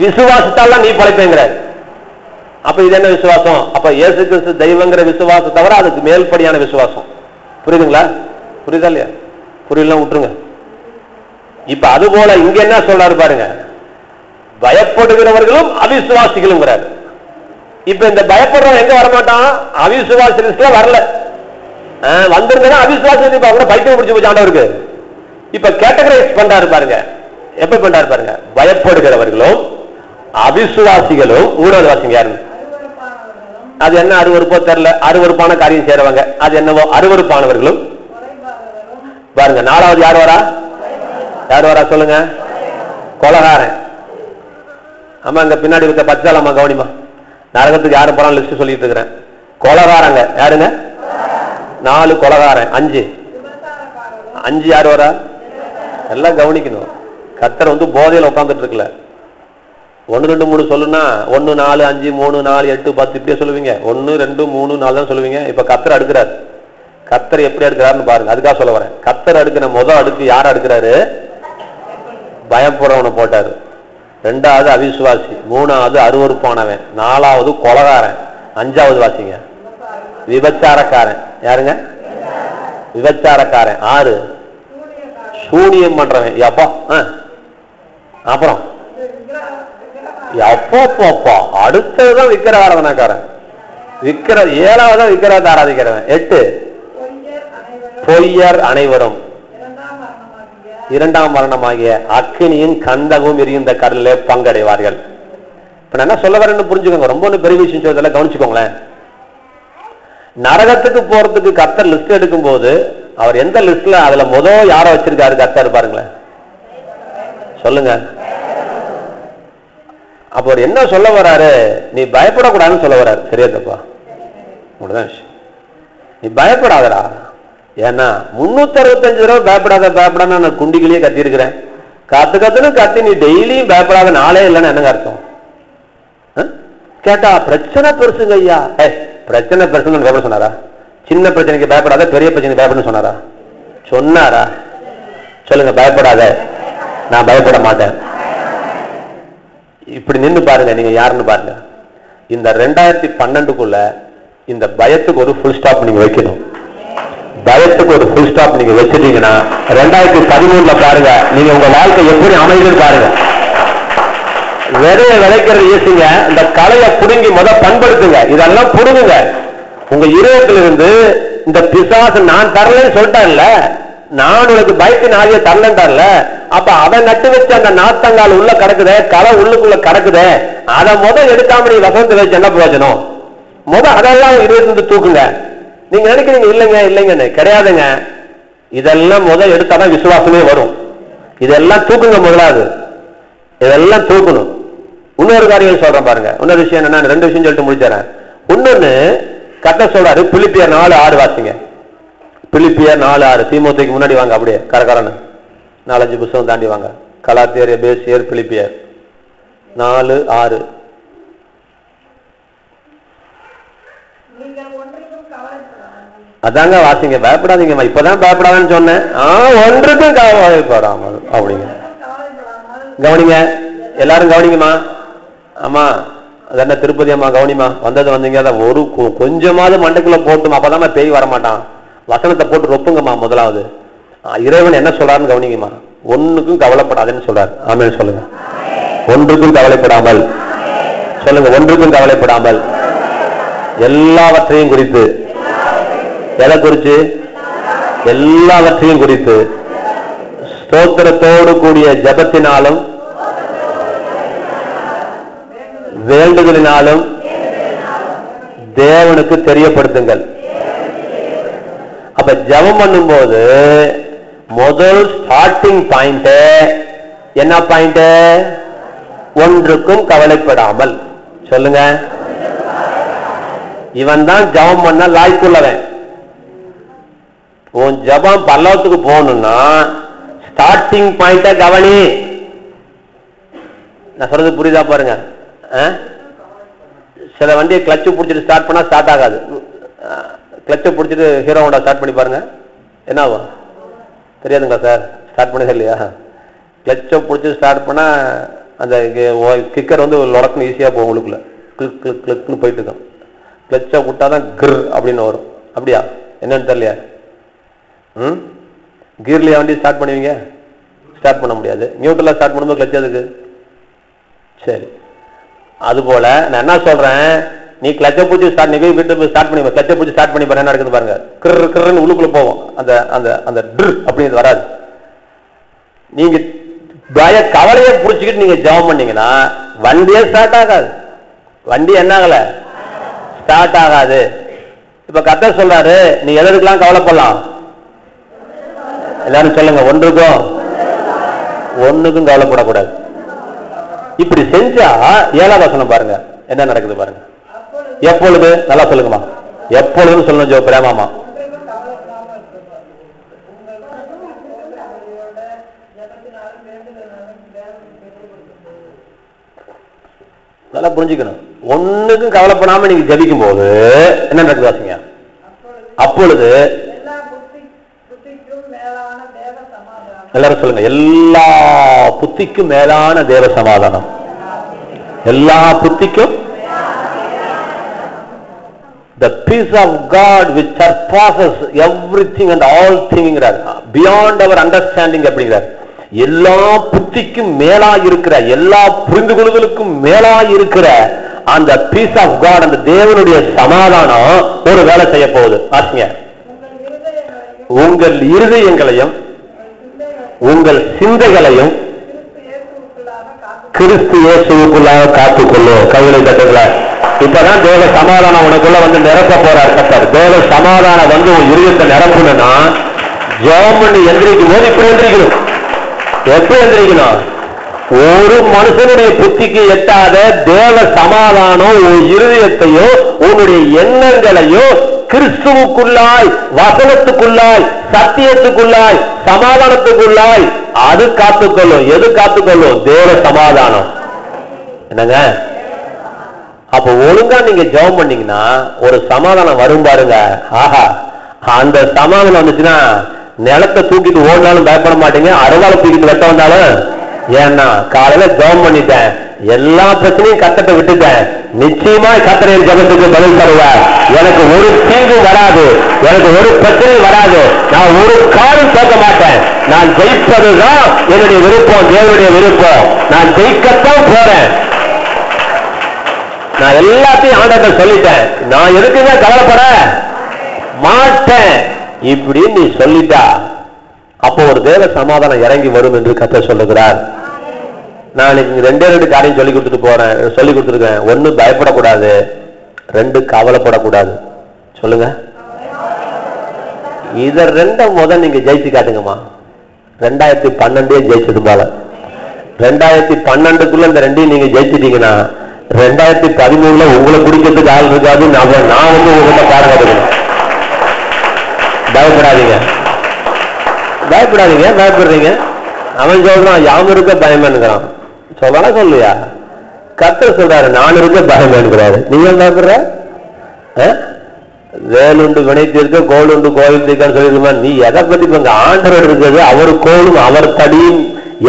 A: விசுவாசத்தால் நீ பிழைப்பேங்கிறாரு. அப்ப இது என்ன விசுவாசம்? அப்ப இயேசு கிறிஸ்து தெய்வங்கிற விசுவாசம் தவிர அதுக்கு மேல்படியான விசுவாசம். புரியுதுங்களா? புரியுதா இல்லையா? புரியலாம் விட்டுருங்க. இப்ப அது போல இங்க என்ன சொல்றாரு பாருங்க, பயப்படுகிறவர்களும் அவிசுவாசிகளும். இப்ப இந்த பயப்படுறவன் எங்க வரமாட்டான்? அவிசுவாசி லிஸ்ட்ல வரல. வந்திருந்தா அவிசுவாசி கூட பைத்தியம் பிடிச்சு போச்சு ஆண்டவருக்கு. இப்ப கேட்டகரைஸ் பண்றாரு பாருங்க. எப்ப பண்றாரு பாருங்க, பயப்படுகிறவர்களும் அவிசுவாசிகளும். 3வது வாசிங்க யாருன்னு. அது என்ன அருவருப்போ தெரியல. அருவருப்பான காரியம் செய்றவங்க, அது என்னவோ அருவருப்பானவர்களும் பாருங்க. 4வது யார் வரா? யார் வரா சொல்லுங்க? கொலகாரன். ஆமா, இங்க பின்னாடி இருக்க பச்சாலம்மா கவனிமா. நரகத்துக்கு யாரு போறான் லிஸ்ட் சொல்லிட்டு இருக்கிறேன். கொலகாரங்க யாருங்க? 4 கொலகாரன். 5 யார் வரா? எல்லாம் கவனிக்கணும். கர்த்தர் போதையில உட்காந்துட்டு இருக்கல. 1 2 3 சொல்லுன்னா 1 4 5 3 4 8 10 இப்படியே சொல்லுவீங்க. 1 2 3 4 தான் சொல்லுவீங்க. இப்ப கர்த்தர் அடுக்கிறார். கர்த்தர் எப்படி அடுக்கிறாருன்னு பாருங்க. அதுக்காக சொல்ல வரேன். கர்த்தர் அடுக்கிற முதல் அடுக்கு யார் அடுக்கிறாரு? பயப்படுறவனை போட்டாரு. 2வது அவிசுவாசி, 3வது அருவருப்பானவன், 4வது கொலகாரன், 5வது வாசிங்க விபச்சாரக்காரன். யாருங்க? விபச்சாரக்காரன். 6 சூனியம் பண்றவன். அப்பா அப்புறம் அப்பா அடுத்ததுதான் விக்கிர ஆராதனைக்காரன். 7வது விக்கிரத்தை ஆராதிக்கிறவன். 8 பொய்யர் அனைவரும் 2ஆம் மரணமாகிய அக்கினியும் கந்தகமும் எரிந்த கடலிலே பங்கடைவார்கள். இப்ப நான் என்ன சொல்ல வரேன்னு புரிஞ்சுக்கோங்க. ரொம்ப பெரிய விஷயம் சொல்றதெல்லாம் கவனிச்சுக்கோங்களேன். நரகத்துக்கு போறதுக்கு கர்த்தர் லிஸ்ட் எடுக்கும் போது அவர் எந்த லிஸ்ட்ல அதுல யார வச்சிருக்காரு கர்த்தர் பாருங்களேன். சொல்லுங்க. அப்ப அவர் என்ன சொல்ல வராரு? நீ பயப்படக்கூடாதுன்னு சொல்ல வராரு. சரியா தப்பா? உங்களுதான் விஷயம். நீ பயப்படாதடா. ஏன்னா 365 தடவை பயப்படாத நான் குண்டிகளையே கத்தி இருக்கிறேன். கத்துன்னு கத்தி நீ டெய்லியும் பயப்படாத நாளே இல்லைன்னு என்னங்க அர்த்தம்? கேட்டா பிரச்சனை பெருசுங்க ஐயா. பிரச்சனை பெருசுன்னு பயப்பட சொன்னாரா? சின்ன பிரச்சனைக்கு பயப்படாத, பெரிய பிரச்சனைக்கு பயப்பட சொன்னாரா? சொன்னாரா? சொல்லுங்க. பயப்படாத. நான் பயப்பட மாட்டேன். இப்படி நின்று பாருங்க. நீங்க யாருன்னு பாருங்க. இந்த 2012க்குள்ள இந்த பயத்துக்கு ஒரு ஃபுல் ஸ்டாப் நீங்க வைக்கணும். பயத்துக்கு ஒரு ஃபுல் ஸ்டாப் நீங்க வச்சிட்டீங்கன்னா 2013 பாருங்க நீங்க உங்க வாழ்க்கை எப்படி அமைதுன்னு பாருங்க. விதைய விதைக்கிறது ஈஸிங்க. இந்த கலையை புடுங்கி பண்படுத்துங்க. இதெல்லாம் புடுங்குங்க. உங்க இருதயத்திலிருந்து இந்த பிசாசு நான் தரலன்னு சொல்லிட்டான்ல, நான் உனக்கு பயத்தின் ஆவியை தரலன்றான்ல, அப்ப அவன் நட்டு வச்ச அந்த நாத்தங்கால் உள்ள கிடக்குதே, களை உள்ளுக்குள்ள கிடக்குதே, அதை எடுக்காம நீ வசனத்தை வச்சு என்ன பிரயோஜனம்? அதெல்லாம் இருபத்தி தூக்குங்க. நீங்க நினைக்கிறீங்க இல்லைங்க இல்லைங்கன்னு. கிடையாதுங்க. இதெல்லாம் எடுத்தாதான் விசுவாசமே வரும். இதெல்லாம் தூக்குங்க. முதலாவது இதெல்லாம் தூக்கணும். இன்னொரு காரியம் சொல்றேன் பாருங்க. இன்னொரு விஷயம் என்னன்னா, 2 விஷயம் சொல்லிட்டு முடிச்சிடறேன். இன்னொன்னு கர்த்தர் சொல்றாரு. பிலிப்பியர் 4:6 வாசிங்க. பிலிப்பியர் 4:6. தீமோத்தேயுக்கு முன்னாடி வாங்க. அப்படியே கரகரன்னு 4-5 புத்தகம் தாண்டி வாங்க. கலாத்தியர், எபேசியர், பிலிப்பியர் 4:6. அதாங்க வாசிங்க. பயப்படாதீங்கம்மா, இப்பதான் பயப்படாதன்னு சொன்னேன். ஒன்றுக்கும் கவலைப்படாமல் அப்படிங்க. கவனிங்க, எல்லாரும் கவனிங்கம்மா. ஆமா, அது என்ன திருப்பதி அம்மா கவனிமா, வந்தது வந்தீங்க. அதை ஒரு கொஞ்சமாவது மண்டைக்குள்ள போட்டும், அப்பதான் பேய் வரமாட்டான். வசனத்தை போட்டு ரொப்புங்கம்மா. முதலாவது இறைவன் என்ன சொல்றாருன்னு கவனிங்கம்மா. ஒன்னுக்கும் கவலைப்படாதுன்னு சொல்றாரு. ஆமென் சொல்லுங்க. ஒன்றுக்கும் கவலைப்படாமல் சொல்லுங்க. ஒன்றுக்கும் கவலைப்படாமல் எல்லாவற்றையும் குறித்து. எதை குறித்து? எல்லாவற்றையும் குறித்து ஸ்தோத்திரத்தோடு கூடிய ஜெபத்தினாலும் வேண்டுதலினாலும் தேவனுக்கு தெரியப்படுத்துங்கள். அப்ப ஜெபம் பண்ணும் போது முதல் ஸ்டார்டிங் பாயிண்ட் என்ன பாயிண்ட்? ஒன்றுக்கும் கவலைப்படாமல். சொல்லுங்க. இவன் தான் ஜெபம் பண்ண லாய்க்குள்ளவன். உன் ஜெபம் பல்லவத்துக்கு போகணும்னா ஸ்டார்டிங் பாயிண்ட கவனி. நான் சொல்றது புரியுதா பாருங்க. சில வண்டியை கிளட்சை பிடிச்சிட்டு ஸ்டார்ட் பண்ணா ஸ்டார்ட் ஆகாது. கிளட்சை பிடிச்சிட்டு ஹீரோ ஹோண்டா ஸ்டார்ட் பண்ணி பாருங்க, என்ன ஆகும் தெரியாதுங்களா சார்? ஸ்டார்ட் பண்ணதே இல்லையா? கிளட்சை பிடிச்சி ஸ்டார்ட் பண்ணா அந்த கிக்கர் வந்து லொடக்குன்னு ஈஸியா போகும். உங்களுக்குள்ள கிளிக் கிளிக் கிளிக்னு போயிட்டு இருக்கும். கிளட்சை விட்டாதான் கிர் அப்படின்னு வரும். அப்படியா? என்னன்னு தெரியலையா? கீர்லயா வண்டி ஸ்டார்ட் பண்ணுவீங்க? ஸ்டார்ட் பண்ண முடியாது. நியூட்ரலா ஸ்டார்ட் பண்ணும்போது கிளட்ச் அதுக்கு. சரி, அது போல நான் என்ன சொல்றேன், நீ கிளட்சை பூச்சி ஸ்டார்ட் வீட்டு ஸ்டார்ட் பண்ணி கிளட்சை பூச்சி ஸ்டார்ட் பண்ணி பாருங்க, என்ன நடக்குது பாருங்க. கிரு கிருன்னு உள்ளுக்குள்ள போவோம். அந்த அந்த அந்த ட்ர் அப்படின்னு வராது. நீங்க கவலையை புடிச்சுக்கிட்டு நீங்க ஜெபம் பண்ணீங்கன்னா வண்டியே ஸ்டார்ட் ஆகாது. வண்டி என்ன ஆகல? ஸ்டார்ட் ஆகாது. இப்ப கர்த்தர் சொல்றாரு, நீ எதற்கெல்லாம் கவலைப்படலாம்? எல்லாரும் சொல்லுங்க. ஒண்ணுக்கும் கவலைப்படக்கூடாது. இப்படி செஞ்சா 7ஆம் வசனம் பாருங்க என்ன நடக்குது பாருங்க. எப்பொழுது? நல்லா சொல்லுங்கம்மா. எப்பொழுதுன்னு சொல்லணும் ஜோ பிரேமாமா. நல்லா புரிஞ்சுக்கணும். ஒண்ணுக்கும் கவலைப்படாம நீங்க ஜெபிக்கும் போது என்ன நடக்குது வாசிங்க. அப்பொழுது எல்லாரும் சொல்லுங்க. எல்லா புத்திக்கும் மேலான தேவ சமாதானம். எல்லா புத்திக்கும் the peace of God which surpasses everything and all things, beyond our understanding அப்படிங்கிறார். எல்லா புத்திக்கும் மேலா இருக்கிற, எல்லா புரிந்து கொள்ளுதலுக்கும் மேலா இருக்கிற அந்த பீஸ் ஆஃப் காட், அந்த தேவனுடைய சமாதானம் ஒரு வேலை செய்ய போகுது. ஆசிங்க. உங்கள் இருதயங்களையும் உங்கள் சிந்தைகளையும் கிறிஸ்து இயேசுவுக்குள்ளாக காத்துக்கொள்ளும். கைகளை தட்டுங்கள. இப்பதான் தேவ சமாதானம் உனக்குள்ள வந்து நிரப்ப போறார் கர்த்தர். தேவ சமாதானம் வந்து உன் இருதயத்தை நிரப்பணும்னா ஜெபம் பண்ணி எந்திரிக்கும் போது இப்படி எந்திரிக்கணும். எப்படி எந்திரிக்கணும்? ஒரு மனுஷனுடைய புத்திக்கு எட்டாத தேவ சமாதானம் உன் இருதயத்தையோ உன்னுடைய எண்ணங்களையோ கிறிஸ்துவுக்குள்ளாய், வசனத்துக்குள்ளாய், சத்தியத்துக்குள்ளாய், சமாதானத்துக்குள்ளாய் அது காத்துக்கொள்ளும். எது காத்துக்கொள்ளும்? தேவ சமாதானம். என்னங்க? அப்ப ஒழுங்கா நீங்க ஜெபம் பண்ணீங்கன்னா ஒரு சமாதானம் வரும் பாருங்க. ஆஹா, அந்த சமாதானம் வந்துச்சுன்னா நிலத்தை தூக்கிட்டு ஓடினாலும் பயப்பட மாட்டீங்க, அருவாளை தூக்கிட்டு வெட்ட வந்தாலும். ஏன்னா காலையில ஜெபம் பண்ணிட்டேன், எல்லா பிரச்சனையும் கர்த்தரை விட்டுட்டேன், நிச்சயமா கர்த்தரின் ஜெபத்துக்கு பதில் தருவார். எனக்கு ஒரு தீங்கு வராது, எனக்கு ஒரு பிரச்சனையும் வராது, நான் ஒரு காலம் கேட்க மாட்டேன். நான் ஜெயிப்பதுதான் என்னுடைய விருப்பம், தேவனுடைய விருப்பம். நான் ஜெயிக்கத்தான் போறேன். நான் எல்லாத்தையும் ஆண்டவர்கிட்ட சொல்லிட்டேன், நான் எதுக்குங்க கவலைப்பட மாட்டேன் இப்படின்னு நீ சொல்லிட்டா அப்போ ஒரு தேவ சமாதானம் இறங்கி வரும் என்று கர்த்தர் சொல்லுகிறார். நான் ரெண்டே காரியம் சொல்லி கொடுத்துருக்கேன். ஒன்னு பயப்படக்கூடாது, ரெண்டு கவலைப்படக்கூடாது. சொல்லுங்க. இத ரெண்டும் முதல் நீங்க ஜெயிச்சு காட்டுங்கம்மா. 2012 ஜெயிச்சது போல 2012க்குள்ள இந்த ரெண்டையும் நீங்க ஜெயிச்சிட்டீங்கன்னா 2013 உங்களை பிடிக்கிறதுக்கு ஆள் இருக்காது. நான் வந்து உங்ககிட்ட பாருங்க. பயப்படாதீங்க. பயப்படுறீங்க. அவன் சொல்றான் யாம் இருக்க பயமேன்கிறான். சொல்றானா சொல்லியா? கர்த்தர் சொல்றாரு நான் இருக்க பயமேன்கிறாரு. நீங்க என்ன பாக்குற? வேலுண்டு வினைத்திருக்க கோளுண்டு கோயில் தீர்க்கான்னு சொல்லிருமா? நீ எதை பத்தி இங்க ஆண்டவர் இருக்கிறது? அவர் கோளும் அவர் தடியும்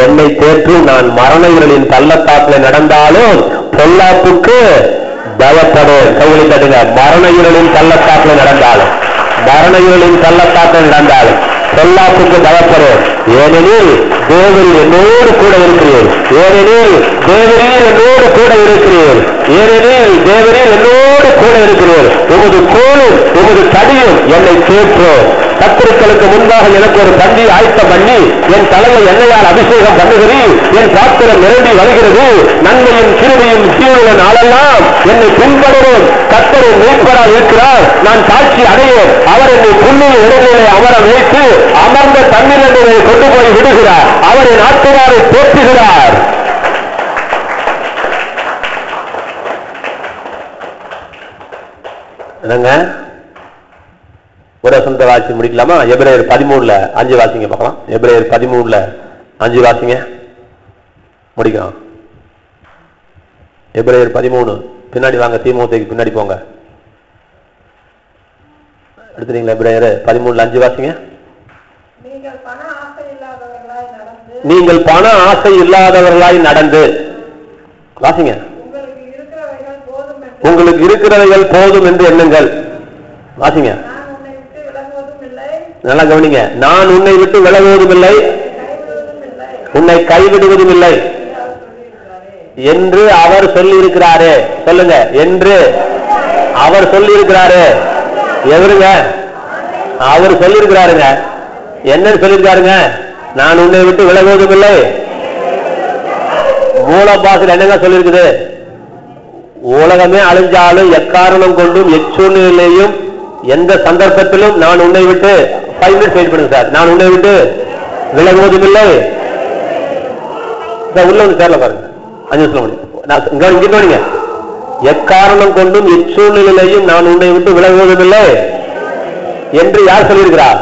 A: என்னை தேற்றும். நான் மரணங்களின் பள்ளத்தாக்கில் நடந்தாலும் பொல்லாப்புக்கு பயப்படும். கைகளை தட்டுங்க. மரணங்களின் பள்ளத்தாக்கில் நடந்தாலும், மரணங்களின் பள்ளத்தாக்கில் நடந்தாலும் பொல்லாப்புக்கு பயப்படும். ஏனெனில் தேவரீர் என்னோடு கூட இருக்கிறீர். ஏனெனில் தேவரீர் என்னோடு கூட இருக்கிறீர். ஏனெனில் தேவரீர் என்னோடு கூட இருக்கிறீர். உமது கோலும் உமது தடியும் என்னை தேற்றும். சத்துருக்களுக்கு முன்பாக எனக்கு ஒரு பந்தி ஆயத்தம் பண்ணி என் தலையை எண்ணெயால் அபிஷேகம் பண்ணுகிறீர். என் பாத்திரம் நிரம்பி வருகிறது. நன்மையும் கிருபையும் ஜீவனுள்ள நாளெல்லாம் என்னை பின்பற்றவும் கர்த்தரின் மீட்பராய் இருக்கிறார். நான் சாட்சி அடையும். அவர் என்னை புண்ணிய இடங்களிலே அமர வைத்து அமர்ந்த தண்ணீரை கொண்டு போய் விடுகிறார். அவர் என் ஆத்துமாவை தேற்றுகிறார். என்னங்க ஒரு வசனத்தை வாசி முடிக்கலாமா? எபிரேயர் 13:5 வாசிங்க பார்க்கலாம். எபிரேயர் 13:5 வாசிங்க, முடிக்கலாம். எபிரேயர் 13 பின்னாடி வாங்க, தீமோத்தேயுக்கு பின்னாடி போங்க. எடுத்துறீங்களா? எபிரேயர் 13:5 வாசிங்க. நீங்கள் பண ஆசை இல்லாதவர்களாய் நடந்து வாசிங்க. உங்களுக்கு இருக்கிறவைகள் போதும் என்று எண்ணுங்கள். வாசிங்க, நல்லா கவனிங்க. நான் உன்னை விட்டு விலகுவதும் இல்லை, உன்னை கைவிடுவதும் இல்லை என்று அவர் சொல்லி இருக்கிறாரே. சொல்லுங்க, என்று அவர் சொல்லி இருக்கிறாரு. எவருங்க? அவர் சொல்லி இருக்கிறாருங்க. என்ன சொல்லியிருக்காருங்க? நான் உன்னை விட்டு விலகுவதும் இல்லை. மூலபாசில் என்னங்க சொல்லியிருக்குது? உலகமே அழிஞ்சாலும் எக்காரணம் கொண்டும் எச்சூழ்நிலையும் எந்த சந்தர்ப்பத்திலும் நான் உன்னை விட்டு 5 மினிட்ஸ் வெயிட் பண்ணுங்க சார். நான் உன்னை விட்டு விலகுவதும் இல்லை. உள்ள வந்து சேர்ல பாருங்க, 5 நிமிஷம் முடியும். எக்காரணம் கொண்டும் எச்சூழ்நிலையும் நான் உன்னை விட்டு விலகுவதும் இல்லை என்று யார் சொல்லியிருக்கிறார்?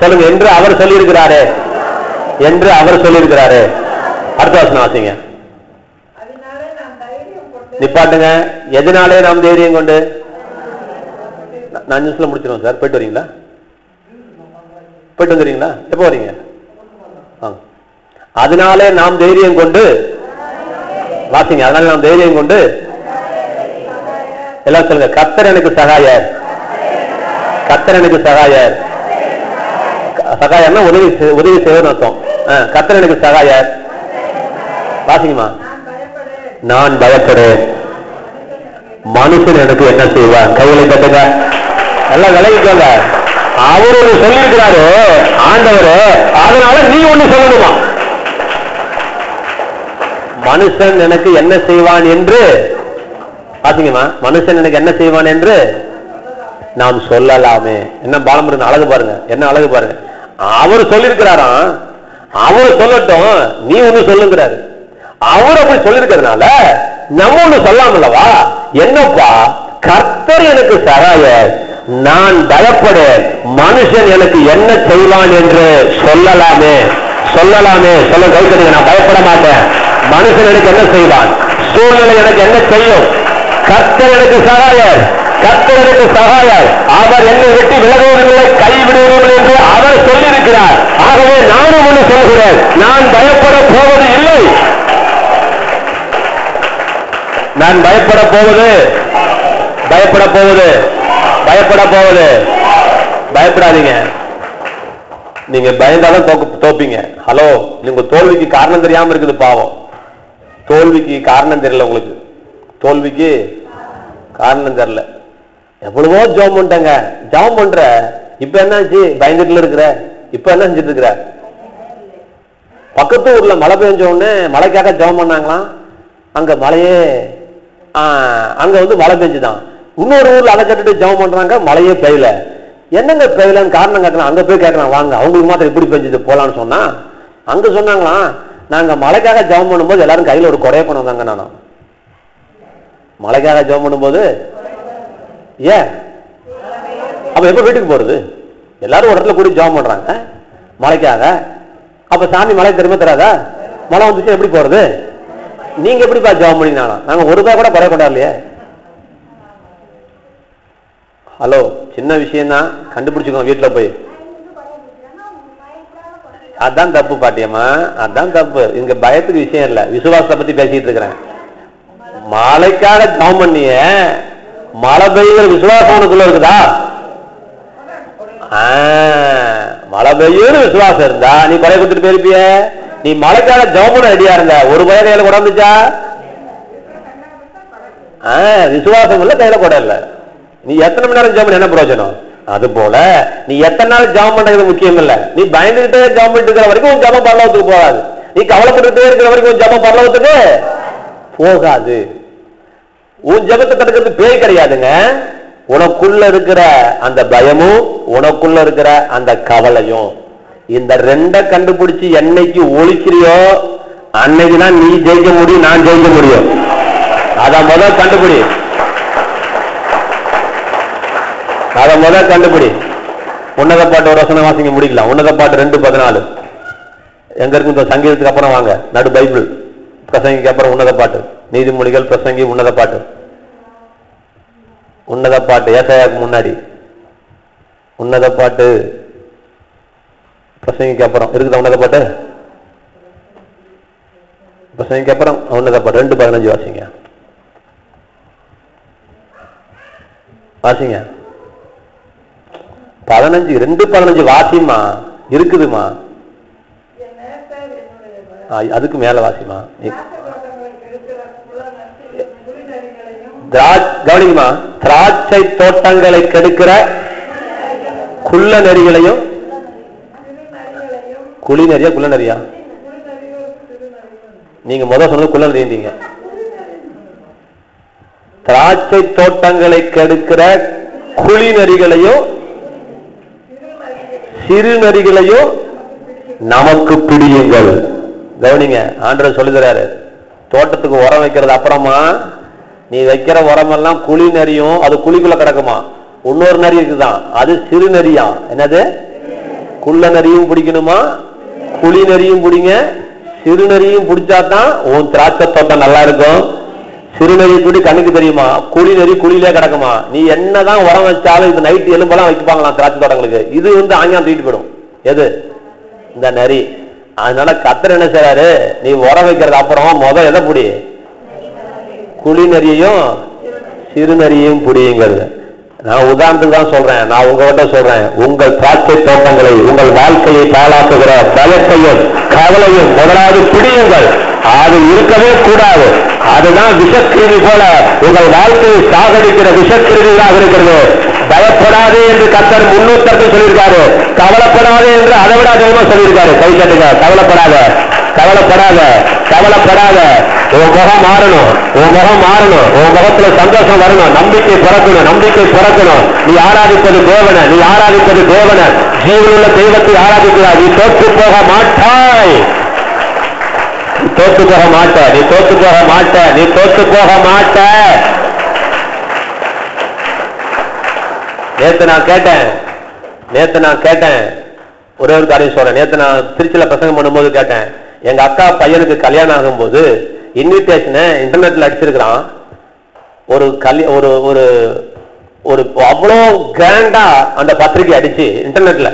A: சொல்லுங்க, என்று அவர் சொல்லியிருக்கிறாரே. என்று அவர் சொல்லியிருக்கிறாரே. அடுத்த வசனம் வாசிங்க. நிப்பாட்டுங்க. எதனாலே நாம் தைரியம் கொண்டு? 5 நிமிஷத்துல முடிச்சிருவோம் சார். போயிட்டு வரீங்களா? போயிட்டு வந்துறீங்களா? எப்போ வரீங்க? அதனாலே நாம் தைரியம் கொண்டு வாசிங்க. அதனால நாம் தைரியம் கொண்டு எல்லாம் சொல்லுங்க. கர்த்தர் எனக்கு சகாயர். கர்த்தர் எனக்கு சகாயர். சகாயர்னா உதவி செய்வதுன்னு அர்த்தம். கர்த்தர் எனக்கு சகாயர். வாசிங்கம்மா. நான் பயப்படேன், மனுஷன் எனக்கு என்ன செய்வான்? கைகளை தட்டுங்க. எல்லாம் விலகிக்கோங்க. அவரு சொல்லியிருக்கிறாரு ஆண்டவரு, அதனால நீ ஒண்ணு சொல்லணுமா? மனுஷன் எனக்கு என்ன செய்வான் என்று பாத்தீங்கம்மா. மனுஷன் எனக்கு என்ன செய்வான் என்று நாம் சொல்லலாமே. என்ன பாலமுருகன் அழகு பாருங்க, என்ன அழகு பாருங்க. அவரு சொல்லியிருக்கிறாராம், அவரு சொல்லட்டும், நீ ஒண்ணு சொல்லுங்கிறாரு. அவர் அப்படி சொல்லிருக்கிறதுனால நம்ம ஒண்ணு சொல்லாமல்லவா? என்னப்பா, கர்த்தர் எனக்கு சகாயர், நான் பயப்படேன், மனுஷன் எனக்கு என்ன செய்வான் என்று சொல்லலாமே. சொல்லலாமே. சொல்ல கைத்தடுங்க. நான் பயப்பட மாட்டேன். மனுஷன் எனக்கு என்ன செய்வான்? சூழ்நிலை எனக்கு என்ன செய்யும்? கர்த்தர் எனக்கு சகாயர். கர்த்தர் எனக்கு சகாயர். அவர் என்னை விட்டு விலகுவதில்லை, கைவிடுவதில்லை என்று அவர் சொல்லியிருக்கிறார். ஆகவே நானும் ஒன்று சொல்கிறேன், நான் பயப்பட போவது இல்லை. நான் பயப்பட போவது பயப்படாதீங்க. நீங்க பயந்தாலும் தோப்பீங்க. ஹலோ, நீங்க தோல்விக்கு காரணம் தெரியாம இருக்குது. பாவம், தோல்விக்கு காரணம் தெரியல. உங்களுக்கு தோல்விக்கு காரணம் தெரியல. எவ்வளவோ ஜெபம் பண்ணிட்டேங்க. ஜெபம் பண்ற, இப்ப என்னாச்சு? பயந்துட்டுல இருக்கிற. இப்ப என்ன செஞ்சுட்டு இருக்கிற? பக்கத்து ஊர்ல மழை பெஞ்ச உடனே மழைக்காக ஜெபம் பண்ணாங்களாம். அங்க மழையே அங்க வந்து மழை பெஞ்சுதான். இன்னொரு ஊர்ல அதை கட்டுட்டு ஜெபம் பண்றாங்க, மழையே பெய்யல. என்னங்க பெய்யலன்னு காரணம் காட்டலாம். அங்க போய் கேட்கலாம், வாங்க அவங்களுக்கு மாத்திரம் எப்படி பெஞ்சது போலான்னு சொன்னா, அங்க சொன்னாங்களாம், நாங்க மழைக்காக ஜெபம் பண்ணும்போது எல்லாரும் கையில ஒரு குறைய கொண்டு வந்தாங்க. நானும் மழைக்காக ஜெபம் பண்ணும்போது ஏன் அப்ப எப்ப வீட்டுக்கு போறது? எல்லாரும் ஒரு இடத்துல கூடி ஜெபம் பண்றாங்க மழைக்காக. அப்ப சாமி மழை தெரியுமா தராதா? மழை வந்துச்சு எப்படி போறது? நீங்க எப்படிப்பா ஜெபம் பண்ணினால? நாங்க ஒரு ரூபாய் கூட குறை கொண்டாடலையே. ஹலோ, சின்ன விஷயம் தான், கண்டுபிடிச்சுக்கோ வீட்டுல போய். அதான் தப்பு பாட்டியம்மா, அதான் தப்பு. இங்க பயத்துக்கு விஷயம் இல்ல, விசுவாசத்தை பத்தி பேசிட்டு இருக்கிறேன். மழைக்காக ஜெபம் பண்ணிய மழை பெய்யுற விசுவாசம் உனக்குள்ள இருக்குதா? மழை பெய்யுற விசுவாசம் இருந்தா நீ குறை கொடுத்துட்டு போயிருப்பிய. நீ மழைக்காக ஜெபம் பண்ண ரெடியா இருந்த, ஒரு பய கையில கூட வந்துச்சா? விசுவாசம் இல்ல, கையில கூட இல்ல. நீ எத்தனை மணி நேரம் ஜெபம் என்ன பிரயோஜனம்? அது போல நீ எத்தனை நாள் ஜெபம் பண்றது முக்கியம் இல்ல. நீ பயந்துகிட்டே ஜெபம் பண்ணிட்டு இருக்கிற வரைக்கும் உன் ஜெபம் பரலோகத்துக்கு போகாது. நீ கவலைப்பட்டுட்டே இருக்கிற வரைக்கும் உன் ஜெபம் பரலோகத்துக்கு போகாது. உன் ஜெபத்தை தடுக்கிறது பேய் கிடையாதுங்க. உனக்குள்ள இருக்கிற அந்த பயமும் உனக்குள்ள இருக்கிற அந்த கவலையும், இந்த ரெண்டை கண்டுபிடிச்சு என்னைக்கு ஒழிக்கிறியோ அன்னைக்குதான் நீ ஜெயிக்க முடியும், நான் ஜெயிக்க முடியும். அத முதல் கண்டுபிடி, அத முதல் கண்டுபிடி. உன்னத பாட்டு ஒரு வசனம் வாசிங்க முடிக்கலாம். உன்னத பாட்டு 2:14 எங்க இருக்கு? இந்த சங்கீதத்துக்கு அப்புறம் வாங்க, நடு பைபிள், பிரசங்கிக்கு அப்புறம் உன்னத பாட்டு, நீதிமொழிகள், பிரசங்கி, உன்னத பாட்டு. உன்னத பாட்டு ஏசாயாவுக்கு முன்னாடி உன்னத பாட்டு, பிரசங்கிக்கு அப்புறம் இருக்குதா உன்னத பாட்டு? பிரசங்கிக்கு அப்புறம் உன்னத பாட்டு 2:15 வாசிங்க, வாசிங்க. 15 2:15 வாசிமா, இருக்குதுமா. அதுக்கு மேல வாசிமா. கவனிக்குமா, திராட்சை தோட்டங்களை கெடுக்கிற குள்ள நெறிகளையும், குழி நெறியா குள்ள நெறியா? நீங்க முதல் சொன்னது குள்ள நெறிந்தீங்க. திராட்சை தோட்டங்களை கெடுக்கிற குழி நெறிகளையும் சிறு நெறிகளையும் நமக்கு பிடியுங்கள். கவனிங்க, ஆண்டவர் சொல்லுகிறாரு, தோட்டத்துக்கு உரம் வைக்கிறது அப்புறமா நீ வைக்கிற உரம் எல்லாம் குழி நெறியும், அது குழிக்குள்ள கிடக்குமா. இன்னொரு நெறி இருக்குதான், அது சிறு நெறியா. என்னது? குள்ள நெறியும் பிடிக்கணுமா, குழி நெறியும் பிடிங்க. சிறு நெறியும் பிடிச்சாதான் உன் திராட்சை தோட்டம் நல்லா இருக்கும். சிறு நெறி பிடி கண்ணுக்கு தெரியுமா, குழி நெறி குழியிலே கிடக்குமா. நீ என்னதான் உரம் வச்சாலும் இது நைட்டு எலும்பெல்லாம் வைப்பாங்களாம் திராட்சை தோட்டங்களுக்கு. இது ஆங்கிலம் தூக்கிட்டு போயிடும். எது? இந்த நெறி. அதனால கர்த்தர் என்ன செய்றாரு, நீ உரம் வைக்கிறது அப்புறம் முதல் எதை பிடி? குழி நெறியையும் சிறு நெறியையும் பிடிங்கிறது. நான் உதாரணத்துக்கு தான் சொல்றேன், நான் உங்ககிட்ட சொல்றேன், உங்கள் திராட்சை தோட்டங்களை, உங்கள் வாழ்க்கையை பாழாக்குகிற பயத்தையும் கவலையும் முதலாவது பிடியுங்கள். அது இருக்கவே கூடாது. அதுதான் விஷக்கிருமி போல உங்கள் வாழ்க்கையை சாகடிக்கிற விஷக்கிருமியாக இருக்கிறது. பயப்படாதே என்று கர்த்தர் 300 சொல்லியிருக்காரு. கவலைப்படாதே என்று அதை விட அதிகமா சொல்லியிருக்காரு. கை தட்டுங்க. கவலைப்படாத, கவலைப்படாத, கவலைப்படாத. உன் முகம் மாறணும், உன் முகம் மாறணும், உன் முகத்துல சந்தோஷம் வரணும், நம்பிக்கை பிறக்கணும், நம்பிக்கை பிறக்கணும். நீ ஆராதிப்பது தேவனை, நீ ஆராதிப்பது தேவனை, ஜீவனுள்ள தெய்வத்தை ஆராதிக்கிறாய். நீ தோற்று போக மாட்டாய், தோற்று போக மாட்ட, நீ தோற்று போக மாட்ட, நீ தோற்று போக மாட்ட. நேத்து நான் கேட்டேன் ஒரே ஒரு காரியம் சொல்றேன். நேத்து நான் திருச்சியில பிரசங்கம் பண்ணும்போது கேட்டேன், எங்க அக்கா பையனுக்கு கல்யாணம் ஆகும் போது இன்விடேஷனை இன்டர்நெட்ல அடிச்சிருக்கிறான். ஒரு ஒரு ஒரு அவ்வளோ கிராண்டா அந்த பத்திரிகை அடிச்சு இன்டர்நெட்ல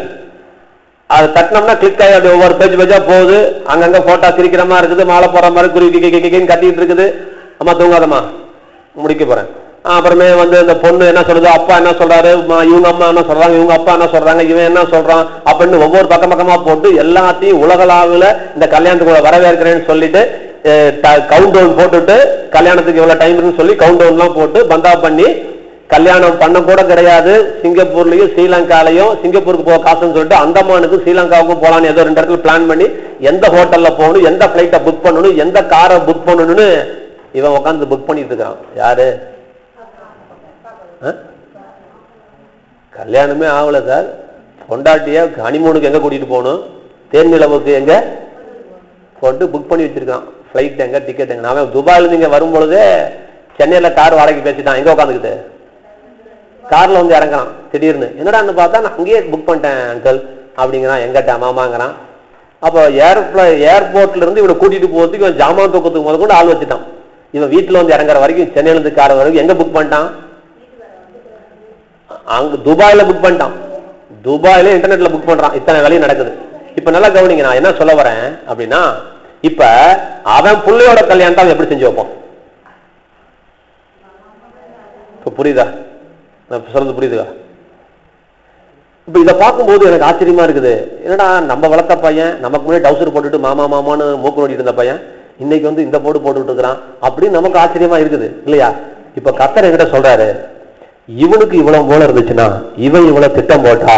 A: அது தட்டினோம்னா கிளிக் ஆகி அது ஒவ்வொரு பேஜ் பேஜா போகுது. அங்கங்க போட்டா சிரிக்கிற மாதிரி இருக்குது, மாலை போற மாதிரி குருவின்னு கத்திட்டு இருக்குது. அம்மா தூங்காதம்மா, முடிக்க போறேன். அப்புறமே இந்த பொண்ணு என்ன சொல்றது, அப்பா என்ன சொல்றாரு, இவங்க அம்மா என்ன சொல்றாங்க, இவங்க அப்பா என்ன சொல்றாங்க, இவன் என்ன சொல்றான் அப்படின்னு ஒவ்வொரு பக்கமா போட்டு எல்லாத்தையும் உலகளாவில் இந்த கல்யாணத்துக்கு வரவேற்கிறேன்னு சொல்லிட்டு கவுண்ட் டவுன் போட்டுட்டு, கல்யாணத்துக்கு இவ்வளவு டைம் இருக்குன்னு சொல்லி கவுண்ட் டவுன் எல்லாம் போட்டு பந்தா பண்ணி கல்யாணம் பண்ண கூட கிடையாது. சிங்கப்பூர்லயும் ஸ்ரீலங்காலையும், சிங்கப்பூருக்கு போக காசுன்னு சொல்லிட்டு அந்தமானுக்கு ஸ்ரீலங்காவுக்கும் போலான்னு ஏதோ 2 இடத்துல பிளான் பண்ணி எந்த ஹோட்டல்ல போகணும், எந்த பிளைட்டை புக் பண்ணணும், எந்த காரை புக் பண்ணணும்னு இவன் உட்காந்து புக் பண்ணிட்டு இருக்கான். யாரு? கல்யாணமே ஆகல சார். பொண்டாட்டிய ஹனிமூனுக்கு எங்க கூட்டிட்டு போகணும், தேன்நிலவுக்கு எங்க போட்டு புக் பண்ணி வச்சிருக்கான். பிளைட் எங்க, டிக்கெட் எங்க. நான் துபாயில இங்க வரும்பொழுதே சென்னையில கார் வாடகைக்கு பேசிட்டான். எங்க உட்காந்துக்கிட்டு கார்ல இறங்குறான். திடீர்னு என்னடான்னு பார்த்தா நான் அங்கேயே புக் பண்ணிட்டேன் அங்கிள் அப்படிங்கிறான். எங்கட்டா மாமாங்கிறான். அப்ப ஏர்போர்ட்ல இருந்து இவனை கூட்டிட்டு போறதுக்கு இவன் ஜாமான் தூக்கத்துக்கு முதல் கொண்டு ஆள் வச்சுட்டான். இவன் வீட்டுல வந்து இறங்குற வரைக்கும், சென்னையில இருந்து கார வரைக்கும் எங்க புக் பண்ணிட்டான்? அங்க துபாயில புக் பண்ணிட்டான். துபாயில இன்டர்நெட்ல புக் பண்றான். இத்தனை வேலையும் நடக்குது. இப்ப நல்லா கவனிங்க, நான் என்ன சொல்ல வரேன் அப்படின்னா, இப்ப அவன் பிள்ளையோட கல்யாணத்தை அவன் எப்படி செஞ்சு வைப்பான்? இப்ப புரியுதா நான் சொல்றது? புரியுதா? இப்ப இதை பார்க்கும்போது எனக்கு ஆச்சரியமா இருக்குது. என்னடா நம்ம வளர்த்த பையன், நமக்கு முன்னாடி டவுசர் போட்டுட்டு மாமா மாமான்னு மூக்கு நோண்டிட்டு இருந்த பையன் இன்னைக்கு வந்து இந்த போட்டு போட்டுட்டு இருக்கிறான் அப்படின்னு நமக்கு ஆச்சரியமா இருக்குது இல்லையா? இப்ப கர்த்தர் என்கிட்ட சொல்றாரு, இவனுக்கு இவ்வளவு போல இருந்துச்சுன்னா, இவன் இவ்வளவு திட்டம் போட்டா,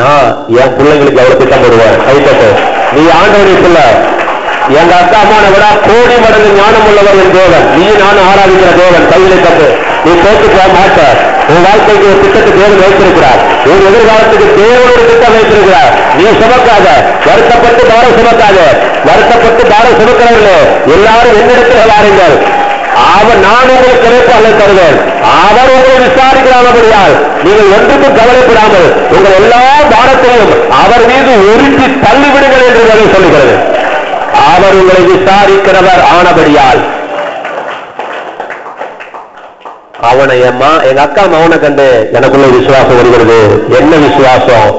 A: நான் என் பிள்ளைங்களுக்கு எவ்வளவு திட்டம் போடுவேன். கைப்பட்டு நீ ஆண்டவனை சொல்ல, எங்க அக்கா அம்மாவை விட கோடி மடங்கு ஞானம் உள்ளவர் என் தேவன், நீ நானும் ஆராதிக்கிற தேவன். கைகளை தப்பு, நீ தோற்று போக மாட்ட. உன் வாழ்க்கைக்கு ஒரு திட்டத்தை தேவன் வைத்திருக்கிறார். உன் எதிர்காலத்துக்கு தேவன் ஒரு திட்டம் வைத்திருக்கிறார். நீ சுமக்காத, வருத்தப்பட்டு பாரம் சுமக்காத. வருத்தப்பட்டு பாரம் சுமக்கிறவர்களே எல்லாரும் என்னிடத்தில் வாருங்கள், அவர் நான் உங்களுக்கு கிடைப்பாளர் தருவேன். அவர் உங்களை விசாரிக்கிறாமல் நீங்கள் ஒன்றுக்கும் கவலைப்படாமல் உங்கள் எல்லா பாரத்தையும் அவர் மீது உருட்டி தள்ளிவிடுங்கள் என்று வேலை சொல்லுகிறது. அவர் உங்களை விசாரிக்கிறவர் ஆனபடியால். அவனை எங்க அக்கா மகனை கண்டு எனக்குள்ள விசுவாசம் வருகிறது. என்ன விசுவாசம்?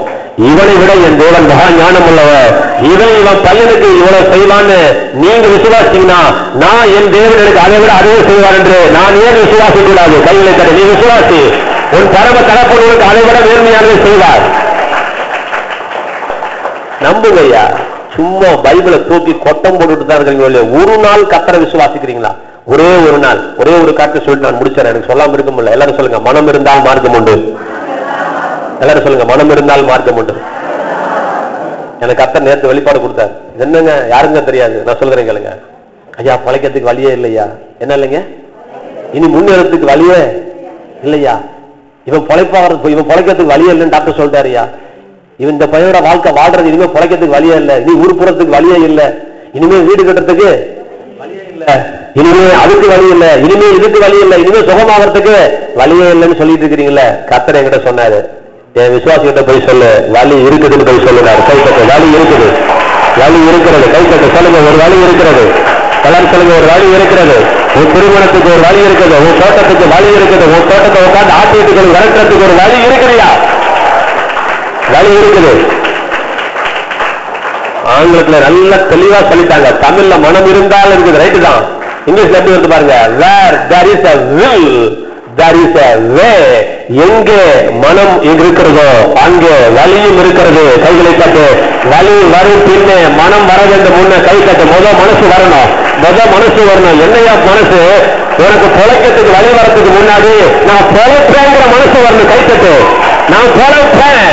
A: இவனை விட என் தேவன் மகா ஞானம் உள்ளவர், இவன் பையனுக்கு இவ்வளவு செய்வான்னு நீங்க விசுவாசிங்கன்னா, நான் என் தேவன் எனக்கு அதை விட அதிக செய்வார் என்று நான் ஏன் விசுவாசிக்க கூடாது? கைகளை தர, நீ விசுவாசி. உன் பரம தரப்படுவதற்கு அதை விட நேர்மையானதை செய்வார். நம்புங்கய்யா. சும்மா பைபிளை தூக்கி கொட்டம் போட்டுட்டு தான் இருக்கீங்க. ஒரு நாள் கர்த்தரை விசுவாசிக்கிறீங்களா? ஒரே ஒரு நாள், ஒரே ஒரு காட்டு சொல்லிட்டு நான் முடிச்சேன். எனக்கு சொல்லாம இருக்க முடியல. எல்லாரும் சொல்லுங்க, மனம் இருந்தால் மார்க்கம் உண்டு. எல்லாரும் சொல்லுங்க, மனம் இருந்தால் மார்க்கம் உண்டு. எனக்கு கர்த்தர் நேற்று வெளிப்பாடு கொடுத்தார். என்னங்க யாருங்க தெரியாது, நான் சொல்றேன் கேளுங்க. ஐயா பழைக்கிறதுக்கு வழியே இல்லையா? என்ன இல்லைங்க? இனி முன்னேறதுக்கு வழியே இல்லையா? இவன் பழைக்கிறதுக்கு வழியே இல்லைன்னு டாக்டர் சொல்லிட்டாருயா. இவன் இந்த பையனோட வாழ்க்கை வாழ்றது இனிமே பழைக்கிறதுக்கு வழியே இல்லை, இனி உருப்புறதுக்கு வழியே இல்லை, இனிமே வீடு கட்டுறதுக்கு வழியே இல்லை, இனிமே அதுக்கு வழி இல்லை, இனிமே இதுக்கு வழி இல்லை, இனிமே சுகமாகறதுக்கு வழியே இல்லைன்னு சொல்லிட்டு இருக்கிறீங்களே. கர்த்தர் என்கிட்ட சொன்னாரு, என் விசுவாசிகிட்ட போய் சொல்லு, வழி இருக்குதுன்னு போய் சொல்லுனாரு. கைப்பற்ற வழி இருக்குது, வழி இருக்கிறது. கைப்பற்ற சொல்லுங்க, ஒரு வழி இருக்கிறது. எல்லாரும் சொல்லுங்க, ஒரு வழி இருக்கிறது. உன் திருமணத்துக்கு ஒரு வழி இருக்குது, உன் தோட்டத்துக்கு வழி இருக்குது, உன் தோட்டத்தை உட்காந்து ஆசிரியத்துக்கு விரட்டுறதுக்கு ஒரு வழி இருக்குதுயா, வழி இருக்குது. ஆங்கிலத்துல நல்ல தெளிவா சொல்லிட்டாங்க. தமிழ்ல மனம் இருந்தால் இருக்குது, ரைட்டு தான். இங்கிலீஷ்ல எப்படி வந்து பாருங்க, where there is a will there is a way. எங்கே மனம் இருக்கிறதோ அங்கே வழியும் இருக்கிறது. கைகளை தட்டு. வழி வரும் பின்னே மனம் வர வேண்டும். முன்ன கை தட்டு. மனசு வரணும், மனசு வரணும். என்னையா மனசு? உனக்கு பொழைக்கிறதுக்கு வழி வரத்துக்கு முன்னாடி நான் பொழைப்பேங்கிற மனசு வரணும். கை தட்டு. நான் பொழைப்பேன்,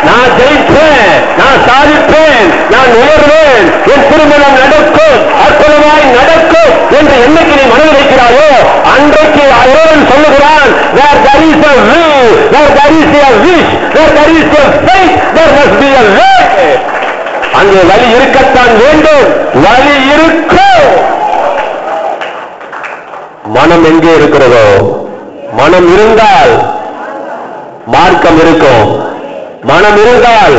A: நான் ஜெயிப்பேன், நான் சாதிப்பேன், நான் உயர்வேன், என் திருமணம் நடக்கும், அற்புதமாய் நடக்கும் என்று என்னைக்கு நீ மனதில் வைக்கிறாயோ அன்றைக்கு இறைவன் சொல்லுகிறான், where there is a will, where there is a wish, where there is a faith, there must be a way. அங்கே வழி இருக்கத்தான் வேண்டும், வழி இருக்கும். மனம் எங்கே இருக்கிறதோ, மனம் இருந்தால் மார்க்கம் இருக்கும். மனம் இருந்தால்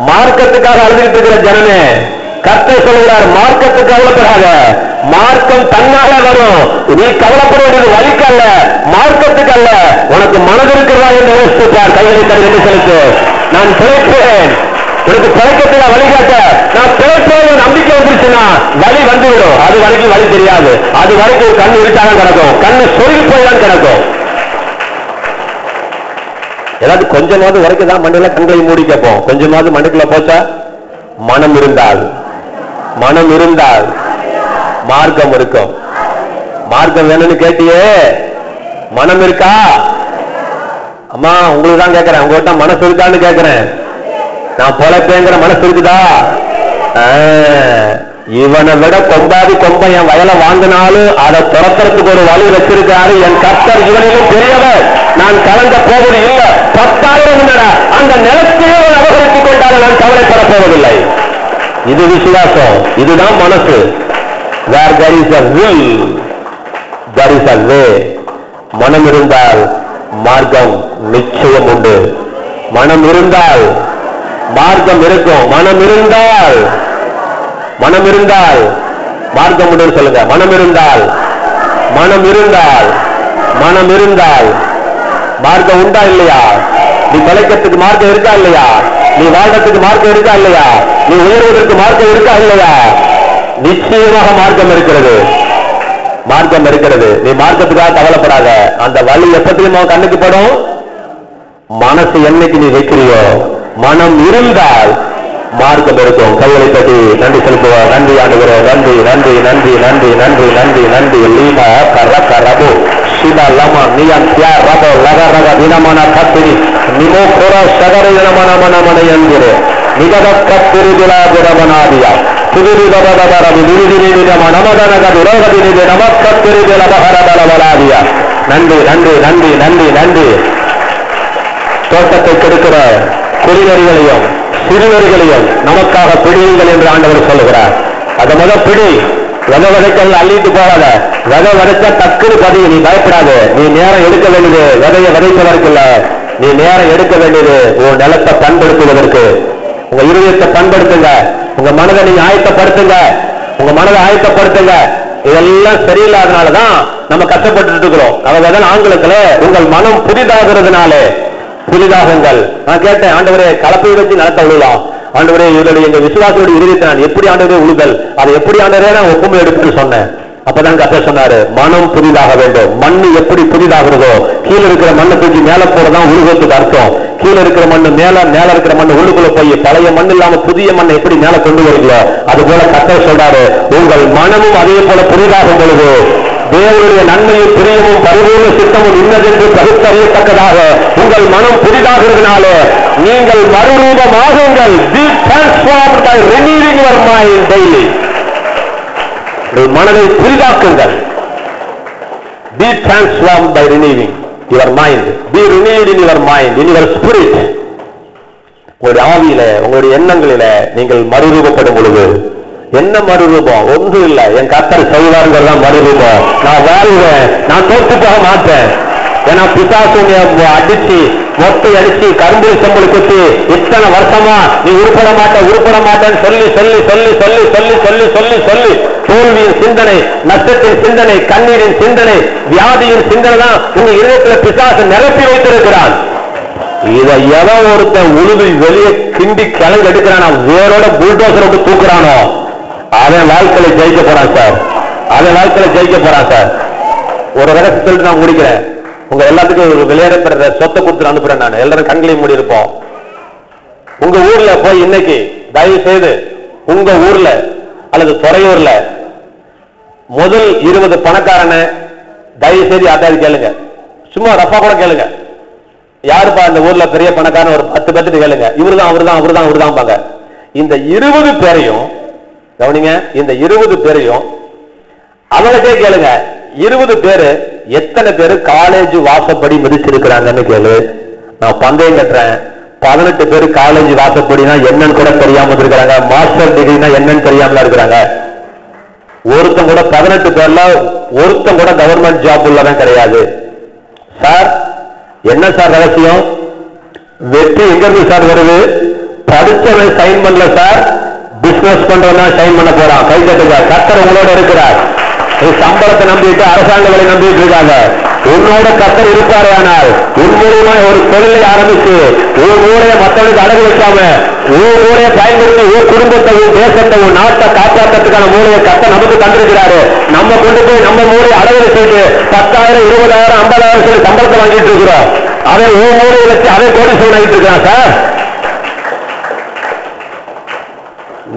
A: மார்க்கத்துக்காக அழுதுகிட்டு இருக்கிற ஜனமே, கர்த்தர் சொல்கிறார், மார்க்கத்துக்கு கவலைப்படாத, மார்க்கம் தன்னால வரும். நீ கவலைப்பட வேண்டியது வழிக்கு அல்ல, மார்க்கத்துக்கு அல்ல. உனக்கு மனது இருக்கிறதா என்று யோசிப்பார். கைகளை தண்ணி செலுத்து. நான் பிழைப்பேன், உனக்கு பிழைக்கிறதுக்கு வழிகாட்ட, நான் பிழைப்பேன் நம்பிக்கை வந்துருச்சுன்னா வழி வந்துவிடும். அது வரைக்கும் வழி தெரியாது. அது வரைக்கும் கண்ணு இருட்டாதான் கிடக்கும், கண்ணு சொருகி போய்தான் கிடக்கும். ஏதாவது கொஞ்சமாவது வரைக்கும் தான் மண்ணில கண்களை மூடி கேட்போம். கொஞ்சமாவது மண்ணுக்குள்ள போச்சா? மனம் இருந்தால், மனம் இருந்தால் மார்க்கம் இருக்கும். மார்க்கம் வேணும்னு கேட்டியே, மனம் இருக்கா? அம்மா உங்களுக்கு தான் கேட்கிறேன், உங்ககிட்ட மனசு இருக்கான்னு கேட்கிறேன். நான் பொழைப்பேங்கிற மனசு இருக்குதா? இவனை விட கொம்பாதி கொம்பன் என் வயலை வாங்கினாலும் அதை துரத்துறதுக்கு ஒரு வழி வச்சிருக்காரு என் கர்த்தர். இவனிலும் பெரியவர், நான் கலந்த போவது இல்லை. 10,000 அந்த நிலத்தையே அபகரித்துக் கொண்டாலும் நான் கவலைப்பட போவதில்லை. இது விசுவாசம், இதுதான் மனசு. where there is a will there is a way. மனம் இருந்தால் மார்க்கம் நிச்சயம் உண்டு. மனம் இருந்தால் மார்க்கம் இருக்கும். மனம் இருந்தால் மார்க்கம் உண்டு சொல்லுங்க. மனம் இருந்தால் மார்க்கம் உண்டா இல்லையா? நீ பிழைக்கிறதுக்கு மார்க்கம் இருக்கா இல்லையா? நீ வாழ்றதுக்கு மார்க்கம் இருக்கா இல்லையா? நீ உயர்வதற்கு மார்க்கம் இருக்கா இல்லையா? நிச்சயமாக மார்க்கம் இருக்கிறது. நீ மார்க்கத்துக்காக கவலைப்படாத. அந்த வழி எப்பத்திலுமா கண்ணுக்கு படும். மனசு என்னைக்கு நீ வைக்கிறியோ, மனம் இருந்தால் மார்க்கம் இருக்கும். கைகளை தட்டி நன்றி செலுத்துவோம். நன்றி ஆண்டுகிறோ. நன்றி நன்றி நன்றி நன்றி நன்றி நன்றி நன்றி. லீமா கரக ரபு சிபா லமா நியம் தியா ரபோ லக ரக தினமன கத்திரி நிமோ கோர சகரை நமன மன மன என்கிறே நிகத கத்திரி திலாபுரமனாதியா புதுரி பபதப ரபு நிதினி நிதம நமதனக துரோகதி நிதி நமக்கத்திரி திலபகரபலவலாதியா. நன்றி நன்றி நன்றி நன்றி நன்றி. தோட்டத்தை கெடுக்கிற குடிநெறிகளையும் சிறுவர்களையும் நமக்காக பிடியுங்கள் என்று ஆண்டவர் சொல்லுகிறார். அதை முதல் பிடி. விதை விதைக்கல் அள்ளிட்டு போகாத. விதை விதைச்சா டக்குன்னு பதிவு. நீ பயப்படாது. நீ நேரம் எடுக்க வேண்டியது விதையை விதைப்பதற்கு இல்ல. நீ நேரம் எடுக்க வேண்டியது உன் நிலத்தை பண்படுத்துவதற்கு. உங்க இருதயத்தை பண்படுத்துங்க. உங்க மனதை நீங்க ஆயத்தப்படுத்துங்க. இதெல்லாம் சரியில்லாதனாலதான் நம்ம கஷ்டப்பட்டு இருக்கிறோம். அவங்க ஆங்கிலத்துல உங்கள் மனம் புதிதாகிறதுனாலே புதிதாகுங்கள். நான் கேட்டேன், ஆண்டவரே கலப்பை வச்சு நிலத்தை உழுலாம். ஆண்டவரே இவருடைய எங்க விசுவாசியோட இருதயத்தை நான் எப்படி ஆண்டவரே உழுதல், அதை எப்படி ஆண்டவரே நான் ஒப்புமை எடுப்புன்னு சொன்னேன். அப்பதான் கர்த்தர் சொன்னாரு, மனம் புதிதாக வேண்டும். மண்ணு எப்படி புதிதாகிறதோ, கீழே இருக்கிற மண்ணை தூக்கி மேல போறதான் உருவத்துக்கு அர்த்தம். கீழே இருக்கிற மண்ணு மேல இருக்கிற மண்ணு உள்ளுக்குள்ள போய் பழைய மண் இல்லாம புதிய மண்ணை எப்படி மேல கொண்டு வருங்களோ, அது போல கர்த்தர் சொல்றாரு, உங்கள் மனமும் அதே போல புதிதாகும் பொழுது தேவனுடைய நன்மையும் பிரியமும் பரிபூர்ண சித்தமும் இன்னதென்று பகுத்தறியத்தக்கதாக உங்கள் மனம் புதிதாகிறதுனால நீங்கள் மறுரூபமாகுங்கள். Be transformed by renewing your mind daily. மனதை புதிதாக்குங்கள். Be transformed by renewing your mind. Be renewed in your mind, in your spirit. உங்களுடைய ஆவியில, உங்களுடைய எண்ணங்களில நீங்கள் மறுரூபப்படும் பொழுது என்ன மறுரூபம்? ஒன்று இல்லை. என் கர்த்தர் செய்வாருங்கிறதான் மறுரூபம். நான் வாழ்வேன், நான் தோற்று போக மாட்டேன். ஏன்னா பிசாசுடைய அடிச்சு மொட்டை அடிச்சு கரும்பு செம்பளி குத்தி இத்தனை வருஷமா நீ உருப்பட மாட்டேன்னு சொல்லி சொல்லி சொல்லி சொல்லி சொல்லி சொல்லி சொல்லி சொல்லி தோல்வியின் சிந்தனை, நஷ்டத்தின் சிந்தனை, கண்ணீரின் சிந்தனை, வியாதியின் சிந்தனை தான் உங்க இதயத்துல பிசாசு நிரப்பி வைத்திருக்கிறான். இதை எவ ஒருத்தன் உழுது வெளியே கிண்டி கிளம்பி எடுக்கிறானா, வேரோட புல்டோசர் விட்டு தூக்குறானோ, அவன் வாழ்க்கையில ஜெயிக்க போறான் சார். ஒரு ரகசியத்தில் நான் முடிக்கிறேன். உங்க எல்லாத்துக்கும் ஒரு விளையாடப்படுற சொத்தை கொடுத்து அனுப்புறேன். நான் எல்லாரும் கண்களையும் மூடி இருப்போம். உங்க ஊர்ல போய் இன்னைக்கு தயவு செய்து உங்க ஊர்ல அல்லது துறையூர்ல முதல் 20 பணக்காரனை தயவு செய்து யார்ட்டாவது கேளுங்க. சும்மா ரஃபா கூட கேளுங்க. யாருப்பா இந்த ஊர்ல பெரிய பணக்காரன்? ஒரு 10 பேர்த்து கேளுங்க. இவருதான் பாங்க. இந்த 20 பேரையும் கவனிங்க. இந்த 20 பேரையும் அவங்களுக்கே கேளுங்க. 20 பேரு எத்தனை பேரு காலேஜ் வாசப்படி மிதிச்சிருக்கிறாங்கன்னு கேளு. நான் பந்தயம் கட்டுறேன், 18 பேரு காலேஜ் வாசப்படினா என்னன்னு கூட தெரியாம இருக்கிறாங்க. மாஸ்டர் டிகிரினா என்னன்னு தெரியாமல இருக்கிறாங்க. ஒருத்தன் கூட 18 பேர்ல ஒருத்தன் கூட கவர்மெண்ட் ஜாப் உள்ளதான் கிடையாது. சார் என்ன சார் ரகசியம்? வெற்றி எங்க இருந்து சார் வருது? படிச்சவன் சைன் பண்ணல சார், பிசினஸ் பண்றவனா சைன் பண்ண போறான். கை தட்டுங்க. கர்த்தர் உங்களோட இருக்கிறார். சம்பளத்தை நம்பிட்டு அரசாங்கங்களை நம்பிட்டு இருக்காங்க. உன்னோட கர்த்தர் இருப்பாரு. ஆனால் உன் மூலமா ஒரு தொழிலை ஆரம்பிச்சு உன் ஊரைய மற்றவனுக்கு அடகு வைக்காம உன் ஊரைய பயன்படுத்தி உன் குடும்பத்தையும் தேசத்தையும் நாட்டை காப்பாற்றத்துக்கான மூலையை கர்த்தர் நமக்கு தந்திருக்கிறாரு. நம்ம கொண்டு போய் நம்ம மூலையை அடகு வச்சுட்டு 10,000 20,000 50,000 சொல்லி சம்பளத்தை வாங்கிட்டு இருக்கிறோம். அவன் உன் மூலையை வச்சு அவன் கோடீஸ்வரன் ஆகிட்டு இருக்கிறான் சார்.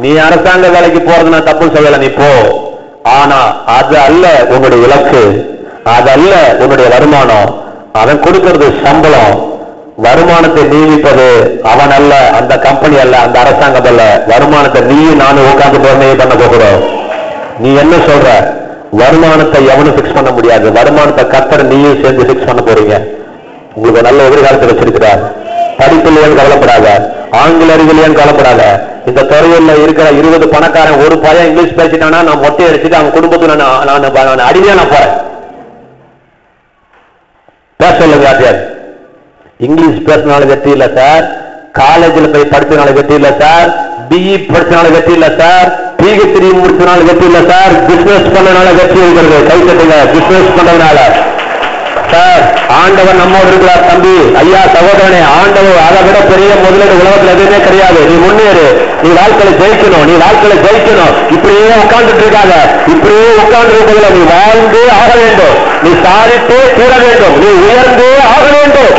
A: நீ அரசாங்க வேலைக்கு போறது நான் தப்பு சொல்லல, நீ போ. ஆனா அது அல்ல உன்னுடைய இலக்கு, அது அல்ல உன்னுடைய வருமானம். அவன் கொடுக்கிறது சம்பளம். வருமானத்தை நீடிப்பது அவன் அல்ல, அந்த கம்பெனி அல்ல, அந்த அரசாங்கம் அல்ல. வருமானத்தை நீயும் நானும் உட்கார்ந்து போறே பண்ண போகிறோம். நீ என்ன சொல்ற? வருமானத்தை எவனும் பிக்ஸ் பண்ண முடியாது. வருமானத்தை கர்த்தர் நீயும் சேர்ந்து பிக்ஸ் பண்ண போறீங்க. உங்களுக்கு நல்ல எதிர்காலத்தை வச்சிருக்கிறார். படிப்பில்லையான்னு கவலைப்படாத, ஆங்கில அறிவில்லையான்னு கவலைப்படாத. இந்த துறையூர்ல இருக்கிற 20 பணக்காரன் ஒரு பையன் இங்கிலீஷ் பேசிட்டானா நான் மொட்டை அடிச்சுட்டு அவன் குடும்பத்துல நான் அடிமையா நான் போறேன். பேச சொல்லுங்க. இங்கிலீஷ் பேசினாலும் வெற்றி இல்ல சார், காலேஜில் போய் படிச்சனால வெற்றி இல்ல சார், பிஇ படிச்சனால வெற்றி இல்ல சார், PhD முடிச்சனால வெற்றி இல்ல சார், பிசினஸ் பண்ணனால வெற்றி இருக்கிறது. கை தட்டுங்க. பிசினஸ் பண்றதுனால சார் ஆண்டவன் நம்மோடு இருக்கிறார். தம்பி, ஐயா, சகோதரனே, ஆண்டவர் அதை விட பெரிய முதலீடு உலகத்தில் எதுவுமே கிடையாது. நீ முன்னேறு, நீ வாழ்க்கையில ஜெயிக்கணும், நீ வாழ்க்கையில ஜெயிக்கணும். இப்படியே உட்கார்ந்துட்டு இருக்காங்க. இப்படியே உட்கார்ந்து இருப்பதில்லை, நீ வாழ்ந்தே ஆக வேண்டும், நீ சாதித்தே தீர வேண்டும், நீ உயர்ந்தே ஆக வேண்டும்.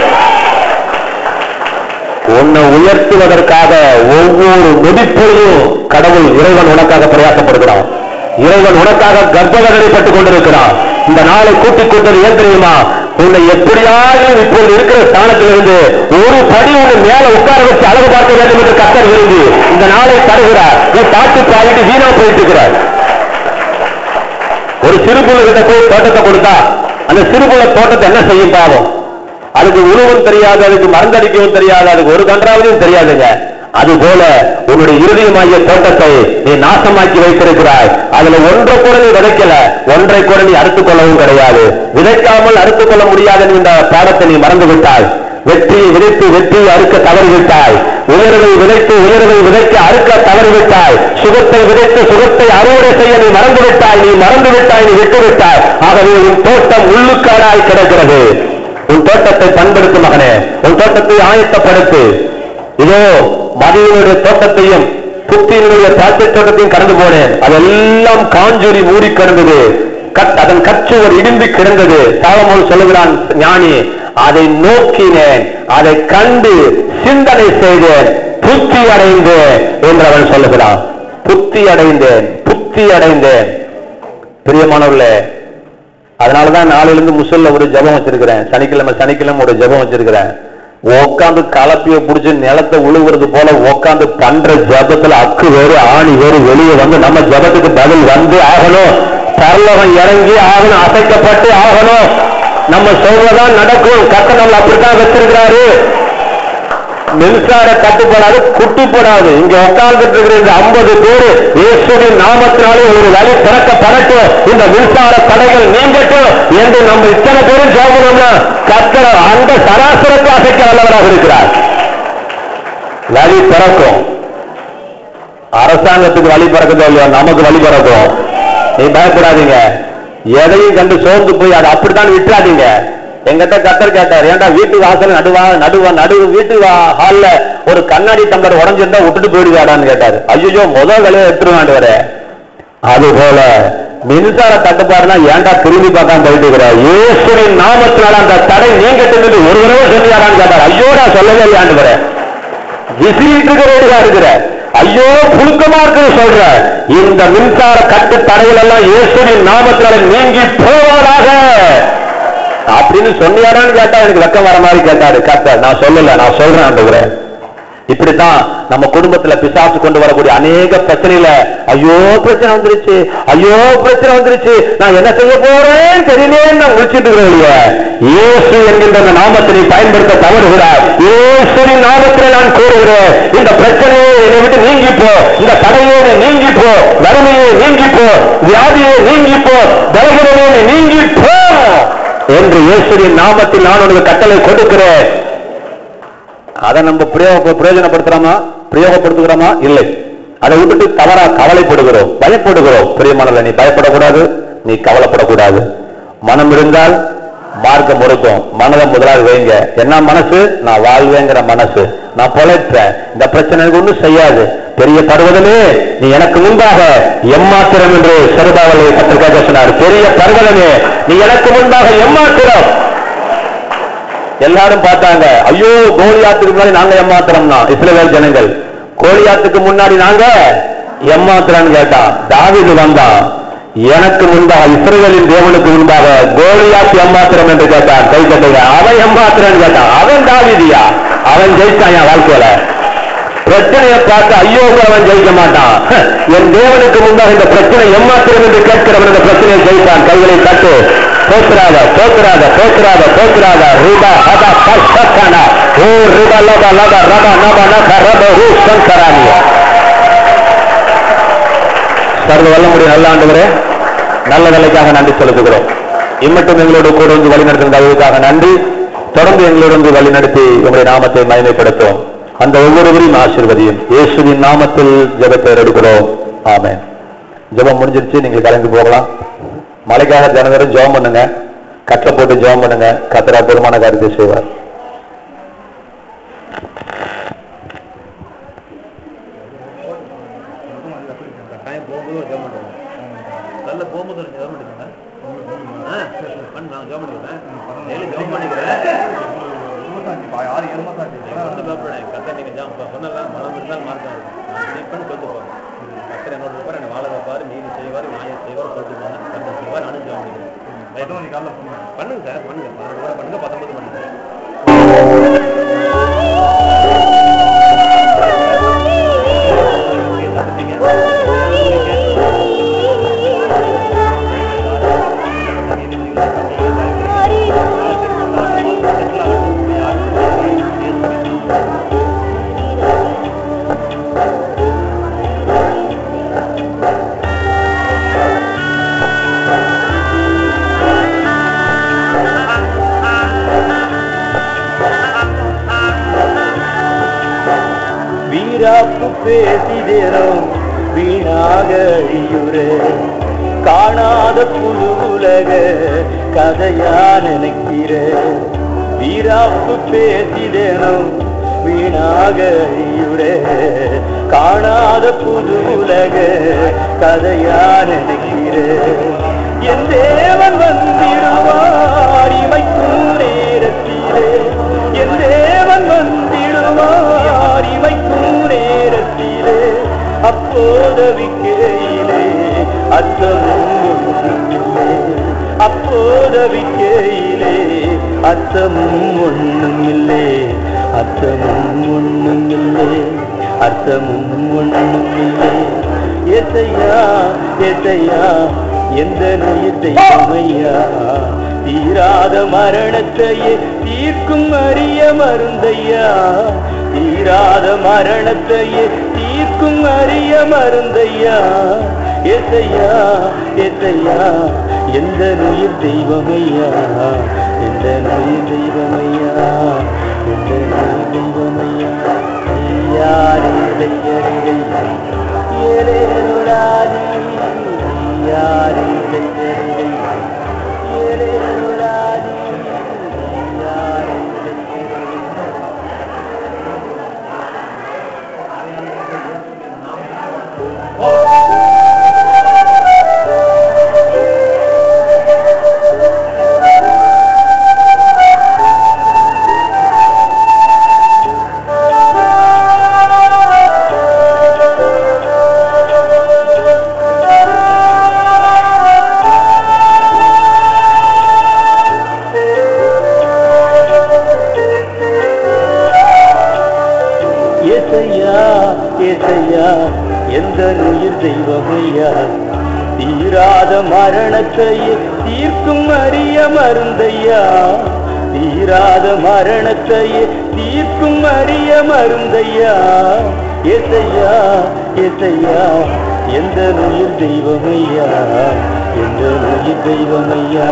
A: உன்னை உயர்த்துவதற்காக ஒவ்வொரு நொடிப்பொழுதும் கடவுள் இறைவன் உனக்காக பிரயாசப்படுகிறான். இறைவன் உனக்காக கர்ப்பவதைப்பட்டுக் கொண்டிருக்கிறான். இந்த நாளை கூட்டிக் கொண்டது ஏன் தெரியுமா? உன்னை எப்படியாவது இப்போது இருக்கிற ஸ்தானத்திலிருந்து ஒரு படி உன்னை மேல உட்கார வச்சு அழகு பார்க்க வேண்டும் என்று கர்த்தர் விரும்பி இந்த நாளை தருகிறார். நீ பாட்டு பாடிட்டு வீணா போயிட்டு இருக்கிறார். ஒரு சிறுபுள்ள கிட்ட போய் தோட்டத்தை கொடுத்தா அந்த சிறுபுள்ள தோட்டத்தை என்ன செய்யும் பாவம்? அதுக்கு உணவும் தெரியாது, அதுக்கு மருந்தடிக்கவும் தெரியாது, அதுக்கு ஒரு கன்றாவதையும் தெரியாதுங்க. அதுபோல உன்னுடைய இறுதியமாகிய தோட்டத்தை நீ நாசமாக்கி வைத்திருக்கிறாய். அதுல ஒன்றை கூட நீ விதைக்கல, ஒன்றை கூட நீ அறுத்துக் கொள்ளவும் கிடையாது. விதைக்காமல் அறுத்துக் கொள்ள முடியாது என்ற பாடத்தை நீ மறந்து விட்டாய். வெற்றியை விதைத்து வெற்றியை அறுக்க தவறிவிட்டாய். உயர்வை விதைத்து உயர்வை விதைக்க அறுக்க தவறிவிட்டாய். சுகத்தை விதைத்து சுகத்தை அறுவடை செய்ய நீ மறந்துவிட்டாய். நீ மறந்துவிட்டாய், நீ விட்டுவிட்டாய். ஆகவே உன் தோட்டம் உள்ளுக்காடாய் கிடக்கிறது. உன் தோட்டத்தை பண்படுத்து மகனே, உன் தோட்டத்தை ஆயத்தப்படுத்து. இதோ மதியினுடைய தோட்டத்தையும் புத்தியினுடைய திராட்சை தோட்டத்தையும் கடந்து போனேன். அதெல்லாம் காஞ்சொறி மூடி கிடந்தது, அதன் கச்சுவர் இடிந்து கிடந்தது. சாலமோன் சொல்லுகிறான் ஞானி, அதை நோக்கினேன், அதை கண்டு சிந்தனை செய்தேன், புத்தி அடைந்தேன் என்று அவன் சொல்லுகிறான். புத்தி அடைந்தேன், புத்தி அடைந்தேன். பிரியமானவர்களே, அதனாலதான் நாளிலிருந்து முசல்ல ஒரு ஜபம் வச்சிருக்கிறேன். சனிக்கிழமை ஒரு ஜபம் வச்சிருக்கிறேன். உட்காந்து கலப்பிய புடிச்சு நிலத்தை உழுவுறது போல உட்காந்து பண்ற ஜபத்துல அக்கு வேறு ஆணி வேறு வெளியே வந்து நம்ம ஜபத்துக்கு பதில் வந்து ஆகணும். பரலோகம் இறங்கி ஆகணும், அசைக்கப்பட்டு ஆகணும். நம்ம சொல்றதான் நடக்கும். கர்த்தர் நம்மள அப்படித்தான் வச்சிருக்கிறாரு. மின்சார தட்டுப்படாது, குட்டி போடாது. இங்க உட்கார்ந்துட்டு இருக்கிற இந்த 50 பேரு இயேசுவின் நாமத்தினாலே ஒரு வழி திறக்கப்படட்டும், இந்த மின்சார தடைகள் நீங்கட்டும் என்று நம்ம இத்தனை பேரும் சொல்றோம்னா கர்த்தர் அந்த சராசரத்தை அசைக்க வல்லவராக இருக்கிறார். வழி பிறக்கும். அரசாங்கத்துக்கு வழி பிறக்குதோ இல்லையோ, நமக்கு வழி பிறக்கும். நீ பயப்படாதீங்க. எதையும் கண்டு சோர்ந்து போய் அதை அப்படித்தான் விட்டுறாதீங்க. எங்கிட்ட கர்த்தர் கேட்டார், ஏன்டா வீட்டு வாசல் நடு வீட்டு ஹால்ல ஒரு கண்ணாடி டம்ளர் உடஞ்சிருந்தா விட்டுட்டு போயிடுவாடான்னு கேட்டாரு. ஐயோ, முதல் வேலையை எடுத்துருவாண்டு வர. அது போல மின்சார தட்டுப்பாடுனா ஏன்டா திரும்பி பார்க்காம போயிட்டு இருக்கிற? இயேசுவின் நாமத்தினால அந்த தடை நீங்கட்டு ஒரு தடவை சொல்லியாரான்னு கேட்டார். ஐயோடா சொல்லவே இல்லையாண்டு வர. விசிறிட்டு இருக்கிற இருக்கிற ஐயோ புழுக்கமா இருக்கு சொல்ற. இந்த மின்சார கட்டு தடைகள் எல்லாம் இயேசுவின் நாமத்தினால நீங்கி போவதாக அப்படின்னு சொன்னியாரான்னு கேட்டா எனக்கு வெக்கம் வர மாதிரி கேட்டாரு கர்த்தர். நான் சொல்லல, நான் சொல்றேன் ஆண்டவரே. இப்படித்தான் நம்ம குடும்பத்துல பிசாசு கொண்டு வரக்கூடிய அநேக பிரச்சனையில ஐயோ பிரச்சனை வந்துருச்சு, ஐயோ பிரச்சனை வந்துருச்சு, நான் என்ன செய்ய போறேன்னு தெரியலேன்னு நான் முடிச்சுட்டு இருக்கிறேன். இயேசு என்கின்ற அந்த நாமத்தை நீ பயன்படுத்த தவறுகிறார். இயேசுவின் நாமத்தில் நான் கூறுகிறேன், இந்த பிரச்சனையை என்னை விட்டு நீங்கிப்போ, இந்த தடையை நீங்கிப்போ, வறுமையை நீங்கிப்போ, வியாதியை நீங்கிப்போ, பலகீனத்தை நீங்கிப்போ என்று இயேசுவின் நாமத்தில் நான் உனக்கு கட்டளை கொடுக்கிறேன். அதை நம்ம பிரயோகப்படுத்துகிறோமா? இல்லை. அதை விட்டுட்டு தவறா கவலைப்படுகிறோம், பயப்படுகிறோம். பிரியமானவர்களே, நீ பயப்படக்கூடாது, நீ கவலைப்படக்கூடாது. மனம் இருந்தால் மார்க்கம் இருக்கும். மனதை முதலாக வைங்க. என்ன மனசு? நான் வாழ்வேங்கிற மனசு. நான் பொழைப்பேன், இந்த பிரச்சனை ஒன்றும் செய்யாது. பெரிய பர்வதமே நீ எனக்கு முன்பாக எம்மாத்திரம் என்று செருபாவலை கத்திரிக்காக சொன்னார். பெரிய பர்வதமே நீ எனக்கு முன்பாக எம்மாத்திரம். எல்லாரும் பார்த்தாங்க, ஐயோ கோலியாத்துக்கு முன்னாடி நாங்க எம்மாத்திரம்னா இஸ்ரவேல் ஜனங்கள், கோலியாத்துக்கு முன்னாடி நாங்க எம்மாத்திரம் கேட்டான். தாவீது வந்தான், எனக்கு முன்பாக இஸ்ரவேலின் தேவனுக்கு முன்பாக கோலியாத் எம்மாத்திரம் என்று கேட்டான். கை கட்டுங்க. அவன் எம்மாத்திரம் கேட்டான். அவன் தாவீதியா? அவன் ஜெயிச்சான் என் வாழ்க்கையில. பிரச்சனையை பார்த்து ஐயோ அவன் ஜெயிக்க மாட்டான். என் தேவனுக்கு முன்பாக இந்த பிரச்சனை எம்மாத்திரம் என்று கேட்கிறவன் இந்த பிரச்சனையை ஜெயித்தான். கைகளை தட்டு. போக்குறாத போக்குறாத போக்குறாத போக்குறாத ரூபா ஹதா கஷ்டக்கானா ஓ ரூபா லபா லபா ரபா நபா நபா ரபா ரூ சங்கரானிய. சர்வ வல்லமுடைய நல்ல ஆண்டவரே, நல்ல வேலைக்காக நன்றி செலுத்துகிறோம். இம்மட்டும் எங்களோடு கூட வந்து வழி நடத்துகிற அளவுக்காக நன்றி. தொடர்ந்து எங்களோடு வந்து வழி நடத்தி உங்களுடைய நாமத்தை மகிமைப்படுத்தும். அந்த ஒவ்வொருவரையும் ஆசீர்வதியும். இயேசுவின் நாமத்தில் ஜெபத்தை எடுக்கிறோம். ஆமென். ஜெபம் முடிஞ்சிருச்சு, நீங்கள் கலந்து போகலாம். மழைக்காக தினந்தோறும் ஜெபம் பண்ணுங்க, கட்டளை போட்டு ஜெபம் பண்ணுங்க. கர்த்தர் அற்புதமான காரியத்தை செய்வார்.
B: பண்ணுங்க சார், பண்ணுங்க, 19 பண்ணுங்க.
C: பேசிதேனும் வீணாக அழியுறே, காணாத புது உலக கதையா நினைக்கிறேன். வீராப்பு பேசிதேனும் வீணாக அழியுறே, காணாத புது உலக கதையா நினைக்கிறேன். என் தேவன் வந்திடுவார் இமைக்கும் நேரத்திலே, என் தேவன் வந்திடுவார் இமைக்கும் நேரத்திலே. அப்போதவிக்கையிலே அச்சமும் ஒன்றுமில்லை, அப்போதவிக்கையிலே அச்சமும் ஒன்றுமில்லை, அச்சமும் ஒன்றுமில்லை, அச்சமும் ஒன்றுமில்லை. ஏசையா ஏசையா எந்த நுயிர் தெய்வமையா, தீராத மரணத்தையே தீர்க்கும் அரிய மருந்தையா, தீராத மரணத்தையே தீர்க்கும் அரிய மருந்தையா. ஏசையா ஏசையா எந்த நுயிர் தெய்வமையா, எந்த நுயிர் தெய்வமையா, எந்த நுயிர் தெய்வமையா. யாரே தையறியா ஏலேனுடாதி, யாரே தையறியா ஏலேனுடாதி, யாரே எந்த நுயிர் தெய்வமையா, தீராத மரணத்தையே தீர்க்கும் அரிய மருந்தையா, தீராத மரணத்தையே தீர்க்கும் அரிய மருந்தையா. ஏசையா ஏசையா எந்த நுயிர் தெய்வமையா, எந்த நுயிர் தெய்வமையா,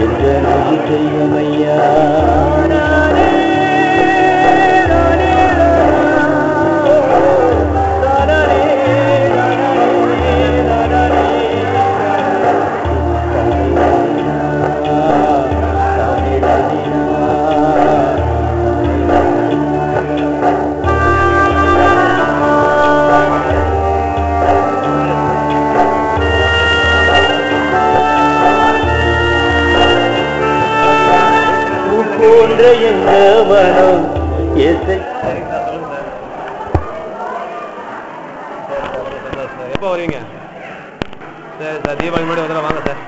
C: எந்த நுயிர் தெய்வமையா. போன்ற எந்த மனம் ஏசை.
B: எப்போ வருவீங்க? சரி சார், தீபாவளி முன்னாடி வந்துட வாங்க சார்.